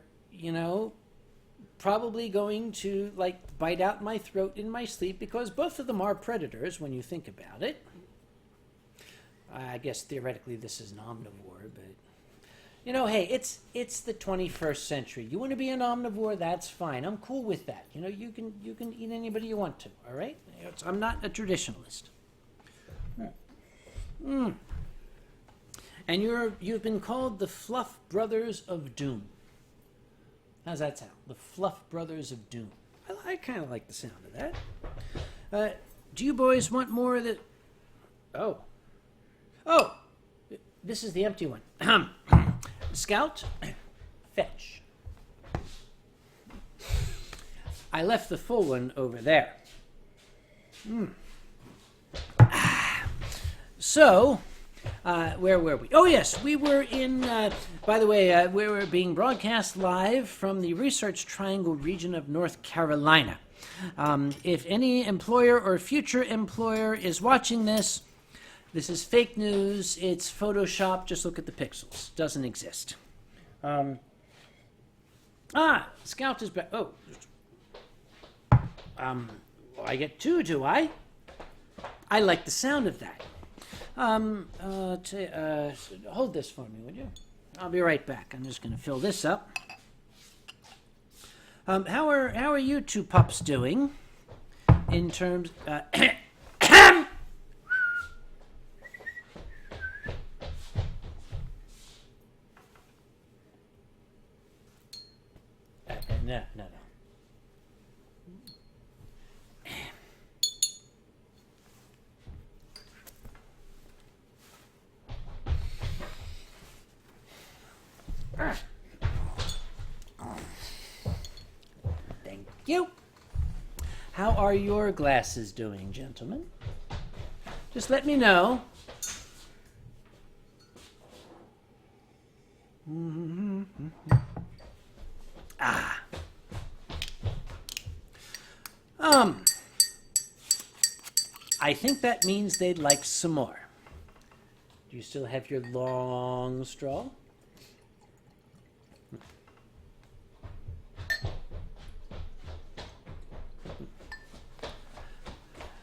probably going to, bite out my throat in my sleep, because both of them are predators when you think about it. I guess theoretically this is an omnivore, but hey, it's the 21st century. You want to be an omnivore, that's fine. I'm cool with that. You can eat anybody you want to. All right, I'm not a traditionalist. And you've been called the Fluff Brothers of Doom. How's that sound? The Fluff Brothers of Doom. I kind of like the sound of that. Do you boys want more of the? Oh, this is the empty one. Scout, fetch. I left the full one over there. So, where were we? Oh, yes, we were in, by the way, we were being broadcast live from the Research Triangle region of North Carolina. If any employer or future employer is watching this is fake news. It's Photoshop. Just look at the pixels. Doesn't exist. Scout is back. Oh. I get two, do I? I like the sound of that. Hold this for me, would you? I'll be right back. I'm just going to fill this up. How are you two pups doing in terms... No. Thank you. How are your glasses doing, gentlemen? Just let me know. I think that means they'd like some more. Do you still have your long straw?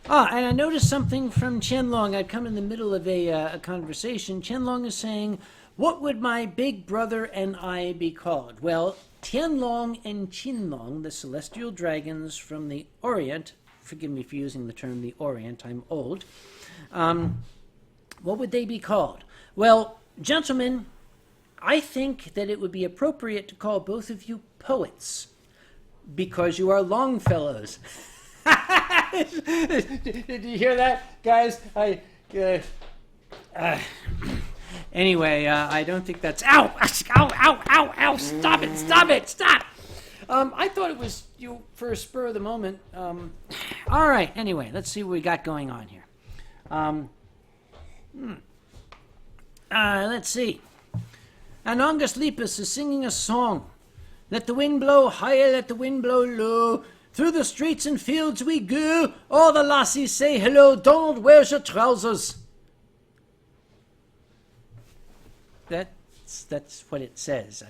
And I noticed something from Qianlong. I'd come in the middle of a conversation. Qianlong is saying, what would my big brother and I be called? Well, Tianlong and Qinlong, the celestial dragons from the Orient, forgive me for using the term the Orient, I'm old, what would they be called? Well, gentlemen, I think that it would be appropriate to call both of you poets, because you are Longfellows. Did you hear that, guys? Anyway, I don't think that's... Ow! Ow! Stop it! I thought it was you for a spur of the moment. All right, anyway, let's see what we got going on here. Let's see. Anongus Lepus is singing a song. Let the wind blow higher, let the wind blow low. Through the streets and fields we go. All the lassies say hello. Donald, where's your trousers? That's what it says.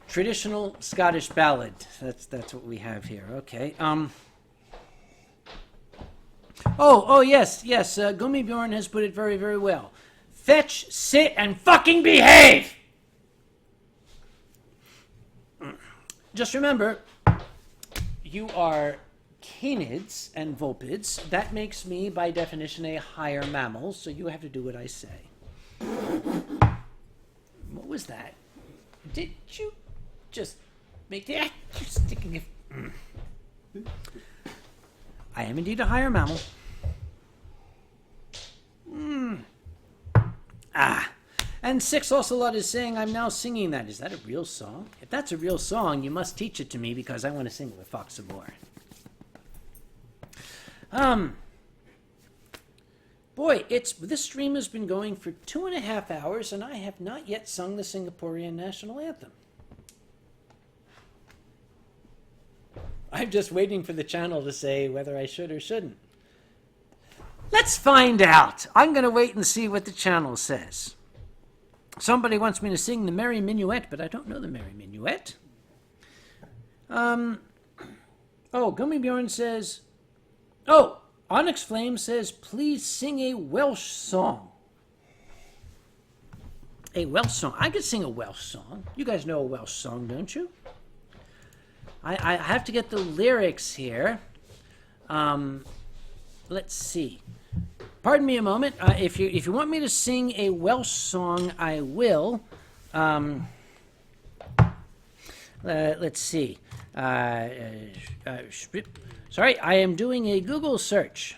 Traditional Scottish ballad. That's what we have here. Okay. Oh yes. Gummibjorn has put it very, very well. Fetch, sit, and fucking behave. Just remember, you are canids and vulpids. That makes me, by definition, a higher mammal, so you have to do what I say. What was that? Did you just make that? You're sticking it. I am indeed a higher mammal. And Six Ocelot is saying I'm now singing that. Is that a real song? If that's a real song, you must teach it to me because I want to sing it with Fox some more. Boy, this stream has been going for 2.5 hours, and I have not yet sung the Singaporean national anthem. I'm just waiting for the channel to say whether I should or shouldn't. Let's find out. I'm going to wait and see what the channel says. Somebody wants me to sing the Merry Minuet, but I don't know the Merry Minuet. Gummibjorn says... Oh, Onyx Flame says, please sing a Welsh song. A Welsh song. I could sing a Welsh song. You guys know a Welsh song, don't you? I have to get the lyrics here. Let's see. Pardon me a moment. If you want me to sing a Welsh song, I will. Let's see. Sorry, I am doing a Google search.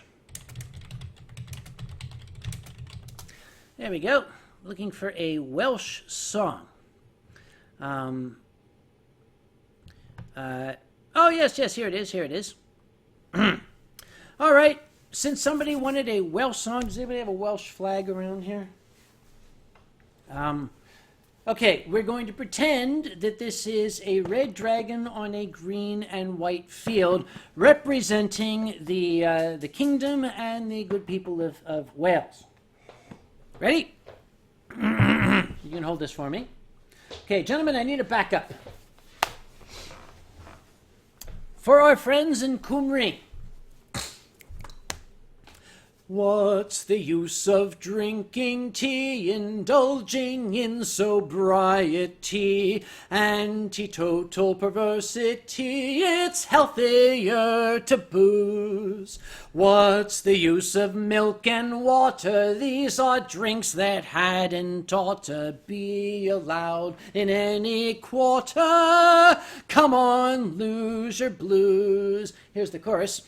There we go. Looking for a Welsh song. Yes, here it is. All right. Since somebody wanted a Welsh song, does anybody have a Welsh flag around here? Okay, we're going to pretend that this is a red dragon on a green and white field representing the kingdom and the good people of Wales. Ready? You can hold this for me. Okay, gentlemen, I need a backup. For our friends in Cymru. What's the use of drinking tea, indulging in sobriety and teetotal perversity? It's healthier to booze. What's the use of milk and water? These are drinks that hadn't ought to be allowed in any quarter. Come on, lose your blues. Here's the chorus.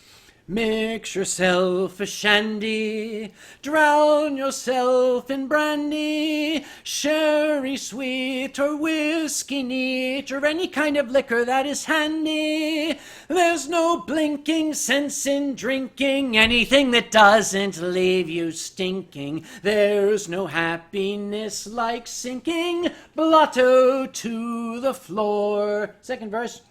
Mix yourself a shandy, drown yourself in brandy, sherry sweet or whiskey neat, or any kind of liquor that is handy. There's no blinking sense in drinking anything that doesn't leave you stinking. There's no happiness like sinking blotto to the floor. Second verse.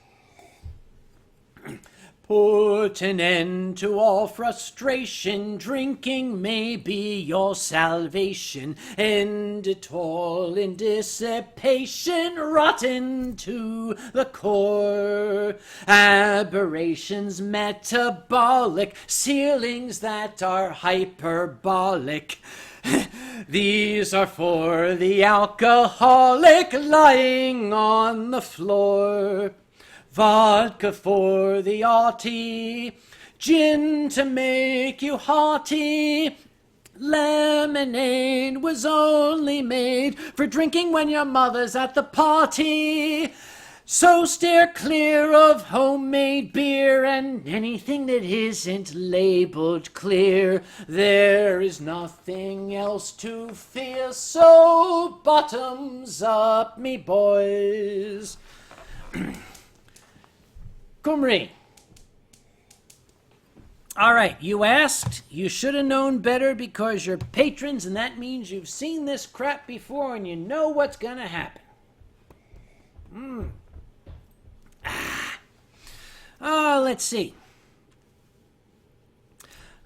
Put an end to all frustration, drinking may be your salvation. End it all in dissipation, rotten to the core. Aberrations metabolic, ceilings that are hyperbolic. These are for the alcoholic lying on the floor. Vodka for the aughty, gin to make you hearty. Lemonade was only made for drinking when your mother's at the party. So steer clear of homemade beer and anything that isn't labeled clear. There is nothing else to fear, so bottoms up, me boys. Cymru. All right, you asked. You should have known better because you're patrons, and that means you've seen this crap before and you know what's going to happen. Oh, let's see.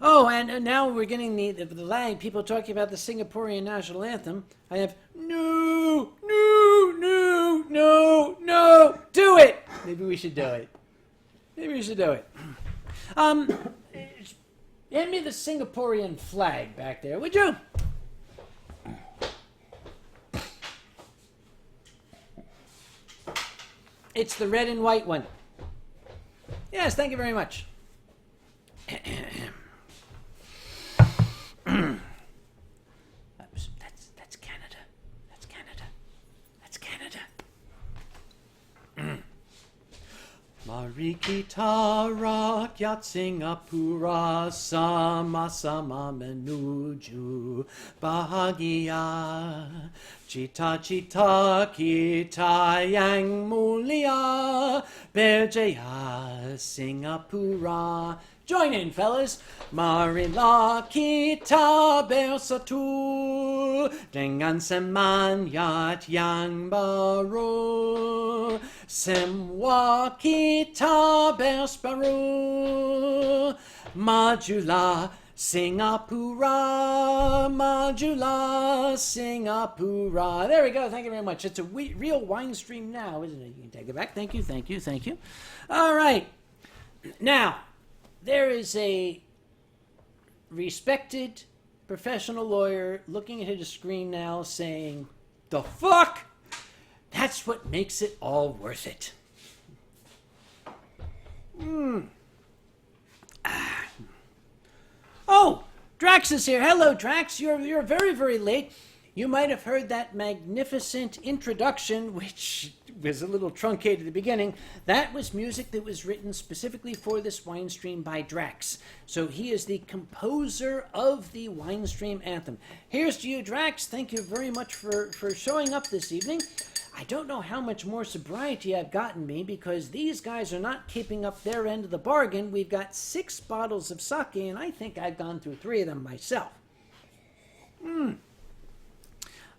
Oh, and now we're getting the lag. People talking about the Singaporean national anthem. I have no, no, no, no, no. Do it. Maybe we should do it. Maybe we should do it. Hand me the Singaporean flag back there, would you? It's the red and white one. Yes, thank you very much. That's Canada. That's Canada. That's Canada. Mari kita rakyat Singapura sama-sama menuju bahagia. Cita-cita kita yang mulia berjaya Singapura. Join in, fellas. Marilah kita bersatu dengan semangat yang baru. Semua kita berseparuh. Majulah Singapura, majulah Singapura. There we go. Thank you very much. It's a real wine stream now, isn't it? You can take it back. Thank you, thank you, thank you. All right. Now, there is a respected professional lawyer looking at his screen now saying, "The fuck? That's what makes it all worth it." Oh, Drax is here. Hello, Drax. You're very, very late. You might have heard that magnificent introduction, which was a little truncated at the beginning. That was music that was written specifically for this wine stream by Drax. So he is the composer of the wine stream anthem. Here's to you, Drax. Thank you very much for showing up this evening. I don't know how much more sobriety I've gotten me because these guys are not keeping up their end of the bargain. We've got 6 bottles of sake, and I think I've gone through 3 of them myself.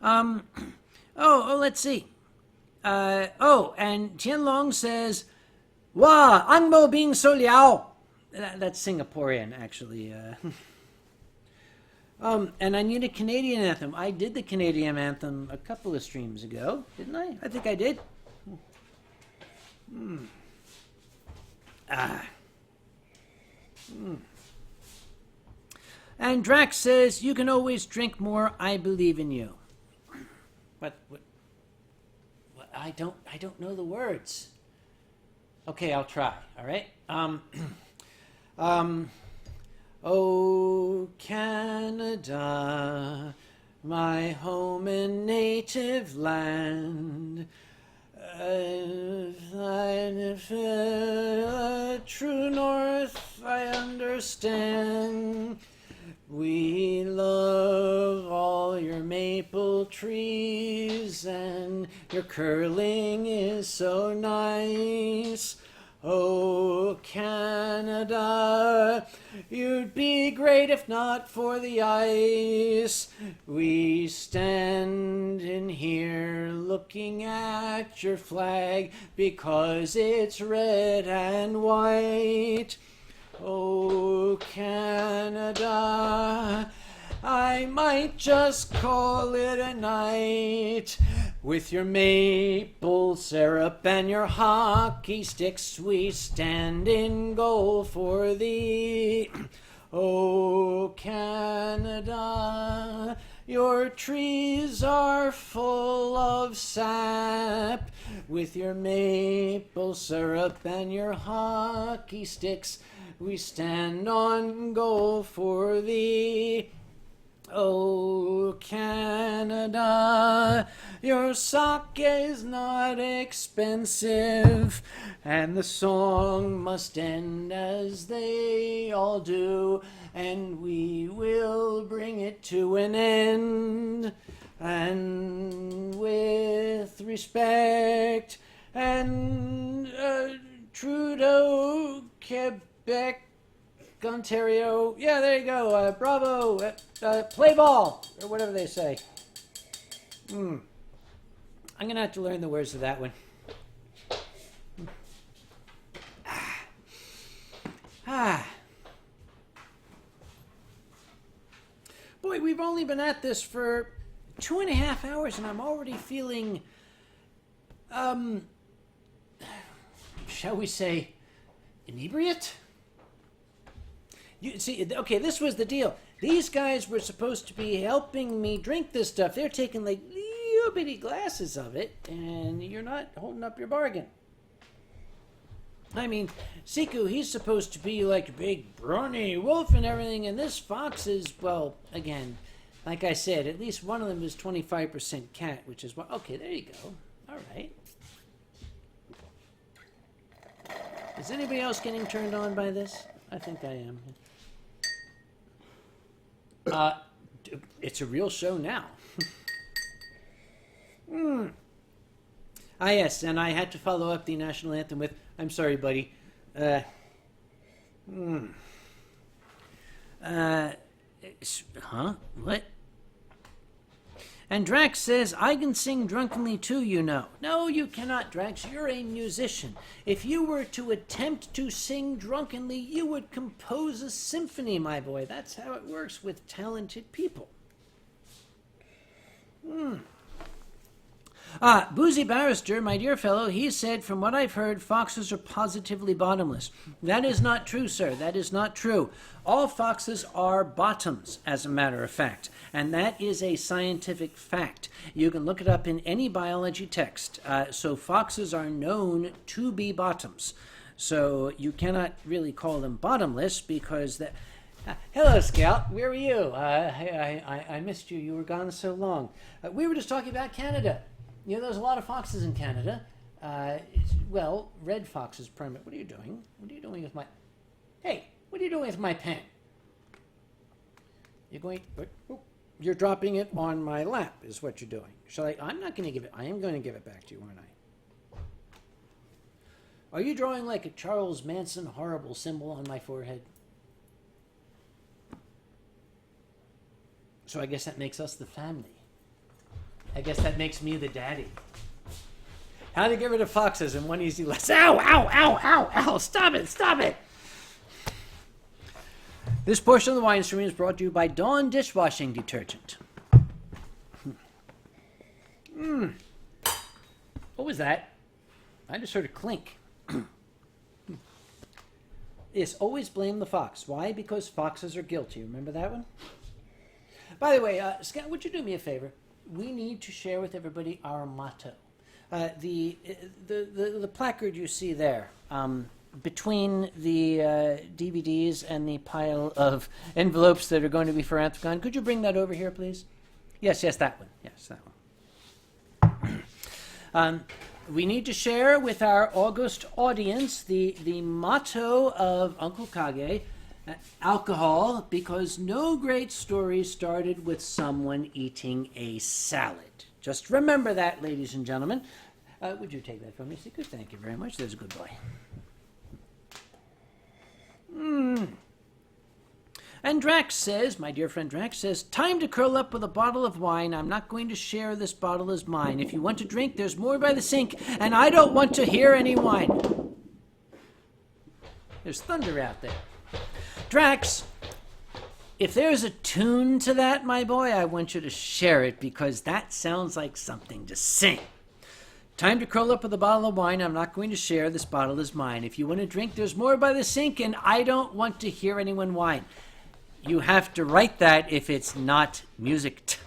Let's see. And Tianlong says, "Wow, Angmo Bing So Liao." That's Singaporean, actually. And I need a Canadian anthem. I did the Canadian anthem a couple of streams ago, didn't I? I think I did. And Drax says, "You can always drink more. I believe in you." What? I don't know the words. Okay, I'll try. All right. Oh, Canada, my home and native land, true north I understand. We love all your maple trees, and your curling is so nice. Oh, Canada, you'd be great if not for the ice. We stand in here looking at your flag because it's red and white. Oh, Canada, I might just call it a night. With your maple syrup and your hockey sticks, we stand in goal for thee. Oh, Canada, your trees are full of sap. With your maple syrup and your hockey sticks, we stand on goal for thee. Oh, Canada, your sake is not expensive, and the song must end as they all do, and we will bring it to an end. And with respect, and Trudeau, Quebec, Ontario. Yeah, there you go. Bravo. Play ball, or whatever they say. I'm going to have to learn the words of that one. Boy, we've only been at this for 2.5 hours, and I'm already feeling, shall we say, inebriate? You see, okay, this was the deal. These guys were supposed to be helping me drink this stuff. They're taking like little bitty glasses of it, and you're not holding up your bargain. I mean, Siku, he's supposed to be like a big brawny wolf and everything, and this fox is, well, again, like I said, at least one of them is 25% cat, which is what, okay, there you go. All right. Is anybody else getting turned on by this? I think I am. It's a real show now. Ah, yes, and I had to follow up the national anthem with, I'm sorry, buddy. What? And Drax says, I can sing drunkenly too, you know. No, you cannot, Drax. You're a musician. If you were to attempt to sing drunkenly, you would compose a symphony, my boy. That's how it works with talented people. Boozy Barrister, my dear fellow, he said, from what I've heard, foxes are positively bottomless. That is not true, sir. That is not true. All foxes are bottoms, as a matter of fact. And that is a scientific fact. You can look it up in any biology text. So foxes are known to be bottoms. So you cannot really call them bottomless because... hello, Scout. Where were you? I missed you. You were gone so long. We were just talking about Canada. You know, there's a lot of foxes in Canada. Well, red foxes primarily. What are you doing? What are you doing with my... Hey, what are you doing with my pen? You're going... You're dropping it on my lap is what you're doing. Shall I... I'm not going to give it... I am going to give it back to you, aren't I? Are you drawing like a Charles Manson horrible symbol on my forehead? So I guess that makes us the family. I guess that makes me the daddy. How to get rid of foxes in one easy lesson. Ow, ow, ow, ow, ow. Stop it, stop it. This portion of the wine stream is brought to you by Dawn Dishwashing Detergent. What was that? I just heard a clink. Yes, always blame the fox. Why? Because foxes are guilty. Remember that one? By the way, Scott, would you do me a favor? We need to share with everybody our motto. The placard you see there, between the DVDs and the pile of envelopes that are going to be for Anthropon. Could you bring that over here, please? Yes, that one. Yes, that one. We need to share with our august audience the motto of Uncle Kage, alcohol, because no great story started with someone eating a salad. Just remember that, ladies and gentlemen. Would you take that from me, Siku? Thank you very much. There's a good boy. And Drax says, my dear friend Drax says, time to curl up with a bottle of wine. I'm not going to share this bottle as mine. If you want to drink, there's more by the sink, and I don't want to hear any wine. There's thunder out there. Drax, if there's a tune to that, my boy, I want you to share it because that sounds like something to sing. Time to curl up with a bottle of wine. I'm not going to share. This bottle is mine. If you want to drink, there's more by the sink, and I don't want to hear anyone whine. You have to write that if it's not music.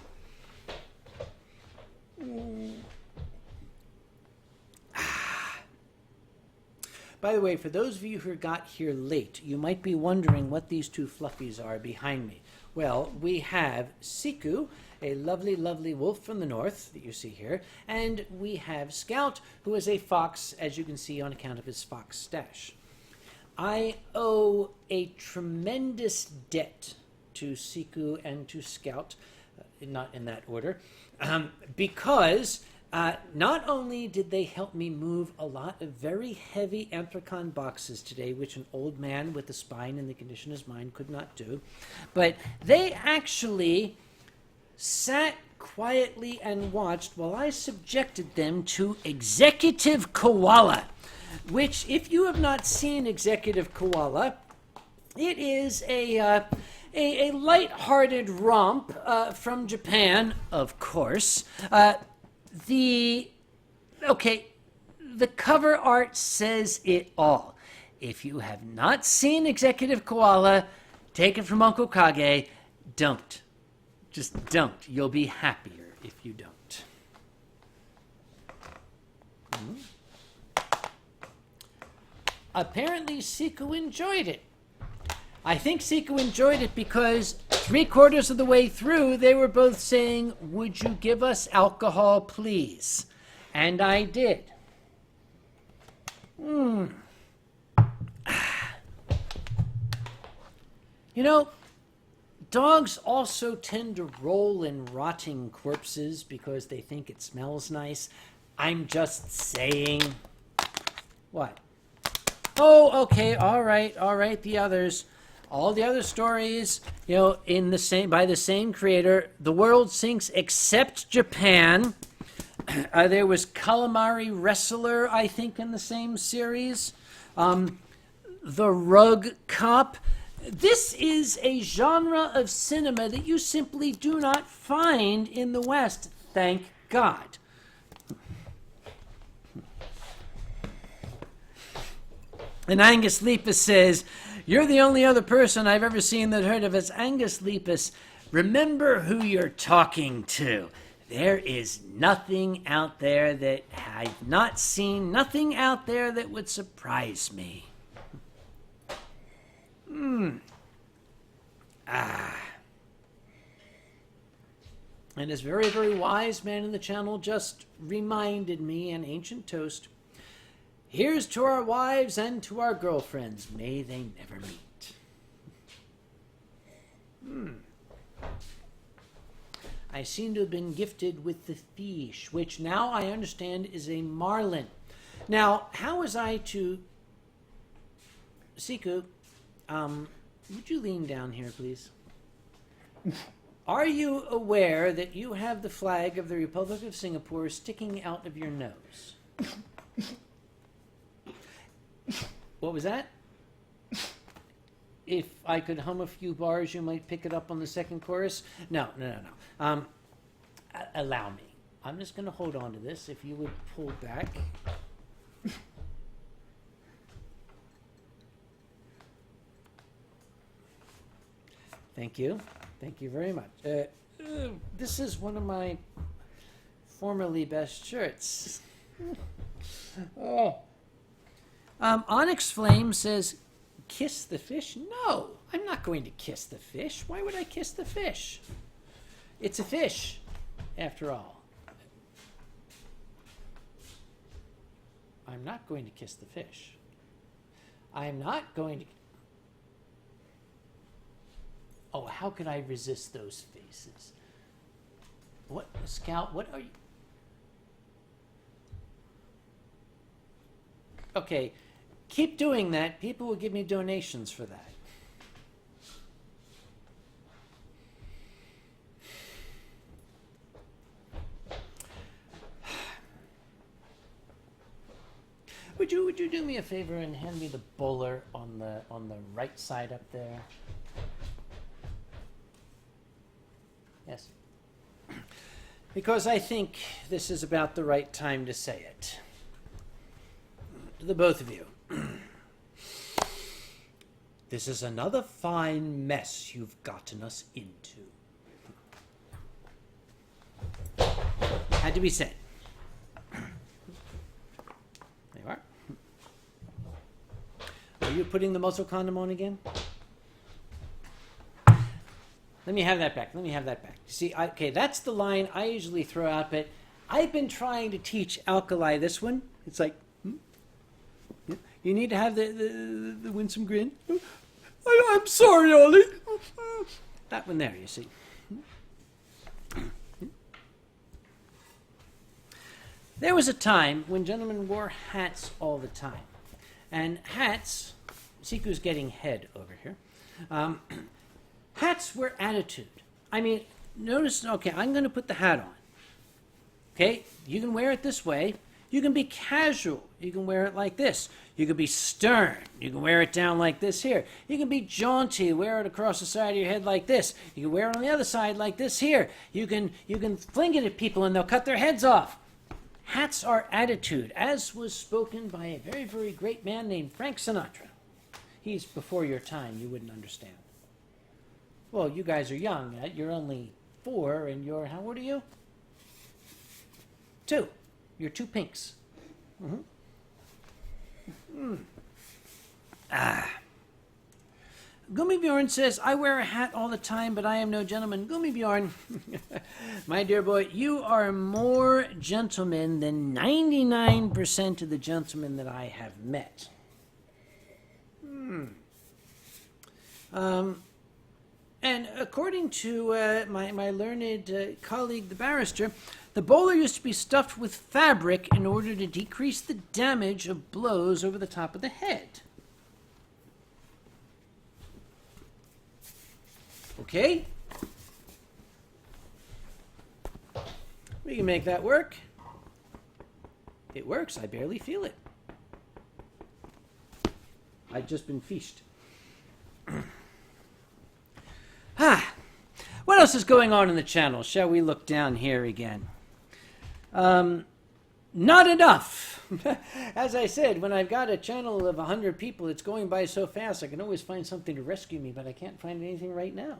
By the way, for those of you who got here late, you might be wondering what these two fluffies are behind me. Well, we have Siku, a lovely, lovely wolf from the north that you see here, and we have Scout, who is a fox, as you can see on account of his fox stash. I owe a tremendous debt to Siku and to Scout, not in that order, because not only did they help me move a lot of very heavy Anthrocon boxes today, which an old man with a spine in the condition of his mind could not do, but they actually sat quietly and watched while I subjected them to Executive Koala, which, if you have not seen Executive Koala, It is a light-hearted romp from Japan, of course. The cover art says it all. If you have not seen Executive Koala, take it from Uncle Kage. Don't. Just don't. You'll be happier if you don't. Apparently, Siku enjoyed it. I think Siku enjoyed it because 3/4 of the way through, they were both saying, "Would you give us alcohol, please?" And I did. You know, dogs also tend to roll in rotting corpses because they think it smells nice. I'm just saying. What? Oh, okay, all right, the others. All the other stories, in the same by the same creator. The world sinks except Japan. There was Calamari Wrestler, I think, in the same series. The Rug Cop. This is a genre of cinema that you simply do not find in the West, thank God. And Angus Lepus says, "You're the only other person I've ever seen that heard of us." Angus Lepus, remember who you're talking to. There is nothing out there that I've not seen, nothing out there that would surprise me. And this very, very wise man in the channel just reminded me, an ancient toast, "Here's to our wives and to our girlfriends. May they never meet." I seem to have been gifted with the fish, which now I understand is a marlin. Now, how was I to... Siku, would you lean down here, please? Are you aware that you have the flag of the Republic of Singapore sticking out of your nose? What was that? If I could hum a few bars, you might pick it up on the second chorus. No. Allow me. I'm just going to hold on to this. If you would pull back. Thank you. Thank you very much. This is one of my formerly best shirts. Onyx Flame says, "Kiss the fish?" No, I'm not going to kiss the fish. Why would I kiss the fish? It's a fish, after all. I'm not going to kiss the fish. I'm not going to... Oh, how could I resist those faces? What, Scout, what are you... Okay, keep doing that. People will give me donations for that. Would you do me a favor and hand me the bowler on the right side up there? Yes. Because I think this is about the right time to say it. To the both of you. This is another fine mess you've gotten us into. Had to be said. There you are. Are you putting the muzzle condom on again? Let me have that back. See, okay, that's the line I usually throw out, but I've been trying to teach Alkali this one. It's like, you need to have the winsome grin. I'm sorry, Ollie. That one there, you see. There was a time when gentlemen wore hats all the time. And hats, Siku's getting head over here. Hats were attitude. I mean, notice, okay, I'm going to put the hat on. Okay, you can wear it this way. You can be casual. You can wear it like this. You can be stern. You can wear it down like this here. You can be jaunty. Wear it across the side of your head like this. You can wear it on the other side like this here. You can fling it at people and they'll cut their heads off. Hats are attitude, as was spoken by a very, very great man named Frank Sinatra. He's before your time. You wouldn't understand. Well, you guys are young. You're only 4, and you're, how old are you? 2. You're 2 pinks. Gummibjorn says, I wear a hat all the time, but I am no gentleman. Gummibjorn, my dear boy, you are more gentleman than 99% of the gentlemen that I have met. And according to my learned colleague, the barrister, the bowler used to be stuffed with fabric in order to decrease the damage of blows over the top of the head. Okay? We can make that work. It works. I barely feel it. I've just been fished. What else is going on in the channel? Shall we look down here again? Not enough. As I said, when I've got a channel of 100 people, it's going by so fast, I can always find something to rescue me, but I can't find anything right now.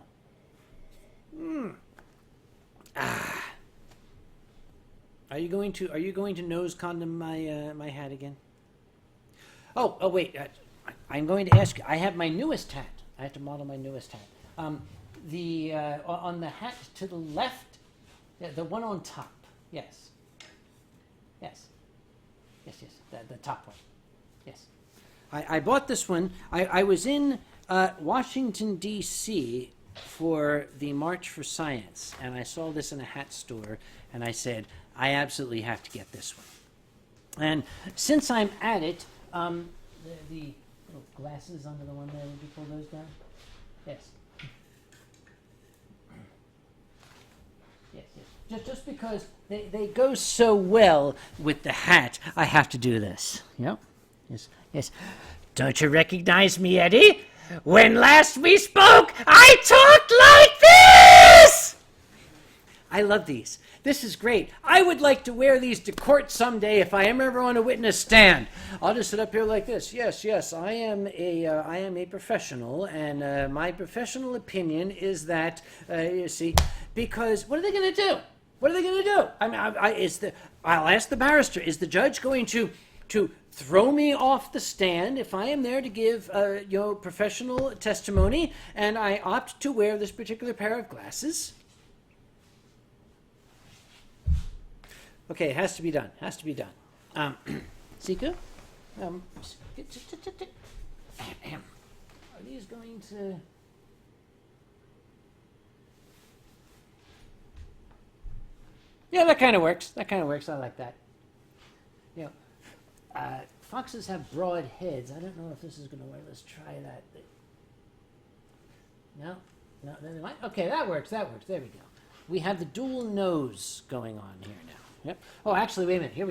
Are you going to nose condom my hat again? Oh wait. I'm going to ask you. I have my newest hat. I have to model my newest hat. On the hat to the left, the one on top. Yes. The top one. Yes. I bought this one. I was in Washington, D.C. for the March for Science, and I saw this in a hat store, and I said, I absolutely have to get this one. And since I'm at it, the little glasses under the one there, would you pull those down? Yes. Yes. Just because they go so well with the hat, I have to do this. Yep. Yes. Don't you recognize me, Eddie? When last we spoke, I talked like this! I love these. This is great. I would like to wear these to court someday if I am ever on a witness stand. I'll just sit up here like this. Yes, I am a professional, and my professional opinion is that, you see, because what are they going to do? What are they going to do? I mean, I'll ask the barrister, is the judge going to throw me off the stand if I am there to give professional testimony and I opt to wear this particular pair of glasses? Okay, it has to be done. Sika? Are these going to... Yeah, that kind of works. I like that. Foxes have broad heads. I don't know if this is going to work. Let's try that. No, they might. Okay, that works. There we go. We have the dual nose going on here now. Yep. Oh, actually, wait a minute. Here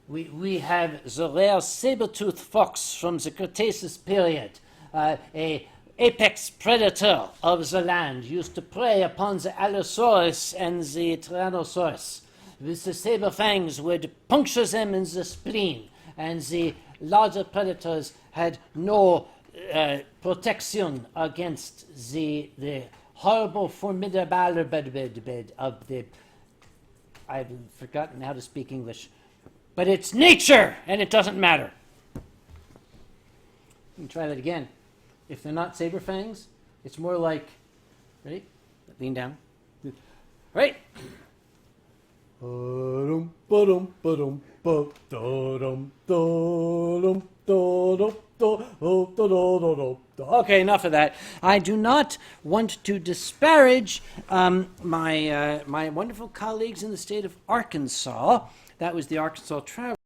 we have the rare saber-toothed fox from the Cretaceous period, a apex predator of the land, used to prey upon the Allosaurus and the Tyrannosaurus. With the saber fangs would puncture them in the spleen, and the larger predators had no protection against the horrible formidable bed of the... I've forgotten how to speak English. But it's nature, and it doesn't matter. You can try that again. If they're not saber fangs, it's more like... Ready? Lean down. Right? Okay, enough of that. I do not want to disparage my wonderful colleagues in the state of Arkansas. That was the Arkansas Traveler,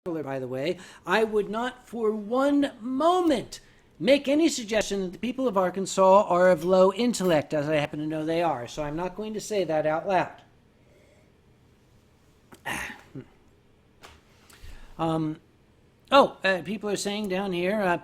by the way. I would not for one moment make any suggestion that the people of Arkansas are of low intellect, as I happen to know they are. So I'm not going to say that out loud. People are saying down here,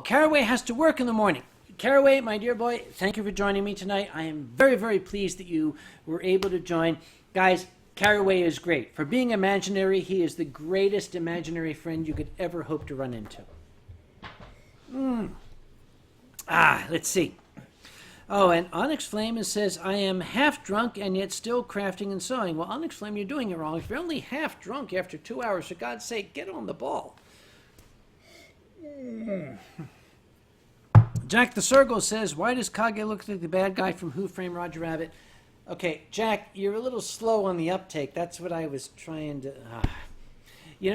Caraway has to work in the morning. Caraway, my dear boy, thank you for joining me tonight. I am very, very pleased that you were able to join. Guys, Caraway is great. For being imaginary, he is the greatest imaginary friend you could ever hope to run into. Let's see. Oh, and Onyx Flame says, I am half drunk and yet still crafting and sewing. Well, Onyx Flame, you're doing it wrong. If you're only half drunk after 2 hours, for God's sake, get on the ball. Jack the Circle says, why does Kage look like the bad guy from Who Framed Roger Rabbit? Okay, Jack, you're a little slow on the uptake. That's what I was trying to...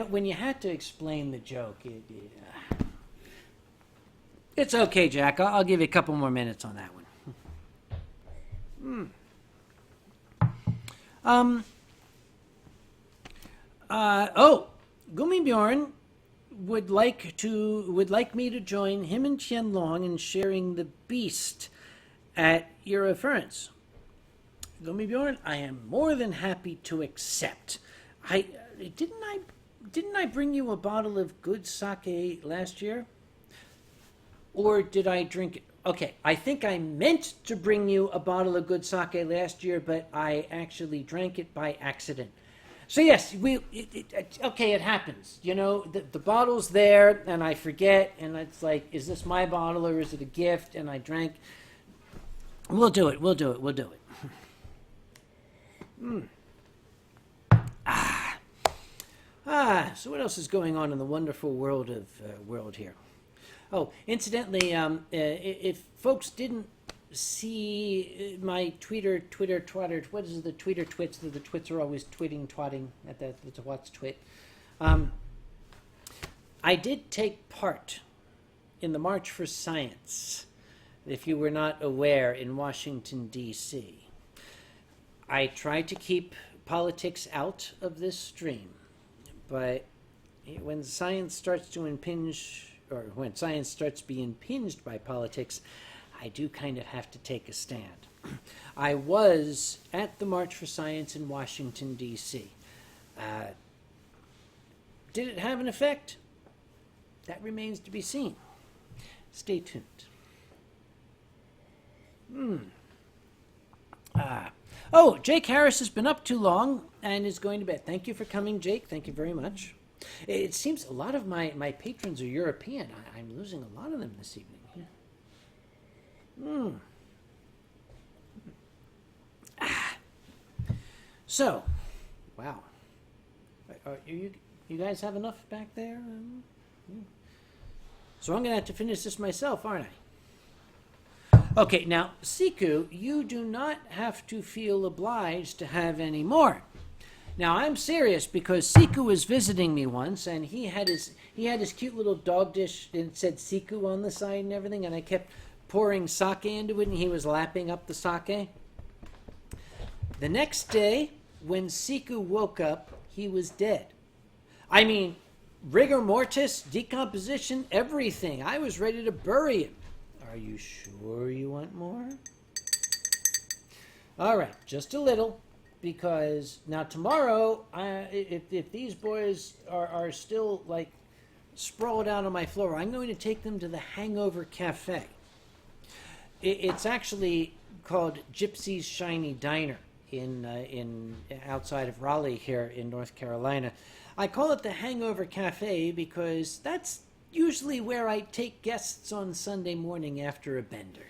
when you had to explain the joke, it's okay, Jack. I'll give you a couple more minutes on that one. Gummibjorn would like me to join him and Qianlong in sharing the beast at your occurrence. Gummibjorn, I am more than happy to accept. Didn't I bring you a bottle of good sake last year? Or did I drink it? Okay, I think I meant to bring you a bottle of good sake last year, but I actually drank it by accident. So yes, it happens. The bottle's there, and I forget, and it's like, is this my bottle or is it a gift? And I drank. We'll do it. So what else is going on in the wonderful world here? Oh, incidentally, if folks didn't see my Twitter, what is it, the Twitter twits? The twits are always twatting at the what's twit. I did take part in the March for Science, if you were not aware, in Washington, D.C. I tried to keep politics out of this stream, but when science starts to impinge, or when science starts to be impinged by politics, I do kind of have to take a stand. I was at the March for Science in Washington, D.C. Did it have an effect? That remains to be seen. Stay tuned. Jake Harris has been up too long and is going to bed. Thank you for coming, Jake. Thank you very much. It seems a lot of my patrons are European. I'm losing a lot of them this evening. So, wow. You guys have enough back there? So I'm going to have to finish this myself, aren't I? Okay, now, Siku, you do not have to feel obliged to have any more. Now, I'm serious because Siku was visiting me once, and he had his cute little dog dish and it said Siku on the side and everything, and I kept pouring sake into it, and he was lapping up the sake. The next day, when Siku woke up, he was dead. I mean, rigor mortis, decomposition, everything. I was ready to bury him. Are you sure you want more? All right, just a little. Because now tomorrow, if these boys are still like sprawled out on my floor, I'm going to take them to the Hangover Cafe. It's actually called Gypsy's Shiny Diner in outside of Raleigh here in North Carolina. I call it the Hangover Cafe because that's usually where I take guests on Sunday morning after a bender.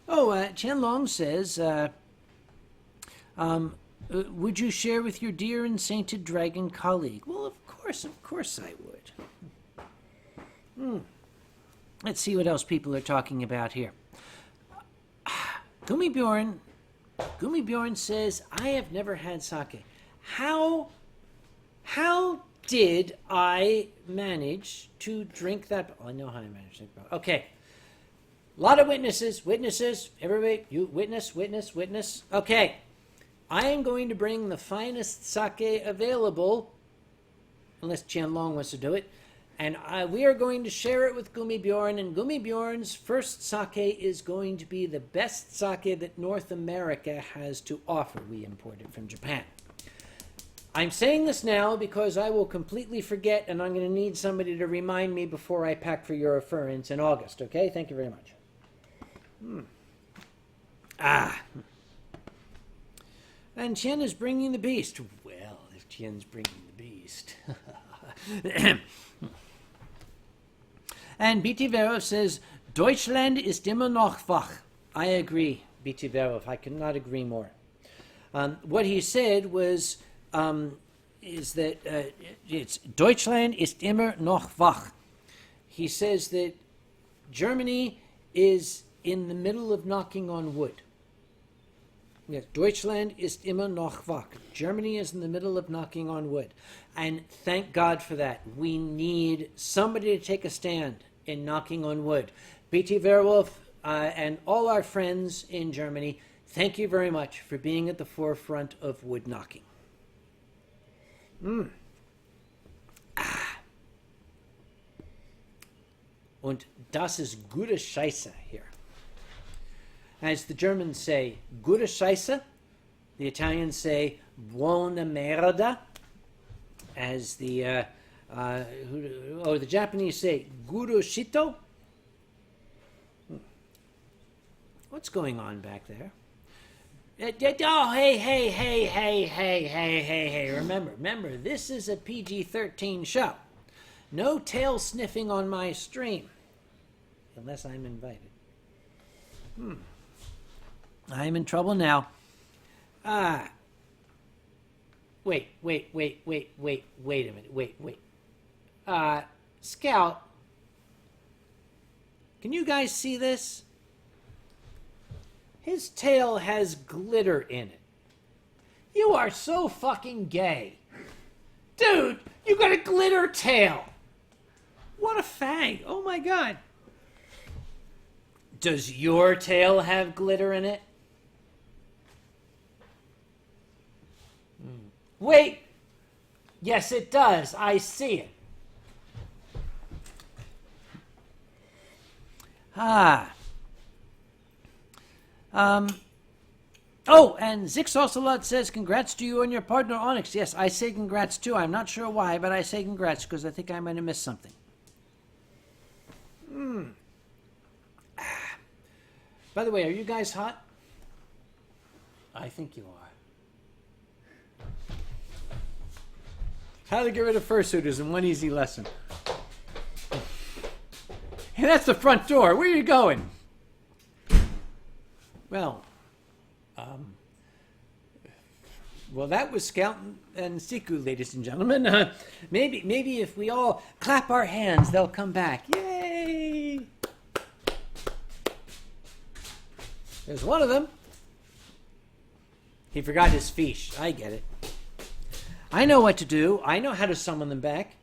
Qianlong says, would you share with your dear and sainted dragon colleague? Well, of course I would. Let's see what else people are talking about here. Gummibjorn says, I have never had sake. How did I manage to drink that? Oh, I know how I managed to drink that. Okay. A lot of witnesses, everybody, you witness. Okay, I am going to bring the finest sake available, unless Qianlong wants to do it, and we are going to share it with Gummibjorn, and Gummibjorn's first sake is going to be the best sake that North America has to offer. We import it from Japan. I'm saying this now because I will completely forget, and I'm going to need somebody to remind me before I pack for Eurofurence in August, okay? Thank you very much. And Tien is bringing the beast. Well, if Tien's bringing the beast. And BT Verov says, Deutschland ist immer noch wach. I agree, BT Verov. I cannot agree more. What he said was, is that it's Deutschland ist immer noch wach. He says that Germany is in the middle of knocking on wood. Yes, Deutschland ist immer noch wach. Germany is in the middle of knocking on wood. And thank God for that. We need somebody to take a stand in knocking on wood. BT Verwolf and all our friends in Germany, thank you very much for being at the forefront of wood knocking. Und das ist gute Scheiße here. As the Germans say, gute Scheiße. The Italians say, buona merda. As the Japanese say, guru shito. What's going on back there? Oh, hey. Remember, this is a PG-13 show. No tail sniffing on my stream. Unless I'm invited. I'm in trouble now. Wait a minute. Wait. Scout, can you guys see this? His tail has glitter in it. You are so fucking gay. Dude, you got a glitter tail. What a fag. Oh my God. Does your tail have glitter in it? Wait. Yes, it does. I see it. Oh, and Zix Ocelot says, congrats to you and your partner Onyx. Yes, I say congrats too. I'm not sure why, but I say congrats because I think I might have missed something. By the way, are you guys hot? I think you are. How to get rid of fursuiters in one easy lesson. And that's the front door. Where are you going? Well, that was Scout and Siku, ladies and gentlemen. Maybe if we all clap our hands, they'll come back. Yay! There's one of them. He forgot his fiche. I get it. I know what to do. I know how to summon them back.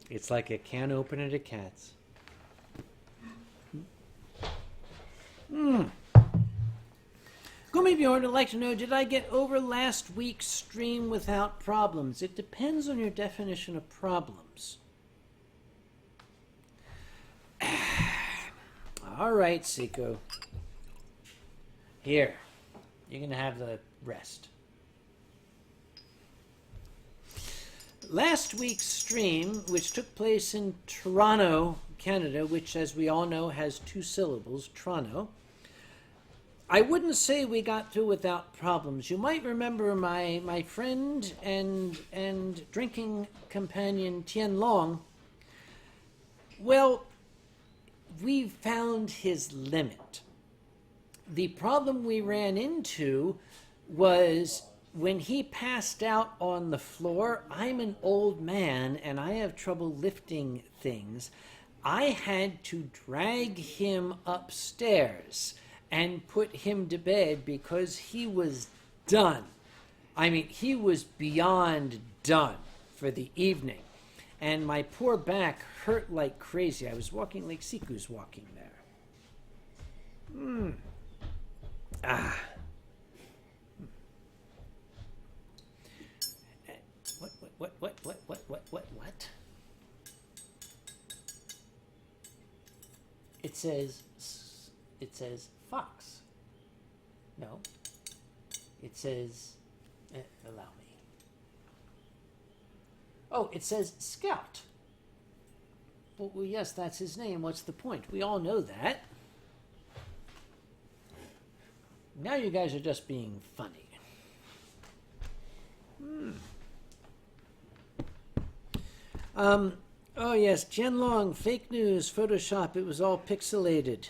It's like a can opener to cats. Gummy Bjorn would like to know, did I get over last week's stream without problems? It depends on your definition of problems. All right, Seiko. Here. You're going to have the rest. Last week's stream, which took place in Toronto, Canada, which, as we all know, has 2 syllables, Toronto, I wouldn't say we got through without problems. You might remember my friend and drinking companion Tian Long. Well, we found his limit. The problem we ran into was when he passed out on the floor. I'm an old man and I have trouble lifting things. I had to drag him upstairs and put him to bed because he was done. I mean, he was beyond done for the evening. And my poor back hurt like crazy. I was walking like Siku's walking there. What? it says fox. No. It says, allow me. Oh, it says Scout. Well, yes, that's his name. What's the point? We all know that. Now you guys are just being funny. Oh yes, Jianlong, fake news, Photoshop, it was all pixelated.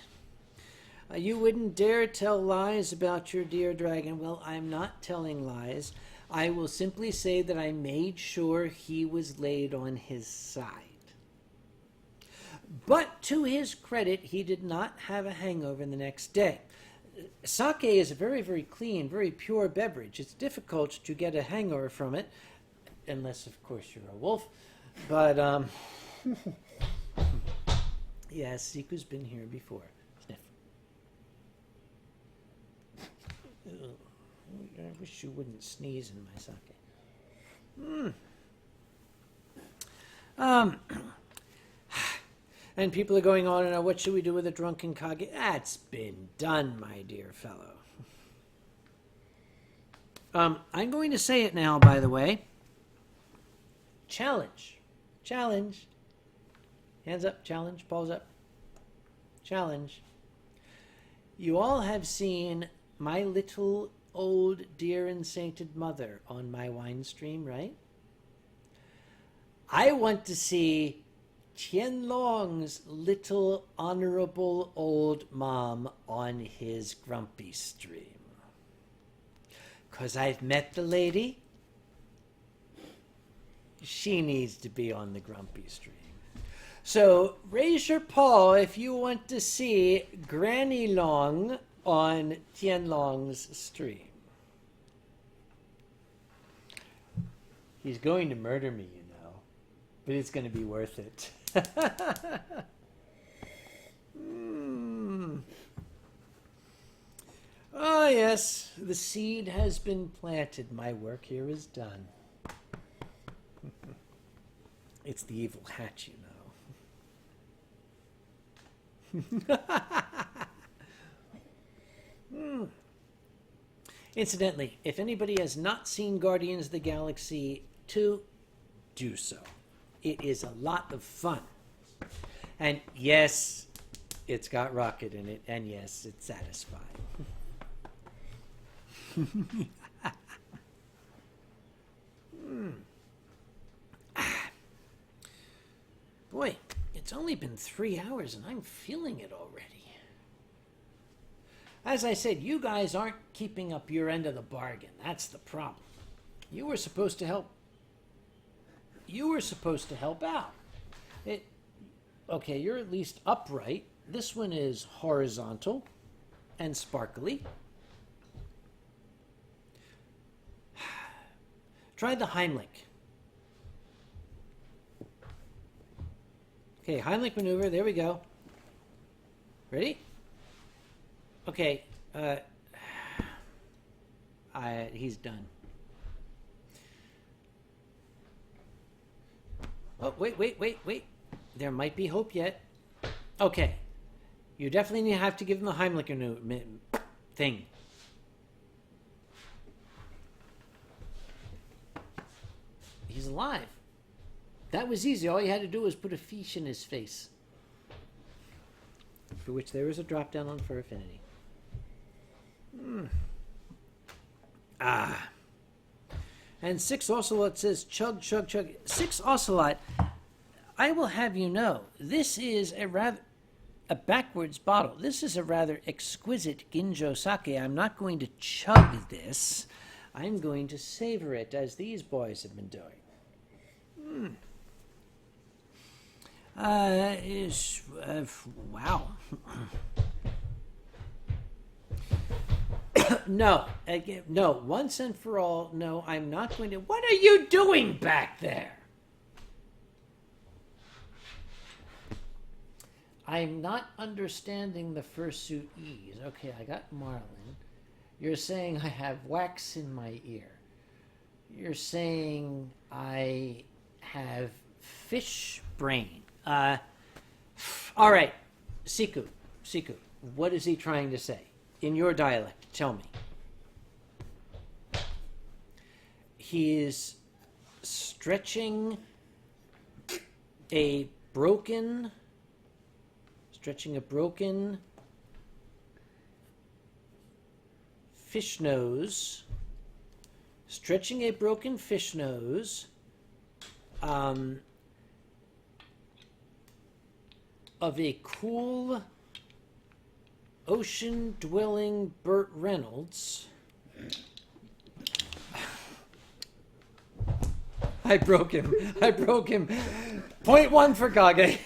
You wouldn't dare tell lies about your dear dragon. Well, I'm not telling lies. I will simply say that I made sure he was laid on his side. But to his credit, he did not have a hangover the next day. Sake is a very, very clean, very pure beverage. It's difficult to get a hangover from it, unless, of course, you're a wolf. But, yes, Siku's been here before. Sniff. I wish you wouldn't sneeze in my sake. And people are going on and on, what should we do with a drunken Kage? That's been done, my dear fellow. I'm going to say it now, by the way. Challenge. Challenge. Hands up, challenge, paws up. Challenge. You all have seen my little old dear and sainted mother on my wine stream, right? I want to see Qianlong's little honorable old mom on his grumpy stream. 'Cause I've met the lady. She needs to be on the grumpy stream. So raise your paw if you want to see Granny Long on Qianlong's stream. He's going to murder me, you know, but it's going to be worth it. Oh, yes, the seed has been planted. My work here is done. It's the evil hatch, you know. Incidentally, if anybody has not seen Guardians of the Galaxy 2, do so. It is a lot of fun. And yes, it's got Rocket in it, and yes, it's satisfying. Boy, it's only been 3 hours and I'm feeling it already. As I said, you guys aren't keeping up your end of the bargain. That's the problem. You were supposed to help. You were supposed to help out. Okay, you're at least upright. This one is horizontal and sparkly. Try the Heimlich. Okay, Heimlich maneuver. There we go. Ready? Okay. He's done. Oh, wait. There might be hope yet. Okay. You definitely have to give him the Heimlich thing. He's alive. That was easy. All you had to do was put a fish in his face. For which there is a drop down on Fur Affinity. And 6 Ocelot says, chug, chug, chug. 6 Ocelot, I will have you know, this is a backwards bottle. This is a rather exquisite Ginjo sake. I'm not going to chug this. I'm going to savor it, as these boys have been doing. Wow. No, once and for all, no, I'm not going to. What are you doing back there? I'm not understanding the fursuit ease. Okay, I got Marlin. You're saying I have wax in my ear. You're saying I have fish brain. All right, Siku, Siku, what is he trying to say? In your dialect, tell me. He is stretching a broken fish nose, of a cool ocean-dwelling Burt Reynolds. I broke him. Point one for Kage.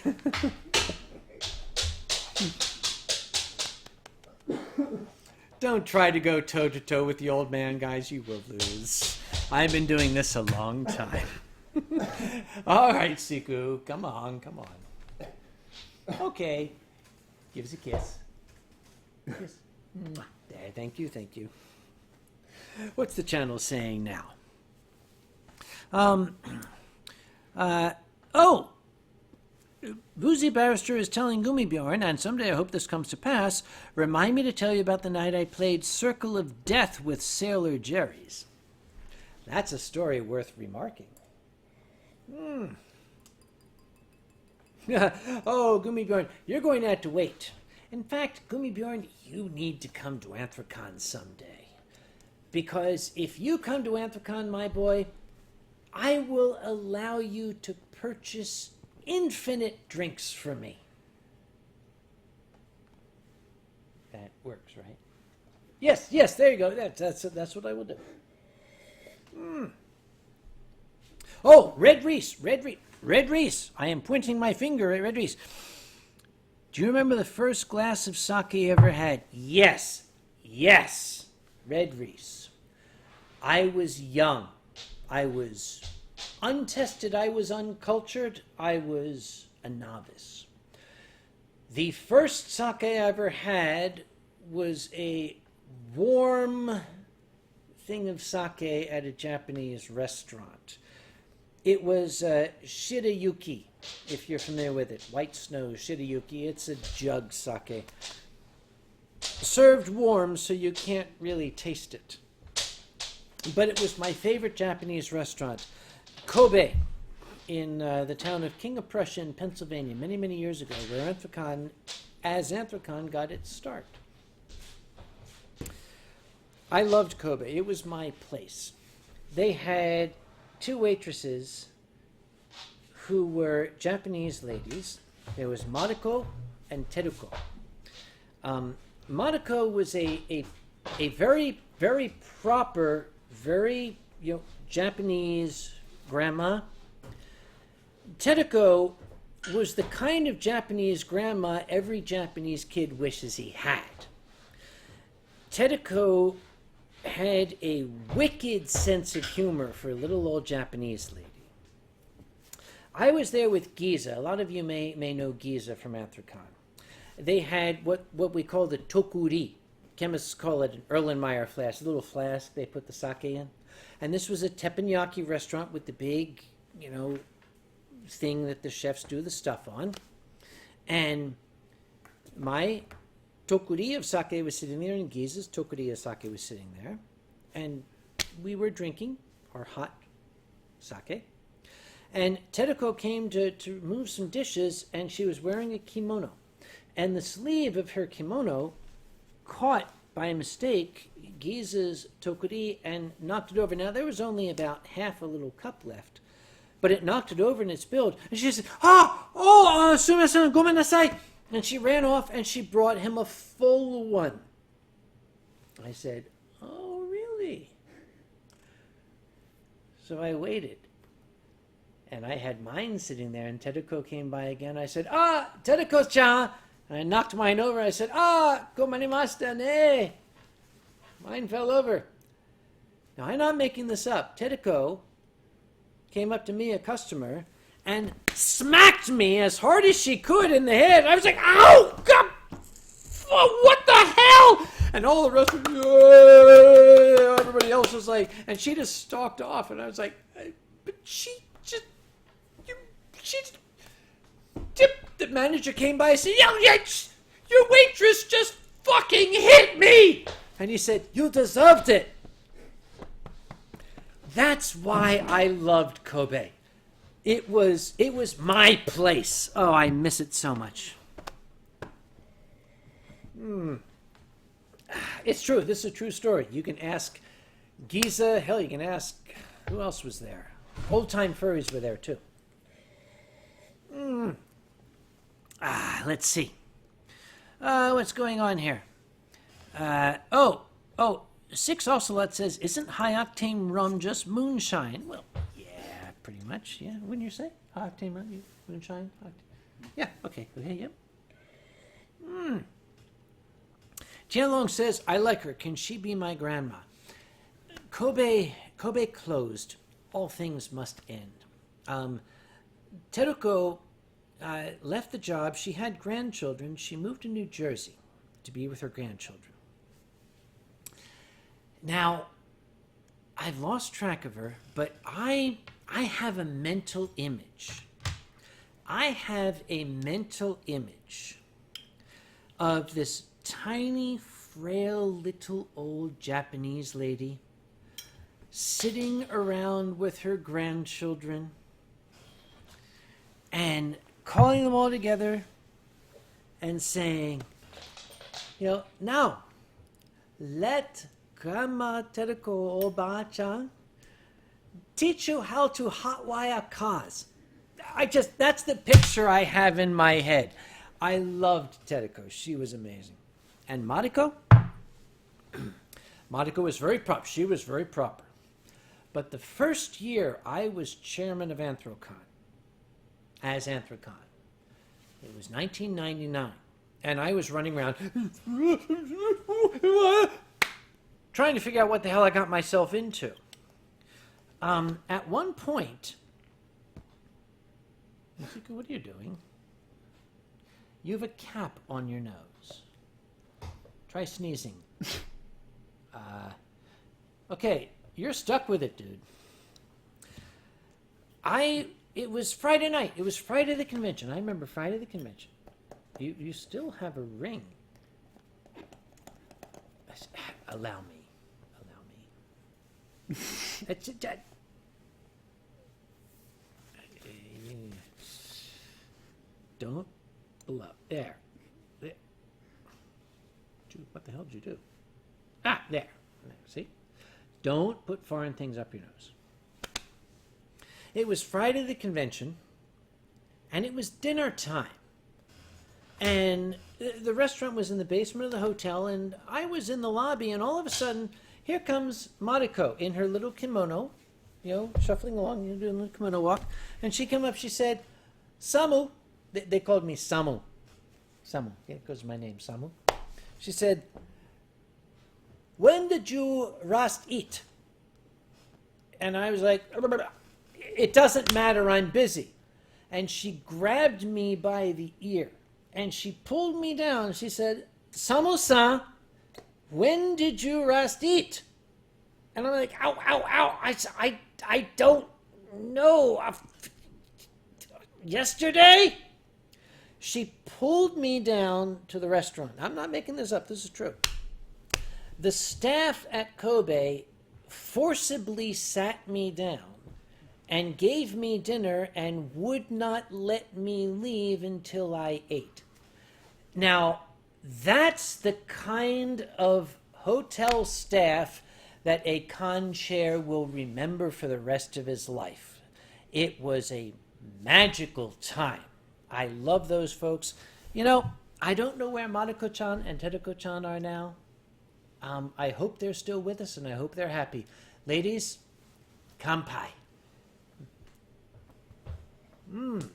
Don't try to go toe-to-toe with the old man, guys. You will lose. I've been doing this a long time. All right, Siku. Come on. Okay. Give us a kiss. Kiss. There, thank you. What's the channel saying now? Boozy Barrister is telling Gummibjorn, and someday I hope this comes to pass, remind me to tell you about the night I played Circle of Death with Sailor Jerry's. That's a story worth remarking. Oh, Gummibjorn, you're going to have to wait. In fact, Gummibjorn, you need to come to Anthrocon someday. Because if you come to Anthrocon, my boy, I will allow you to purchase infinite drinks from me. That works, right? Yes, there you go. That's what I will do. Oh, Red Reese. I am pointing my finger at Red Reese. Do you remember the first glass of sake you ever had? Yes, Red Reese. I was young. I was untested. I was uncultured. I was a novice. The first sake I ever had was a warm thing of sake at a Japanese restaurant. It was Shirayuki, if you're familiar with it. White Snow Shirayuki. It's a jug sake. Served warm, so you can't really taste it. But it was my favorite Japanese restaurant, Kobe, in the town of King of Prussia in Pennsylvania, many, many years ago, where Anthrocon got its start. I loved Kobe. It was my place. They had two waitresses who were Japanese ladies. There was Mariko and Teruko. Mariko was a very, very proper, very Japanese grandma. Teruko was the kind of Japanese grandma every Japanese kid wishes he had. Teruko had a wicked sense of humor for a little old Japanese lady. I was there with Giza. A lot of you may know Giza from Anthrocon. They had what we call the tokuri. Chemists call it an Erlenmeyer flask, a little flask they put the sake in. And this was a teppanyaki restaurant with the big, thing that the chefs do the stuff on. And my tokuri of sake was sitting there, and Giza's tokuri of sake was sitting there. And we were drinking our hot sake. And Teruko came to move some dishes, and she was wearing a kimono. And the sleeve of her kimono caught, by mistake, Giza's tokuri and knocked it over. Now, there was only about half a little cup left, but it knocked it over and it spilled. And she said, sumimasen, gomen nasai. And she ran off and she brought him a full one. I said, oh, really? So I waited. And I had mine sitting there, and Teruko came by again. I said, Teruko-chan. And I knocked mine over. I said, gomarimashita ne. Mine fell over. Now, I'm not making this up. Teruko came up to me, a customer, and smacked me as hard as she could in the head. I was like, ow! God, what the hell? And all the rest of everybody else was like, and she just stalked off. And I was like, but the manager came by and said, your waitress just fucking hit me! And he said, you deserved it. That's why I loved Kobe. It was my place. Oh, I miss it so much. It's true. This is a true story. You can ask Giza. Hell, you can ask, who else was there? Old time furries were there too. Let's see. What's going on here? Six Ocelot says, isn't high octane rum just moonshine? Well, yeah, pretty much. Yeah, wouldn't you say? High octane rum, moonshine? Yeah, okay. Yep. Tianlong says, I like her. Can she be my grandma? Kobe closed. All things must end. Teruko left the job. She had grandchildren. She moved to New Jersey to be with her grandchildren. Now, I've lost track of her, but I have a mental image. I have a mental image of this tiny, frail, little old Japanese lady sitting around with her grandchildren and calling them all together and saying, now, let Grandma Teruko Oba-chan teach you how to hotwire cars. That's the picture I have in my head. I loved Teruko. She was amazing. And Mariko? Mariko was very proper. She was very proper. But the first year I was chairman of Anthrocon, as Anthrocon, it was 1999, and I was running around trying to figure out what the hell I got myself into. At one point, what are you doing? You have a cap on your nose. Try sneezing. Okay, you're stuck with it, dude. It was Friday night. It was Friday the convention. I remember Friday the convention. You still have a ring. Allow me. Don't blow. There. What the hell did you do? There. See? Don't put foreign things up your nose. It was Friday the convention, and it was dinner time. And the restaurant was in the basement of the hotel, and I was in the lobby, and all of a sudden, here comes Mariko in her little kimono, shuffling along, doing a little kimono walk. And she came up, she said, Samu. They called me Samu. Samu, yeah, because of my name, Samu. She said, when did you last eat? And I was like, it doesn't matter, I'm busy. And she grabbed me by the ear, and she pulled me down. She said, Samu-san, when did you last eat? And I'm like, ow, ow, ow. I don't know. Yesterday? She pulled me down to the restaurant. I'm not making this up. This is true. The staff at Kobe forcibly sat me down and gave me dinner and would not let me leave until I ate. Now, that's the kind of hotel staff that a con chair will remember for the rest of his life. It was a magical time. I love those folks. I don't know where Mariko-chan and Teruko-chan are now. I hope they're still with us, and I hope they're happy. Ladies, kanpai. And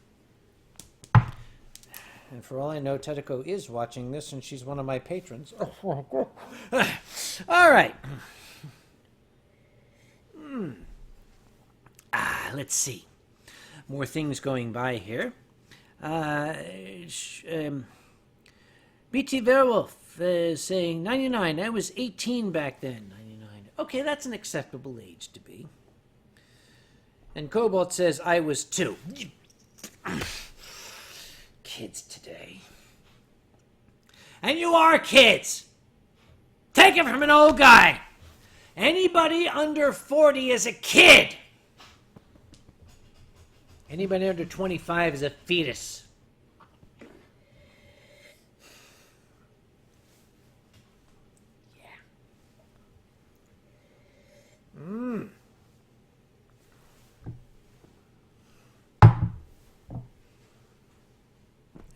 for all I know, Teruko is watching this, and she's one of my patrons. All right. Let's see. More things going by here. BT Werewolf is saying 99. I was 18 back then. 99. Okay, that's an acceptable age to be. And Cobalt says I was 2. Kids today. And you are kids. Take it from an old guy. Anybody under 40 is a kid. Anybody under 25 is a fetus.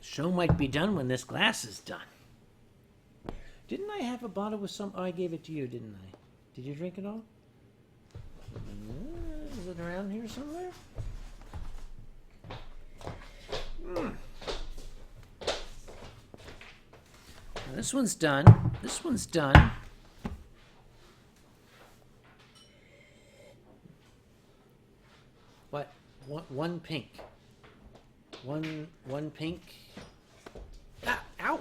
Show might be done when this glass is done. Didn't I have a bottle with some? Oh, I gave it to you, didn't I? Did you drink it all? Is it around here somewhere? Now, this one's done. This one's done. What? One pink. One pink. Ah, ow!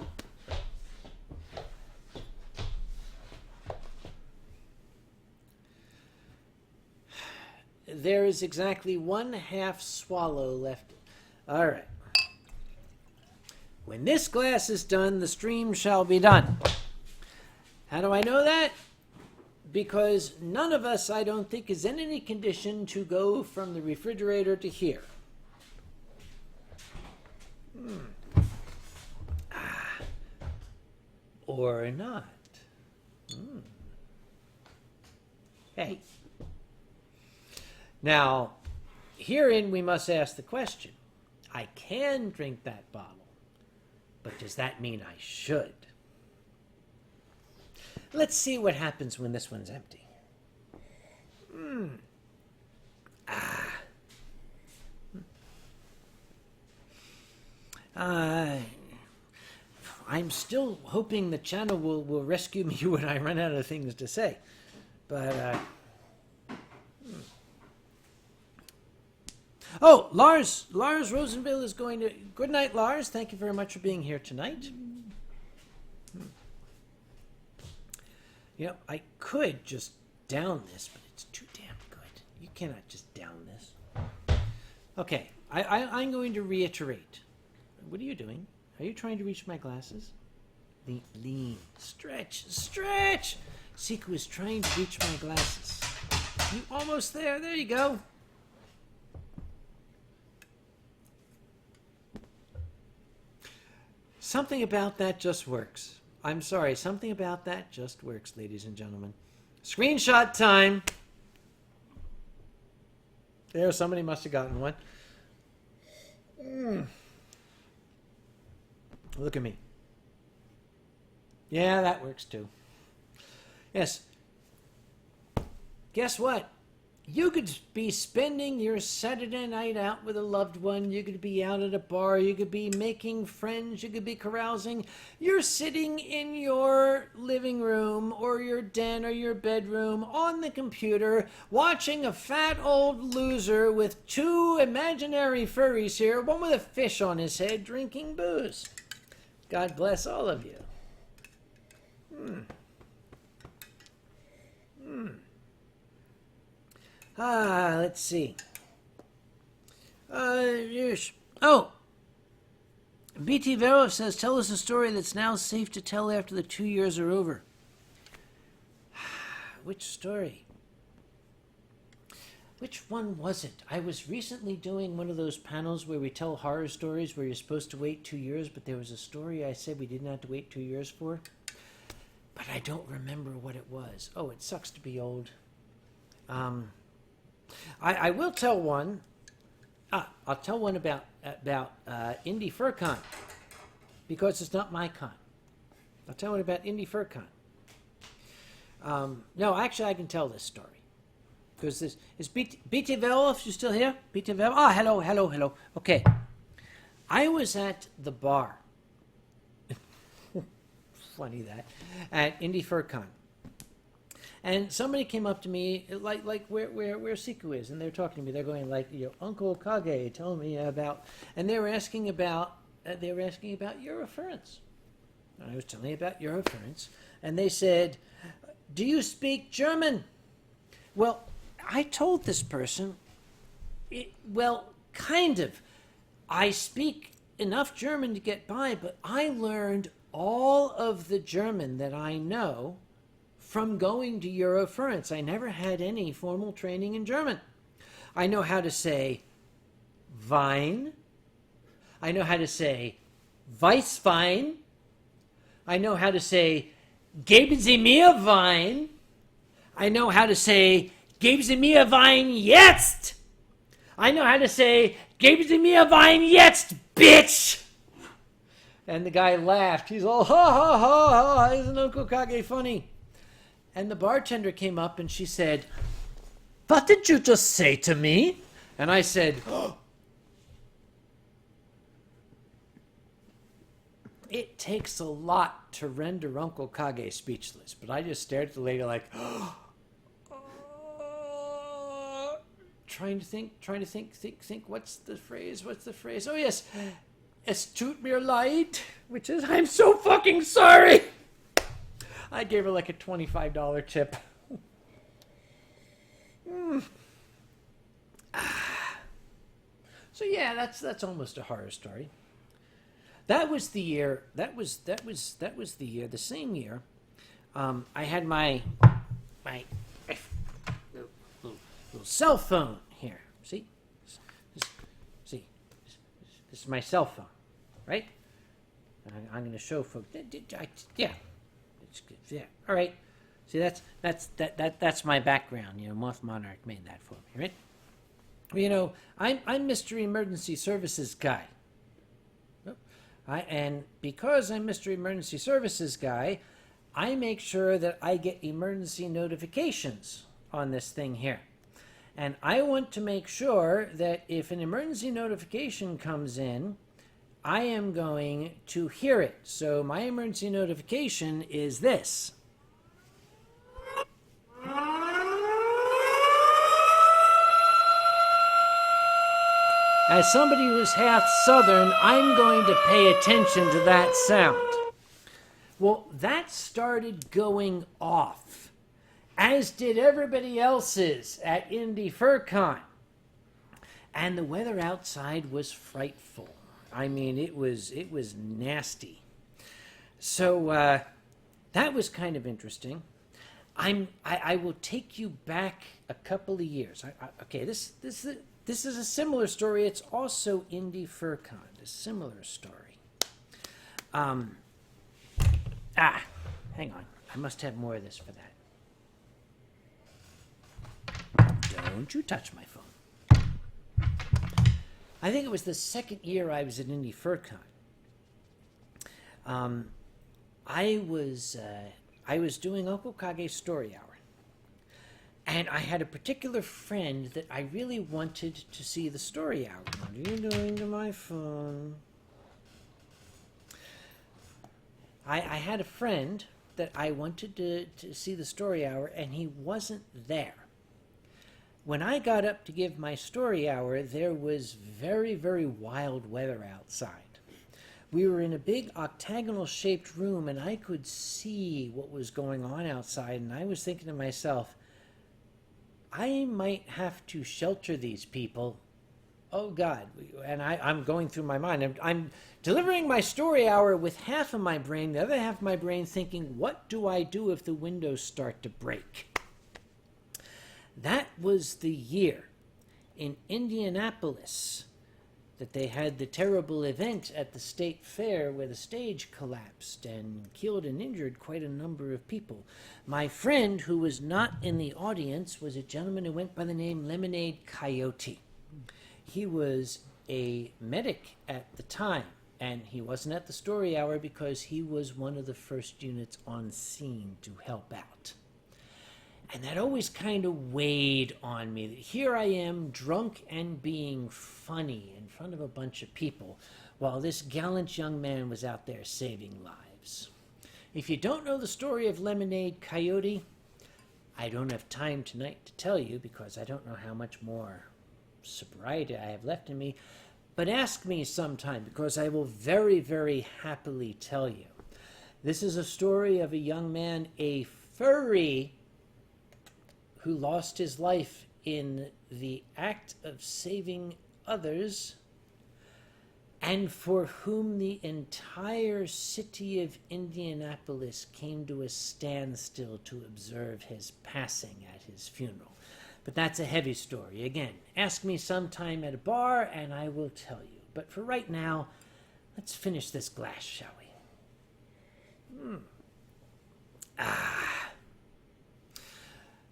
There is exactly 1/2 swallow left. All right. When this glass is done, the stream shall be done. How do I know that? Because none of us, I don't think, is in any condition to go from the refrigerator to here. Or not. Hey. Now, herein we must ask the question. I can drink that bottle, but does that mean I should? Let's see what happens when this one's empty. I'm still hoping the channel will rescue me when I run out of things to say. But, Oh, Lars Rosenville is going to... Good night, Lars. Thank you very much for being here tonight. You know, I could just down this, but it's too damn good. You cannot just down this. Okay, I'm going to reiterate. What are you doing? Are you trying to reach my glasses? Lean. Stretch. Siku is trying to reach my glasses. You almost there. There you go. Something about that just works. I'm sorry, something about that just works, ladies and gentlemen. Screenshot time. There, somebody must have gotten one. Look at me. Yeah, that works too. Yes. Guess what? You could be spending your Saturday night out with a loved one. You could be out at a bar. You could be making friends. You could be carousing. You're sitting in your living room or your den or your bedroom on the computer watching a fat old loser with 2 imaginary furries here, one with a fish on his head, drinking booze. God bless all of you. Let's see. Yes. Oh! BT Vero says, tell us a story that's now safe to tell after the 2 years are over. Which story? Which one was it? I was recently doing one of those panels where we tell horror stories where you're supposed to wait 2 years, but there was a story I said we didn't have to wait 2 years for. But I don't remember what it was. Oh, it sucks to be old. I will tell one. I'll tell one about Indy FurCon, because it's not my con. I'll tell one about Indy FurCon. No, actually, I can tell this story. Because this is BT Velo, if you're still here. BT Velo. Hello. Okay. I was at the bar. Funny that. At Indy FurCon. And somebody came up to me, like where Siku is, and they're talking to me. They're going like, Uncle Kage, tell me about, and they were asking about Eurofurence. And I was telling you about Eurofurence, and they said, "Do you speak German?" Well, I told this person, kind of. I speak enough German to get by, but I learned all of the German that I know from going to Eurofurence. I never had any formal training in German. I know how to say Wein. I know how to say Weißwein. I know how to say Geben Sie mir Wein. I know how to say Geben Sie mir Wein jetzt. I know how to say Geben Sie mir Wein jetzt, bitch. And the guy laughed. He's all, ha, ha, ha, ha, isn't Uncle Kage funny? And the bartender came up and she said, what did you just say to me? And I said, oh. It takes a lot to render Uncle Kage speechless, but I just stared at the lady like, trying to think, what's the phrase? Oh, yes. Es tut mir leid, which is, I'm so fucking sorry. I gave her like a $25 tip. So yeah, that's almost a horror story. That was the year. That was the year. The same year, I had my little cell phone here. See, this is my cell phone, right? I'm going to show folks. Yeah, it's good. Yeah, all right. See, that's my background. You know, Moth Monarch made that for me, right? You know, I'm Mr. Emergency Services guy. And because I'm Mr. Emergency Services guy, I make sure that I get emergency notifications on this thing here. And I want to make sure that if an emergency notification comes in, I am going to hear it. So my emergency notification is this. As somebody who's half Southern, I'm going to pay attention to that sound. Well, that started going off, as did everybody else's at Indy FurCon. And the weather outside was frightful. I mean, it was nasty. So that was kind of interesting. I will take you back a couple of years. Okay, this is a similar story. It's also Indy FurCon, a similar story. Hang on. I must have more of this for that. Don't you touch my phone. I think it was the second year I was at Indy FurCon. I was doing Uncle Kage's Story Hour. And I had a particular friend that I really wanted to see the story hour. What are you doing to my phone? I had a friend that I wanted to see the story hour, and he wasn't there. When I got up to give my story hour, there was very, very wild weather outside. We were in a big octagonal-shaped room, and I could see what was going on outside, and I was thinking to myself, I might have to shelter these people. Oh, God. And I'm going through my mind. I'm delivering my story hour with half of my brain, the other half of my brain thinking, what do I do if the windows start to break? That was the year in Indianapolis that they had the terrible event at the state fair where the stage collapsed and killed and injured quite a number of people. My friend, who was not in the audience, was a gentleman who went by the name Lemonade Coyote. He was a medic at the time, and he wasn't at the story hour because he was one of the first units on scene to help out. And that always kind of weighed on me. That here I am, drunk and being funny in front of a bunch of people, while this gallant young man was out there saving lives. If you don't know the story of Lemonade Coyote, I don't have time tonight to tell you because I don't know how much more sobriety I have left in me. But ask me sometime because I will very, very happily tell you. This is a story of a young man, a furry, who lost his life in the act of saving others, and for whom the entire city of Indianapolis came to a standstill to observe his passing at his funeral. But that's a heavy story. Again, ask me sometime at a bar and I will tell you. But for right now, let's finish this glass, shall we?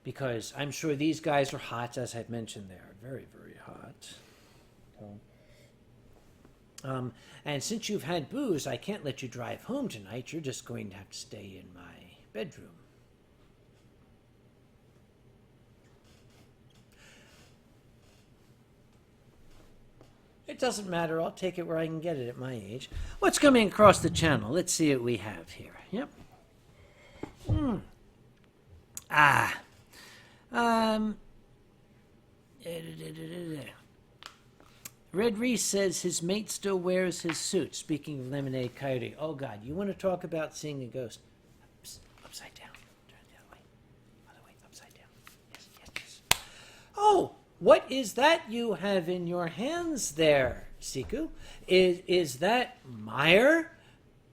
Because I'm sure these guys are hot, as I've mentioned. They are very, very hot. And since you've had booze, I can't let you drive home tonight. You're just going to have to stay in my bedroom. It doesn't matter. I'll take it where I can get it at my age. What's coming across the channel? Let's see what we have here. Yep. Red Reese says his mate still wears his suit. Speaking of Lemonade Coyote. Oh, God. You want to talk about seeing a ghost? Psst, upside down. Turn it the other way. Other way. Upside down. Yes, yes, yes. Oh, what is that you have in your hands there, Siku? Is that Meyer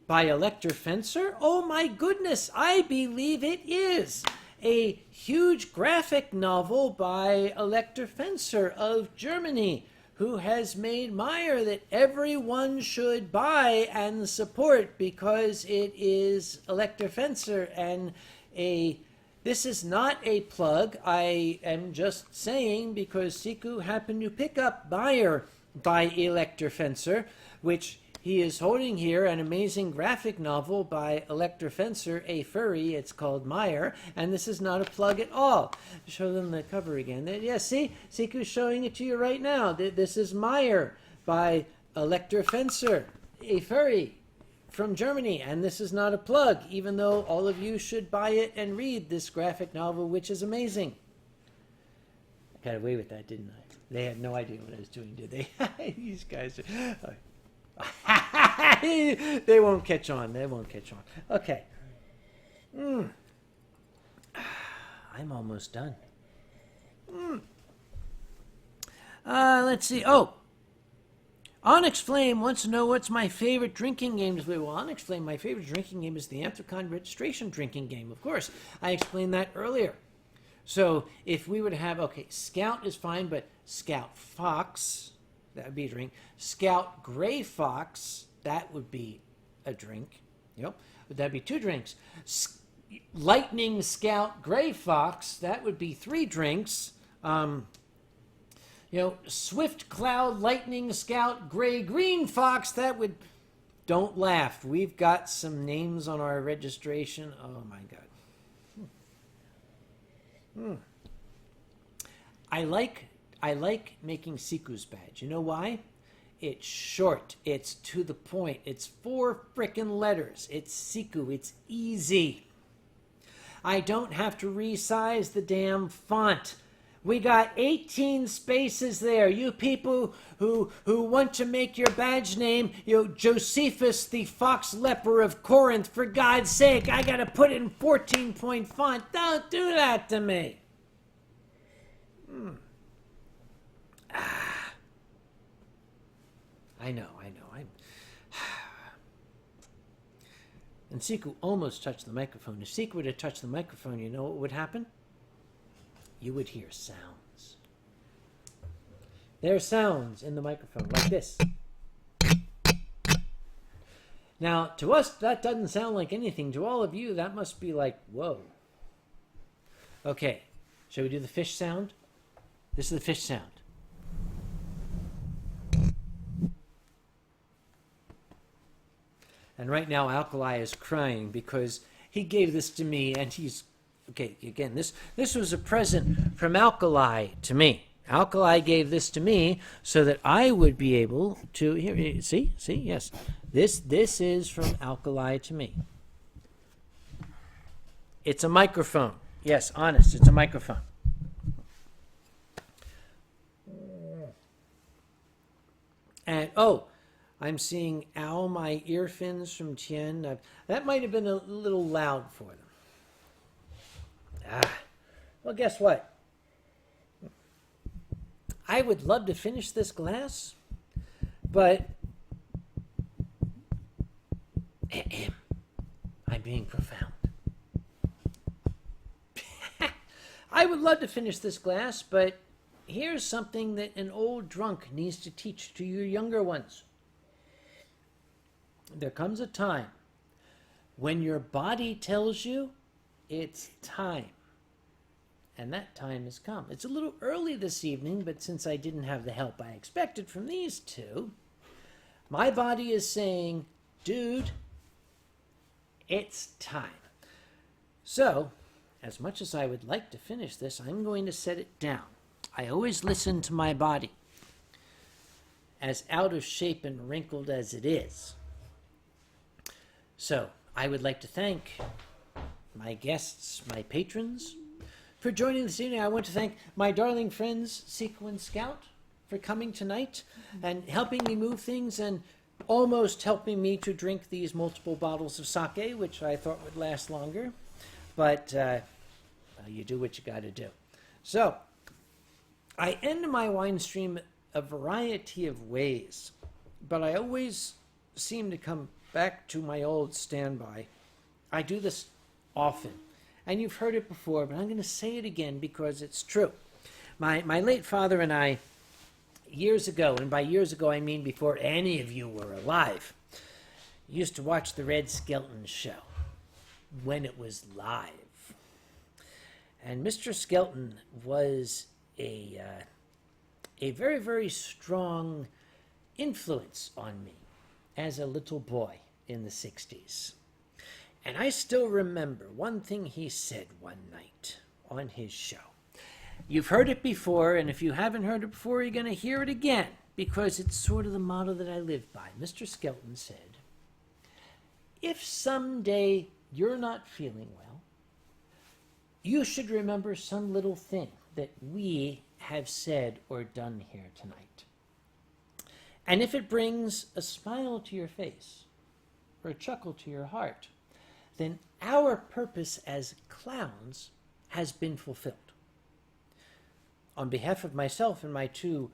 by Elector Fencer? Oh, my goodness. I believe it is. A huge graphic novel by Elector Fencer of Germany, who has made Meyer that everyone should buy and support because it is Elector Fencer. And this is not a plug. I am just saying because Siku happened to pick up Meyer by Elector Fencer, which he is holding here, an amazing graphic novel by Elector Fencer, a furry. It's called Meyer, and this is not a plug at all. Show them the cover again. Yeah, see? Siku's showing it to you right now. This is Meyer by Elector Fencer, a furry from Germany, and this is not a plug, even though all of you should buy it and read this graphic novel, which is amazing. I got away with that, didn't I? They had no idea what I was doing, did they? These guys are... They won't catch on. They won't catch on. Okay. I'm almost done. Let's see. Oh, Onyx Flame wants to know what's my favorite drinking game to play. Well, Onyx Flame, my favorite drinking game is the Anthrocon registration drinking game. Of course, I explained that earlier. So if we would have, okay, Scout is fine, but Scout Fox, that would be a drink. Scout Gray Fox, that would be a drink. Yep. Would that be 2 drinks? Lightning Scout Gray Fox, that would be 3 drinks. Swift Cloud Lightning Scout Gray Green Fox, that would... Don't laugh. We've got some names on our registration. Oh, my God. I like making Siku's badge. You know why? It's short. It's to the point. It's 4 frickin' letters. It's Siku. It's easy. I don't have to resize the damn font. We got 18 spaces there. You people who want to make your badge name, Josephus the Fox Leper of Corinth, for God's sake, I gotta put it in 14-point font. Don't do that to me. I know. And Siku almost touched the microphone. If Siku would have touched the microphone, you know what would happen? You would hear sounds. There are sounds in the microphone, like this. Now, to us, that doesn't sound like anything. To all of you, that must be like, whoa. Okay, shall we do the fish sound? This is the fish sound. And right now, Alkali is crying because he gave this to me, and he's... Okay, again, this was a present from Alkali to me. Alkali gave this to me so that I would be able to... Here, see, yes. This is from Alkali to me. It's a microphone. Yes, honest, it's a microphone. And, oh, I'm seeing ow, my ear fins from Tien. That might have been a little loud for them. Well, guess what? I would love to finish this glass, but Ahem. I'm being profound. I would love to finish this glass, but here's something that an old drunk needs to teach to your younger ones. There comes a time when your body tells you it's time. And that time has come. It's a little early this evening, but since I didn't have the help I expected from these two, my body is saying, dude, it's time. So, as much as I would like to finish this, I'm going to set it down. I always listen to my body, as out of shape and wrinkled as it is. So, I would like to thank my guests, my patrons, for joining this evening. I want to thank my darling friends, Sequin Scout, for coming tonight and helping me move things and almost helping me to drink these multiple bottles of sake, which I thought would last longer. But you do what you got to do. So, I end my wine stream a variety of ways, but I always seem to come back to my old standby. I do this often, and you've heard it before, but I'm going to say it again because it's true. My late father and I, years ago, and by years ago I mean before any of you were alive, used to watch the Red Skelton show when it was live. And Mr. Skelton was a very, very strong influence on me as a little boy in the 60s. And I still remember one thing he said one night on his show. You've heard it before, and if you haven't heard it before, you're going to hear it again, because it's sort of the motto that I live by. Mr. Skelton said, if someday you're not feeling well, you should remember some little thing that we have said or done here tonight. And if it brings a smile to your face or a chuckle to your heart, then our purpose as clowns has been fulfilled. On behalf of myself and my two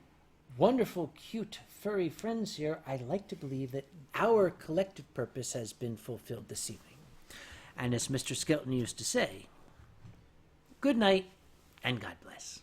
wonderful, cute, furry friends here, I like to believe that our collective purpose has been fulfilled this evening. And as Mr. Skelton used to say, good night and God bless.